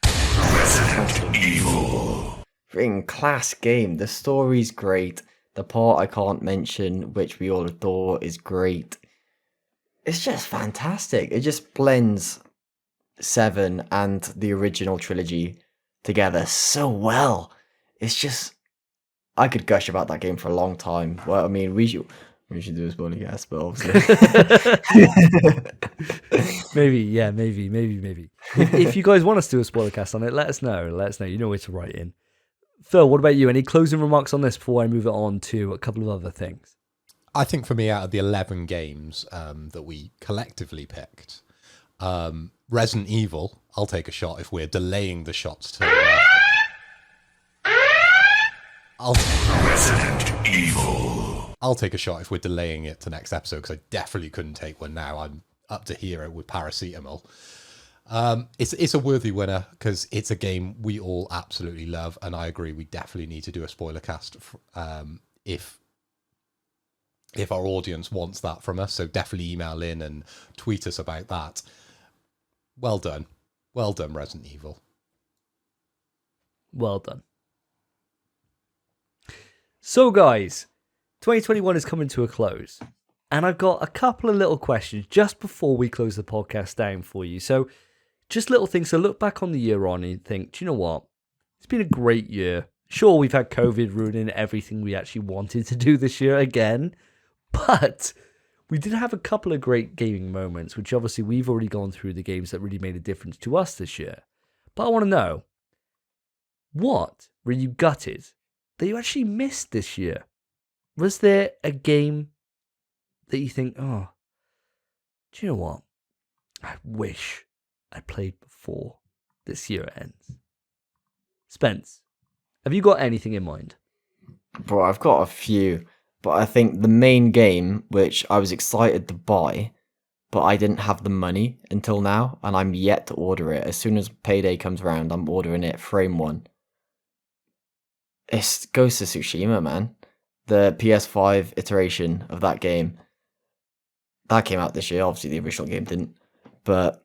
Resident Evil. Freaking class game. The story's great. The part I can't mention, which we all adore, is great. It's just fantastic. It just blends 7 and the original trilogy together so well. It's just, I could gush about that game for a long time. Well, I mean, we should do a spoiler cast, but obviously. maybe. If you guys want us to do a spoiler cast on it, let us know. You know where to write in. Phil, what about you? Any closing remarks on this before I move it on to a couple of other things? I think for me, out of the 11 games that we collectively picked, Resident Evil, I'll take a shot if we're delaying the shots to... Resident Evil. I'll take a shot if we're delaying it to next episode, because I definitely couldn't take one now. I'm up to here with paracetamol. It's a worthy winner because it's a game we all absolutely love, and I agree we definitely need to do a spoiler cast if our audience wants that from us. So definitely email in and tweet us about that. Well done, Resident Evil. Well done. So guys, 2021 is coming to a close, and I've got a couple of little questions just before we close the podcast down for you. So just little things to look back on the year on and think, do you know what? It's been a great year. Sure, we've had COVID ruining everything we actually wanted to do this year again, but we did have a couple of great gaming moments, which obviously we've already gone through the games that really made a difference to us this year. But I want to know, what were you gutted that you actually missed this year? Was there a game that you think, oh, do you know what? I wish I played before this year ends. Spence, have you got anything in mind? Bro, I've got a few, but I think the main game, which I was excited to buy, but I didn't have the money until now, and I'm yet to order it. As soon as payday comes around, I'm ordering it, Frame 1. It's Ghost of Tsushima, man. The PS5 iteration of that game. That came out this year, obviously the original game didn't. But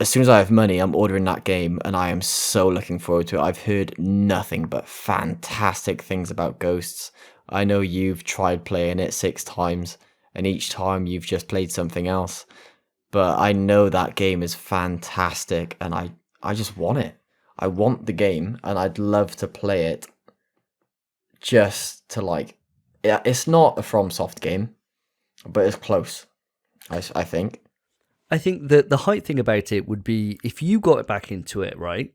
as soon as I have money, I'm ordering that game, and I am so looking forward to it. I've heard nothing but fantastic things about Ghosts. I know you've tried playing it 6 times, and each time you've just played something else. But I know that game is fantastic, and I just want it. I want the game, and I'd love to play it just to, like... Yeah, it's not a FromSoft game, but it's close, I think. I think that the height thing about it would be, if you got back into it, right,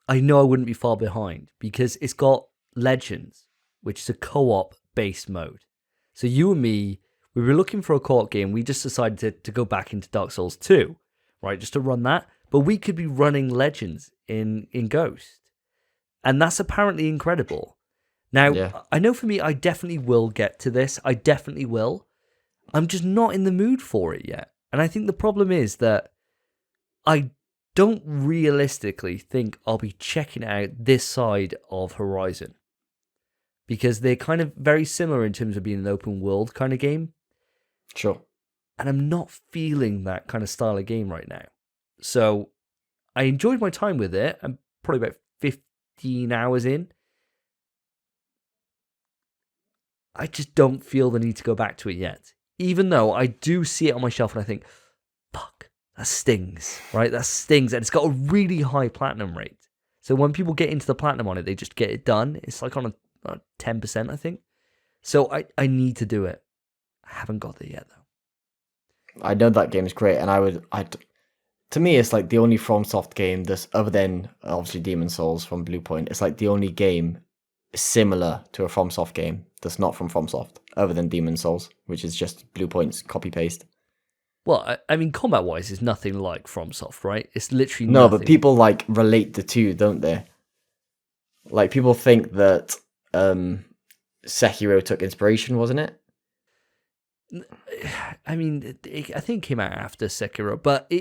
I know I wouldn't be far behind, because it's got Legends, which is a co-op based mode. So you and me, we were looking for a co-op game. We just decided to go back into Dark Souls 2, right, just to run that. But we could be running Legends in Ghost. And that's apparently incredible. Now, Yeah. I know for me, I definitely will get to this. I definitely will. I'm just not in the mood for it yet. And I think the problem is that I don't realistically think I'll be checking out this side of Horizon, because they're kind of very similar in terms of being an open world kind of game. Sure. And I'm not feeling that kind of style of game right now. So I enjoyed my time with it. I'm probably about 15 hours in. I just don't feel the need to go back to it yet. Even though I do see it on my shelf and I think, fuck, that stings, right? That stings. And it's got a really high platinum rate. So when people get into the platinum on it, they just get it done. It's like on a 10%, I think. So I need to do it. I haven't got there yet, though. I know that game is great, and to me, it's like the only FromSoft game that's, other than obviously Demon Souls from Bluepoint, it's like the only game similar to a FromSoft game that's not from FromSoft, other than Demon Souls, which is just Bluepoint's copy-paste. Well, I mean, combat-wise, it's nothing like FromSoft, right? It's literally No, nothing. but people like relate the two, don't they? Like, people think that Sekiro took inspiration, wasn't it? I mean, I think it came out after Sekiro, but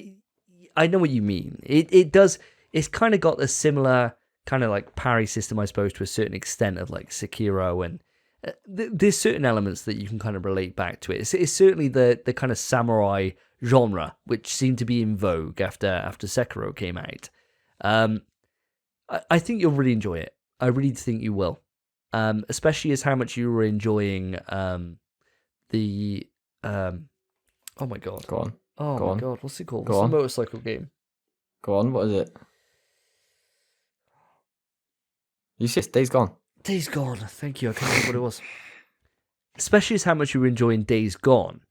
I know what you mean. It does. It's kind of got a similar kind of like parry system, I suppose, to a certain extent of like Sekiro, and there's certain elements that you can kind of relate back to it. It's certainly the kind of samurai genre, which seemed to be in vogue after Sekiro came out. I think you'll really enjoy it. I really think you will, especially as how much you were enjoying the oh my god, Go on. oh Go my on. god, what's it called? Go What's on. the motorcycle game? Go on, what is it? You see, Days Gone. Days Gone. Thank you. I can't remember what it was. Especially as how much you were enjoying Days Gone,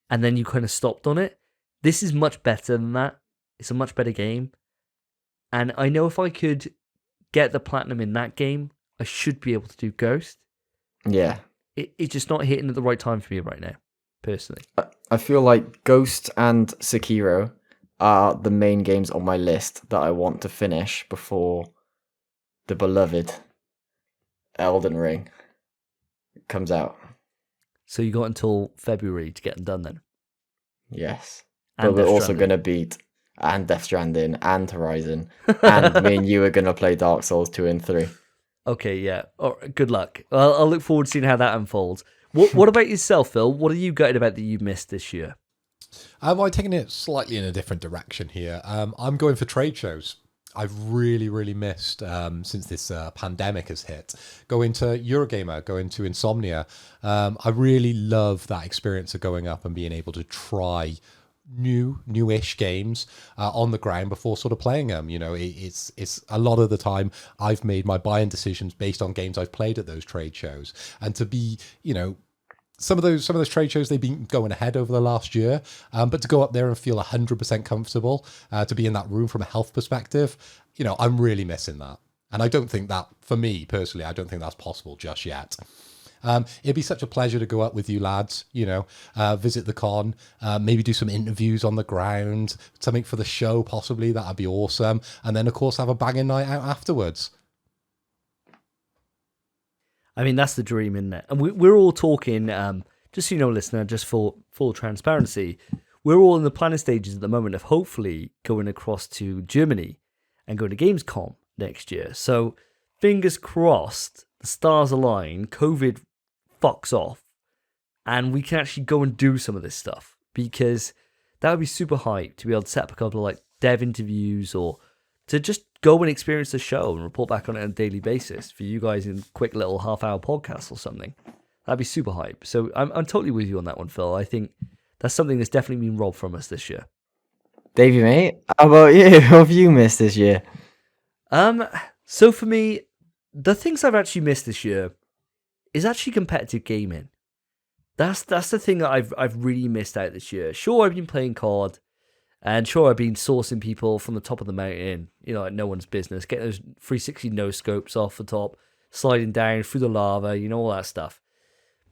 and then you kind of stopped on it. This is much better than that. It's a much better game, and I know if I could get the platinum in that game, I should be able to do Ghost. Yeah. It's just not hitting at the right time for me right now, personally. I feel like Ghost and Sekiro are the main games on my list that I want to finish before the beloved Elden Ring comes out. So you got until February to get them done then? Yes. And But we're Death also Stranding. going to beat and Death Stranding and Horizon. And me and you are going to play Dark Souls 2 and 3. Okay, yeah. All right, good luck. I'll look forward to seeing how that unfolds. What about yourself, Phil? What are you gutted about that you missed this year? I'm taking it slightly in a different direction here. I'm going for trade shows. I've really missed, since this pandemic has hit, going to Eurogamer, going to Insomnia. I really love that experience of going up and being able to try newish games on the ground before sort of playing them. You know, it's a lot of the time I've made my buying decisions based on games I've played at those trade shows, and to be, you know, some of those trade shows, they've been going ahead over the last year, but to go up there and feel 100% comfortable, to be in that room from a health perspective, you know, I'm really missing that. And I don't think that, for me personally, I don't think that's possible just yet. It'd be such a pleasure to go up with you lads, visit the con, maybe do some interviews on the ground, something for the show possibly. That'd be awesome. And then, of course, have a banging night out afterwards. I mean, that's the dream, isn't it? And we're all talking, just so you know, listener, just for full transparency, we're all in the planning stages at the moment of hopefully going across to Germany and going to Gamescom next year. So fingers crossed, the stars align, COVID fucks off, and we can actually go and do some of this stuff, because that would be super hype to be able to set up a couple of like dev interviews, or to just go and experience the show and report back on it on a daily basis for you guys in quick little half-hour podcasts or something. That'd be super hype. So I'm totally with you on that one, Phil. I think that's something that's definitely been robbed from us this year. Davey, mate, how about you? What have you missed this year? So for me, the things I've actually missed this year is actually competitive gaming. That's the thing that I've really missed out this year. Sure, I've been playing COD, and sure, I've been sourcing people from the top of the mountain, like no one's business, getting those 360 no scopes off the top, sliding down through the lava, all that stuff.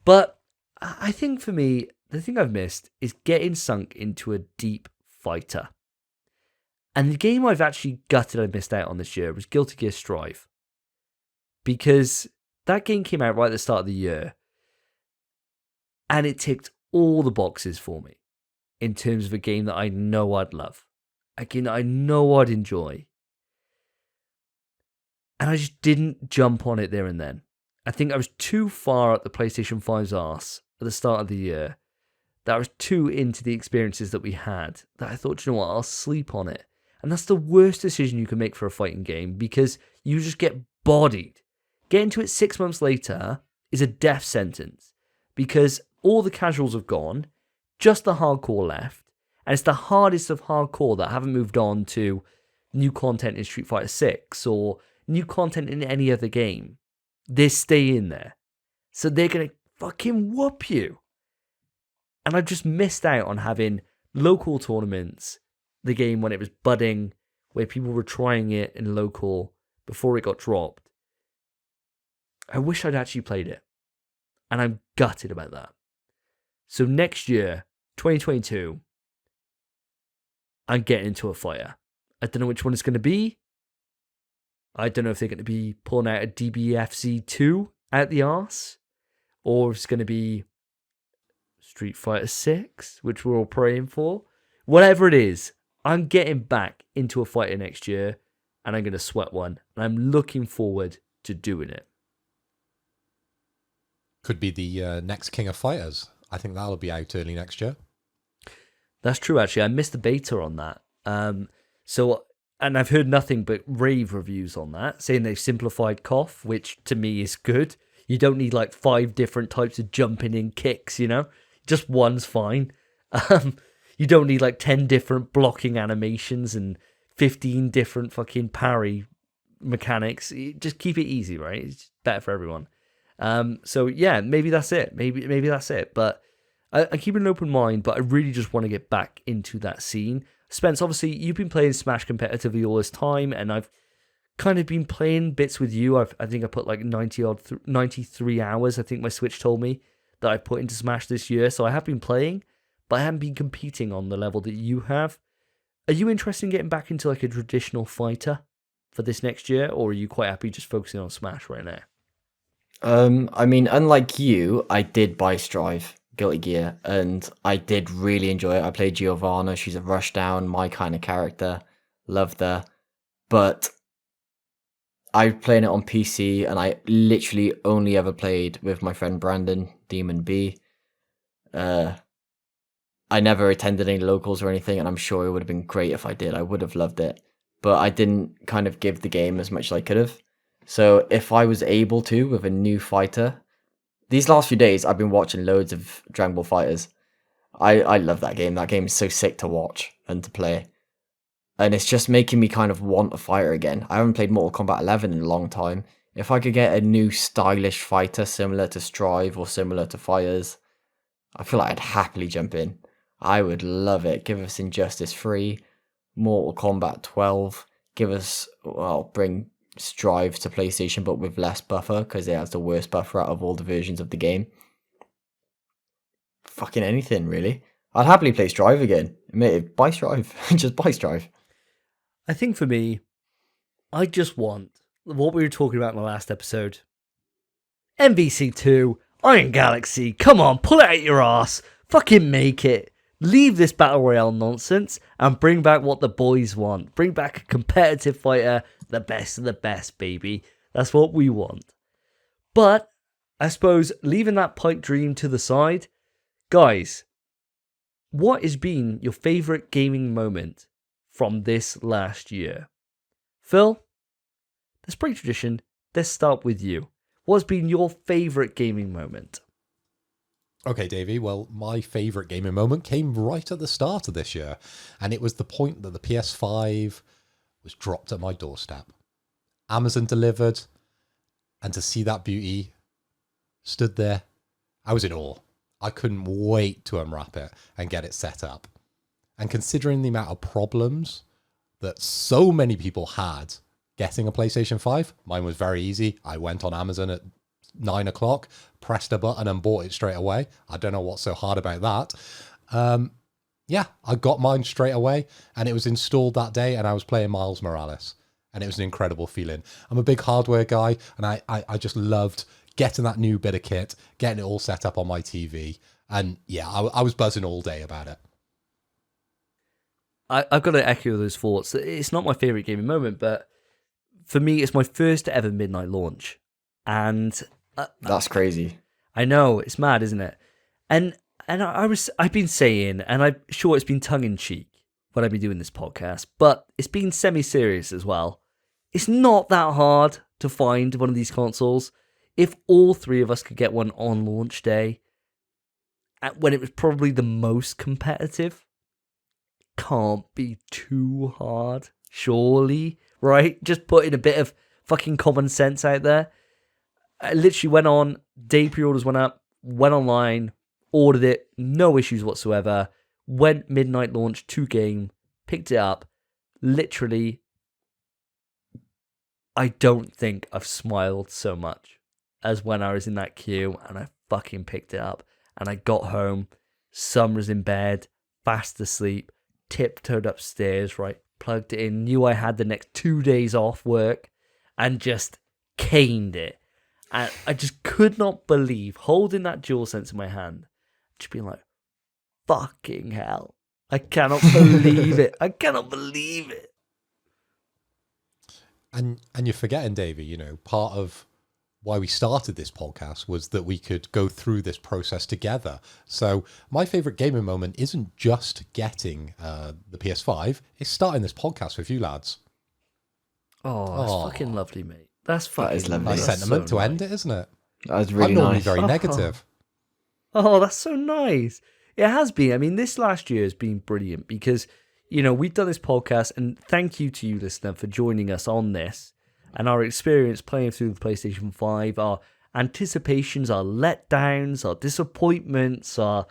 But I think for me, the thing I've missed is getting sunk into a deep fighter. And the game I've actually gutted I missed out on this year was Guilty Gear Strive. Because that game came out right at the start of the year, and it ticked all the boxes for me in terms of a game that I know I'd love, a game that I know I'd enjoy. And I just didn't jump on it there and then. I think I was too far up the PlayStation 5's arse at the start of the year, that I was too into the experiences that we had, that I thought, you know what, I'll sleep on it. And that's the worst decision you can make for a fighting game, because you just get bodied. Getting to it 6 months later is a death sentence, because all the casuals have gone, just the hardcore left, and it's the hardest of hardcore that haven't moved on to new content in Street Fighter 6 or new content in any other game. They stay in there. So they're going to fucking whoop you. And I've just missed out on having local tournaments, the game when it was budding, where people were trying it in local before it got dropped. I wish I'd actually played it. And I'm gutted about that. So next year, 2022, I'm getting into a fighter. I don't know which one it's going to be. I don't know if they're going to be pulling out a DBFZ2 out the arse, or if it's going to be Street Fighter 6, which we're all praying for. Whatever it is, I'm getting back into a fighter next year, and I'm going to sweat one, and I'm looking forward to doing it. Could be the next King of Fighters. I think that'll be out early next year. That's true, actually. I missed the beta on that. And I've heard nothing but rave reviews on that, saying they've simplified KOF, which to me is good. You don't need like 5 different types of jumping in kicks, Just one's fine. You don't need like 10 different blocking animations and 15 different fucking parry mechanics. Just keep it easy, right? It's better for everyone. So yeah, maybe that's it. Maybe that's it. But I keep an open mind, but I really just want to get back into that scene. Spence, obviously, you've been playing Smash competitively all this time, and I've kind of been playing bits with you. I think I put like 93 hours, I think my Switch told me, that I put into Smash this year. So I have been playing, but I haven't been competing on the level that you have. Are you interested in getting back into like a traditional fighter for this next year, or are you quite happy just focusing on Smash right now? I mean, unlike you, I did buy Strive, Guilty Gear, and I did really enjoy it. I played Giovanna. She's a rushdown, my kind of character. Loved her. But I'm playing it on PC, and I literally only ever played with my friend Brandon, Demon B. I never attended any locals or anything, and I'm sure it would have been great if I did. I would have loved it. But I didn't kind of give the game as much as I could have. So if I was able to, with a new fighter, these last few days, I've been watching loads of Dragon Ball Fighters. I love that game. That game is so sick to watch and to play. And it's just making me kind of want a fighter again. I haven't played Mortal Kombat 11 in a long time. If I could get a new stylish fighter similar to Strive or similar to Fighters, I feel like I'd happily jump in. I would love it. Give us Injustice 3, Mortal Kombat 12. Bring strives to PlayStation, but with less buffer because it has the worst buffer out of all the versions of the game. Fucking anything, really. I'd happily play Strive again. Mate, buy Strive. Just buy Strive. I think for me, I just want what we were talking about in the last episode. MVC2, Iron Galaxy, come on, pull it out your ass. Fucking make it. Leave this Battle Royale nonsense and bring back what the boys want. Bring back a competitive fighter, the best of the best, baby. That's what we want. But, I suppose, leaving that pipe dream to the side, guys, what has been your favourite gaming moment from this last year? Phil, let's break tradition. Let's start with you. What's been your favourite gaming moment? Okay, Davey. Well, my favourite gaming moment came right at the start of this year, and it was the point that the PS5 was dropped at my doorstep. Amazon delivered, and to see that beauty stood there, I was in awe. I couldn't wait to unwrap it and get it set up. And considering the amount of problems that so many people had getting a PlayStation 5, mine was very easy. I went on Amazon at 9 o'clock, pressed a button and bought it straight away. I don't know what's so hard about that. Yeah, I got mine straight away and it was installed that day and I was playing Miles Morales. And it was an incredible feeling. I'm a big hardware guy and I just loved getting that new bit of kit, getting it all set up on my TV. And yeah, I was buzzing all day about it. I've got to echo those thoughts. It's not my favourite gaming moment, but for me, it's my first ever midnight launch. And That's crazy. I know, it's mad, isn't it? And I've been saying, and I'm sure it's been tongue-in-cheek when I've been doing this podcast, but it's been semi-serious as well. It's not that hard to find one of these consoles. If all three of us could get one on launch day, when it was probably the most competitive, can't be too hard, surely, right? Just putting a bit of fucking common sense out there. I literally went on, day pre-orders went up, went online, ordered it, no issues whatsoever, went midnight launch to game, picked it up, literally, I don't think I've smiled so much as when I was in that queue and I fucking picked it up and I got home, Summer was in bed, fast asleep, tiptoed upstairs, right, plugged it in, knew I had the next 2 days off work and just caned it. And I just could not believe holding that DualSense in my hand, just being like, fucking hell. I cannot believe it. I cannot believe it. And you're forgetting, Davey, you know, part of why we started this podcast was that we could go through this process together. So my favorite gaming moment isn't just getting the PS5, it's starting this podcast with you lads. Oh, that's fucking lovely, mate. That's fucking is lovely. Nice That's sentiment so to end nice. it, isn't it? That was really I'm normally nice. very negative. Oh, that's so nice. It has been. I mean, this last year has been brilliant because, you know, we've done this podcast and thank you to you, listener, for joining us on this and our experience playing through the PlayStation 5, our anticipations, our letdowns, our disappointments, our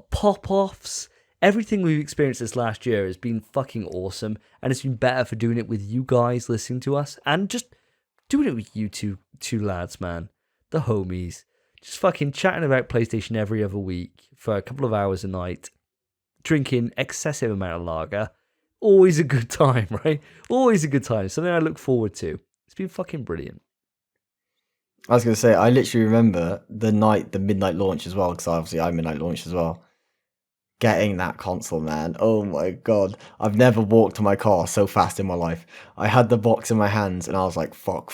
pop-offs. Everything we've experienced this last year has been fucking awesome and it's been better for doing it with you guys listening to us and just doing it with you two lads, man. The homies. Just fucking chatting about PlayStation every other week for a couple of hours a night. Drinking excessive amount of lager. Always a good time, right? Always a good time. Something I look forward to. It's been fucking brilliant. I was going to say, I literally remember the midnight launch as well, because obviously I midnight launched as well. Getting that console, man. Oh my god. I've never walked to my car so fast in my life. I had the box in my hands and I was like, fuck.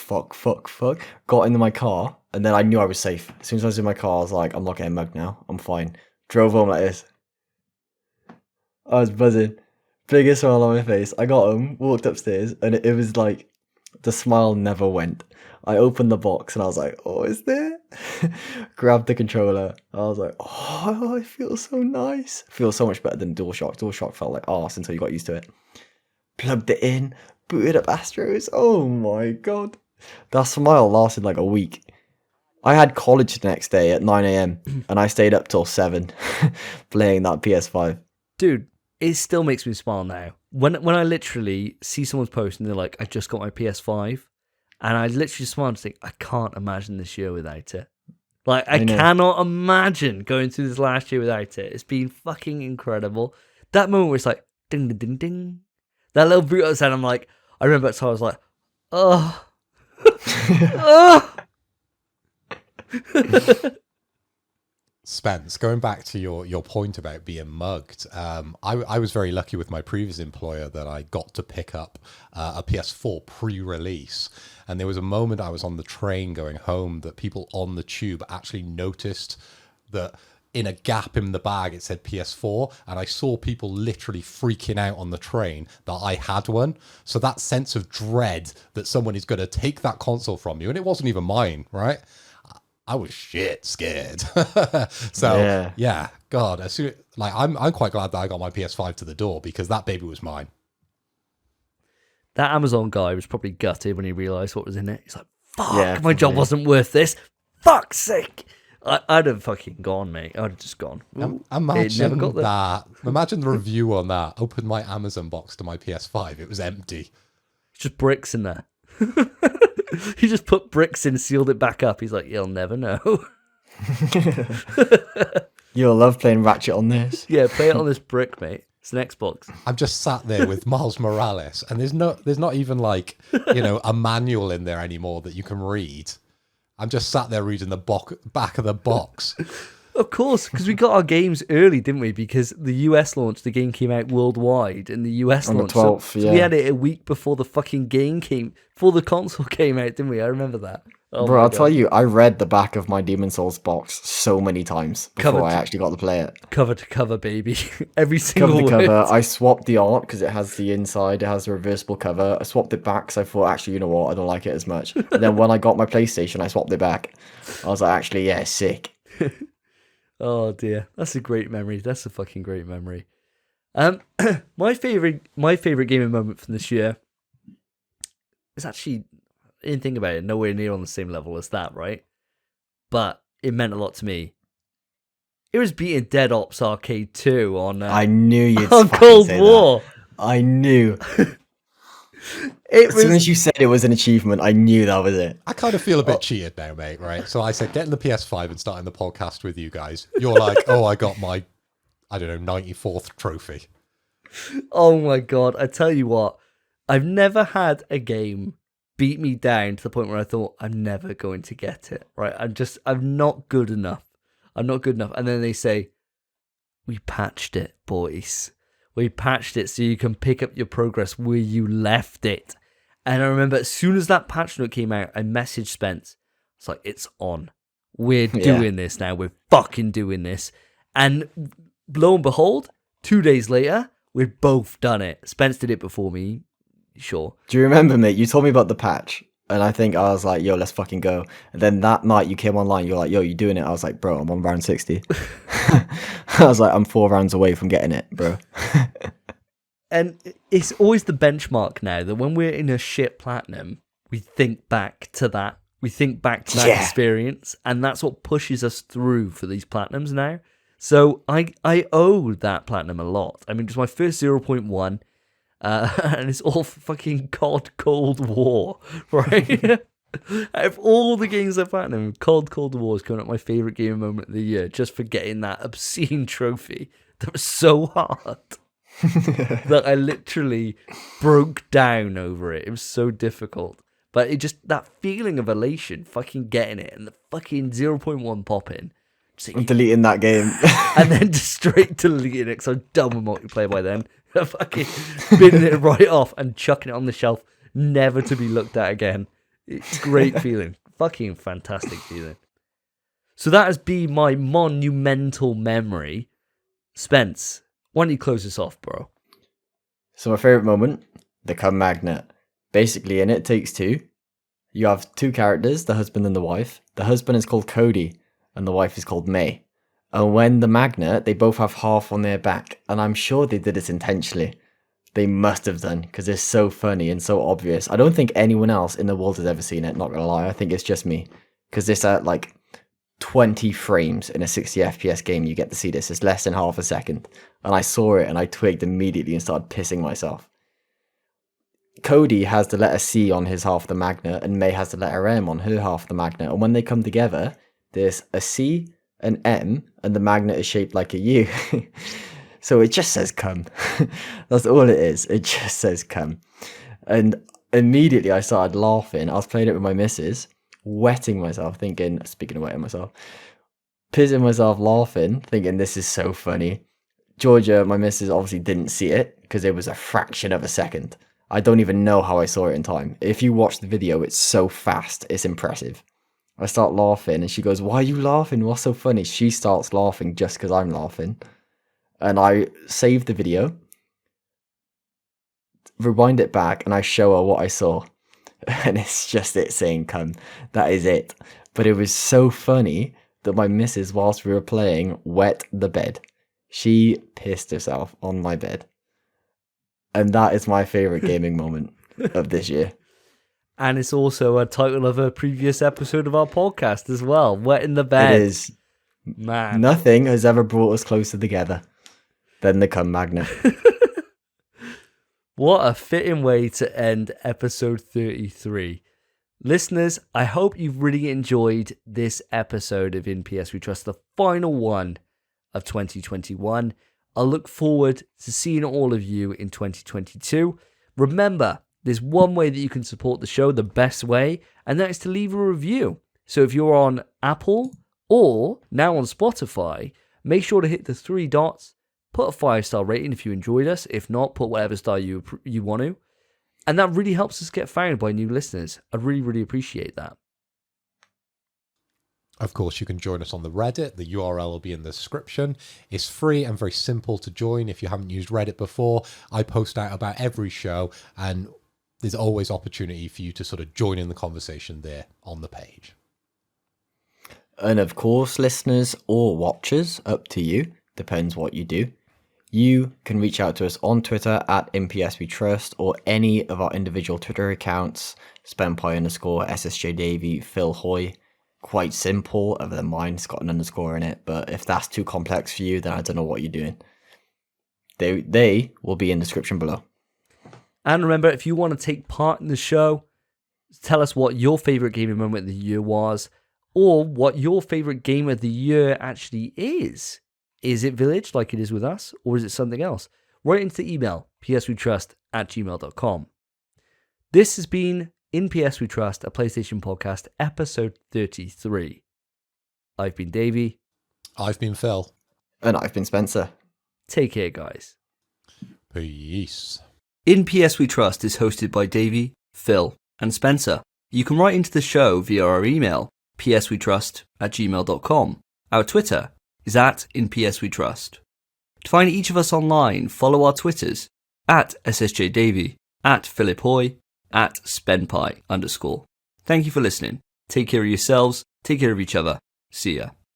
Got into my car and then I knew I was safe. As soon as I was in my car, I was like, I'm not getting mugged now. I'm fine. Drove home like this. I was buzzing. Biggest smile on my face. I got home, walked upstairs, and it was like, the smile never went. I opened the box and I was like, oh, is there? Grabbed the controller. I was like, oh, it feels so nice. It feels so much better than DualShock. DualShock felt like arse until you got used to it. Plugged it in, booted up Astros. Oh my god. That smile lasted like a week. I had college the next day at 9 a.m. and I stayed up till 7 playing that PS5. Dude, it still makes me smile now. When I literally see someone's post and they're like, I just got my PS5. And I literally smiled and think, I can't imagine this year without it. Like, I know. cannot imagine going through this last year without it. It's been fucking incredible. That moment where it's like, ding, ding, ding, ding. That little boot up sound, I'm like, I remember that time I was like, oh. Oh. Spence, going back to your point about being mugged, I was very lucky with my previous employer that I got to pick up a PS4 pre-release. And there was a moment I was on the train going home that people on the tube actually noticed that in a gap in the bag it said PS4, and I saw people literally freaking out on the train that I had one. So that sense of dread that someone is going to take that console from you, and it wasn't even mine, right? I was shit scared. So yeah, God, as soon, like I'm quite glad that I got my PS5 to the door, because that baby was mine. That Amazon guy was probably gutted when he realised what was in it. He's like, fuck, Yeah, my job probably. wasn't worth this. Fuck's sake. I'd have fucking gone, mate. I'd have just gone. Ooh, it never Imagine got there. that. Imagine the review on that. Opened my Amazon box to my PS5. It was empty. Just bricks in there. He just put bricks in, sealed it back up. He's like, you'll never know. You'll love playing Ratchet on this. Yeah, play it on this brick, mate. It's an Xbox. I'm just sat there with Miles Morales, and there's not even like, a manual in there anymore that you can read. I'm just sat there reading the back of the box. Of course, because we got our games early, didn't we? Because the US launch, the game came out worldwide, and the US On the launch. 12th, so yeah. we had it a week before the fucking game before the console came out, didn't we? I remember that. Oh Bro, my I'll God. tell you, I read the back of my Demon Souls box so many times before Covered. I actually got to play it. Cover to cover, baby. Every single Cover to word. cover. I swapped the art because it has the inside, it has the reversible cover. I swapped it back because I thought, actually, you know what, I don't like it as much. And then when I got my PlayStation, I swapped it back. I was like, actually, yeah, sick. Oh dear, that's a great memory. That's a fucking great memory. My favorite gaming moment from this year is actually, I didn't think about it, nowhere near on the same level as that, right? But it meant a lot to me. It was beating Dead Ops Arcade 2 on I knew you'd on fucking Cold say War. that. I knew. It As soon was as you said it was an achievement, I knew that was it. I kind of feel a bit cheated now, mate, right? So I said, getting the PS5 and starting the podcast with you guys. You're like, oh, I got my, 94th trophy. oh my god, I tell you what, I've never had a game beat me down to the point where I thought I'm never going to get it, right? I'm not good enough. I'm not good enough. And then they say, we patched it, boys. We patched it so you can pick up your progress where you left it. And I remember as soon as that patch note came out, I messaged Spence. It's like, it's on. We're doing this now. We're fucking doing this. And lo and behold, 2 days later, we've both done it. Spence did it before me. Sure. Do you remember, mate? You told me about the patch, and I think I was like, yo, let's fucking go. And then that night you came online, you're like, yo, you doing it? I was like, bro, I'm on round 60. I was like, I'm 4 rounds away from getting it, bro. And it's always the benchmark now that when we're in a shit platinum, we think back to that. We think back to that Yeah. experience, and that's what pushes us through for these platinums now. So I owe that platinum a lot. I mean, it's my first 0.1, and it's all fucking COD Cold War, right? Out of all the games I've platinum, COD Cold War is coming up my favourite game moment of the year, just for getting that obscene trophy that was so hard. That I literally broke down over it. It was so difficult. But it just, that feeling of elation, fucking getting it, and the fucking 0.1 pop in. I'm deleting that game. And then just straight deleting it, because I'm done with multiplayer by then. Fucking binning it right off and chucking it on the shelf, never to be looked at again. It's a great feeling. Fucking fantastic feeling. So that has been my monumental memory. Spence, why don't you close this off, bro? So my favorite moment, the cum magnet. Basically, in It Takes Two, you have 2 characters, the husband and the wife. The husband is called Cody, and the wife is called May. And when the magnet, they both have half on their back, and I'm sure they did it intentionally. They must have done, because it's so funny and so obvious. I don't think anyone else in the world has ever seen it, not gonna lie. I think it's just me. Because it's at like 20 frames in a 60 FPS game, you get to see this. It's less than half a second. And I saw it, and I twigged immediately and started pissing myself. Cody has the letter C on his half of the magnet, and May has the letter M on her half of the magnet. And when they come together, there's a C, an M, and the magnet is shaped like a U. So it just says come. That's all it is. It just says come. And immediately I started laughing. I was playing it with my missus, wetting myself, thinking, speaking of wetting myself, pissing myself laughing, thinking this is so funny. Georgia, my missus, obviously didn't see it because it was a fraction of a second. I don't even know how I saw it in time. If you watch the video, it's so fast. It's impressive. I start laughing and she goes, "Why are you laughing? What's so funny?" She starts laughing just because I'm laughing. And I save the video, rewind it back, and I show her what I saw. And it's just it saying come. That is it. But it was so funny that my missus, whilst we were playing, wet the bed. She pissed herself on my bed. And that is my favourite gaming moment of this year. And it's also a title of a previous episode of our podcast as well. Wet in the bed. It is. Man. Nothing has ever brought us closer together than the cum magnet. What a fitting way to end episode 33. Listeners, I hope you've really enjoyed this episode of In PS We Trust, the final one of 2021. I look forward to seeing all of you in 2022. Remember, there's one way that you can support the show, the best way, and that is to leave a review. So if you're on Apple or now on Spotify, make sure to hit the 3 dots, put a 5-star rating if you enjoyed us. If not, put whatever star you want to. And that really helps us get found by new listeners. I'd really, really appreciate that. Of course, you can join us on the Reddit. The URL will be in the description. It's free and very simple to join if you haven't used Reddit before. I post out about every show, and there's always opportunity for you to sort of join in the conversation there on the page. And of course, listeners or watchers, up to you, depends what you do. You can reach out to us on Twitter at InPSWeTrust or any of our individual Twitter accounts, Spenpie_, SSJ Davy, Phil Hoy. Quite simple, other than mine, it's got an underscore in it. But if that's too complex for you, then I don't know what you're doing. They will be in the description below. And remember, if you want to take part in the show, tell us what your favourite gaming moment of the year was, or what your favourite game of the year actually is. Is it Village, like it is with us, or is it something else? Write into the email, pswetrust@gmail.com. This has been In PS We Trust, a PlayStation podcast, episode 33. I've been Davey. I've been Phil. And I've been Spencer. Take care, guys. Peace. In PS We Trust is hosted by Davey, Phil, and Spencer. You can write into the show via our email, pswetrust@gmail.com. Our Twitter is @InPSWeTrust. To find each of us online, follow our Twitters, @SSJDavy, @PhilipHoy, @SpenPie_. Thank you for listening. Take care of yourselves, take care of each other. See ya.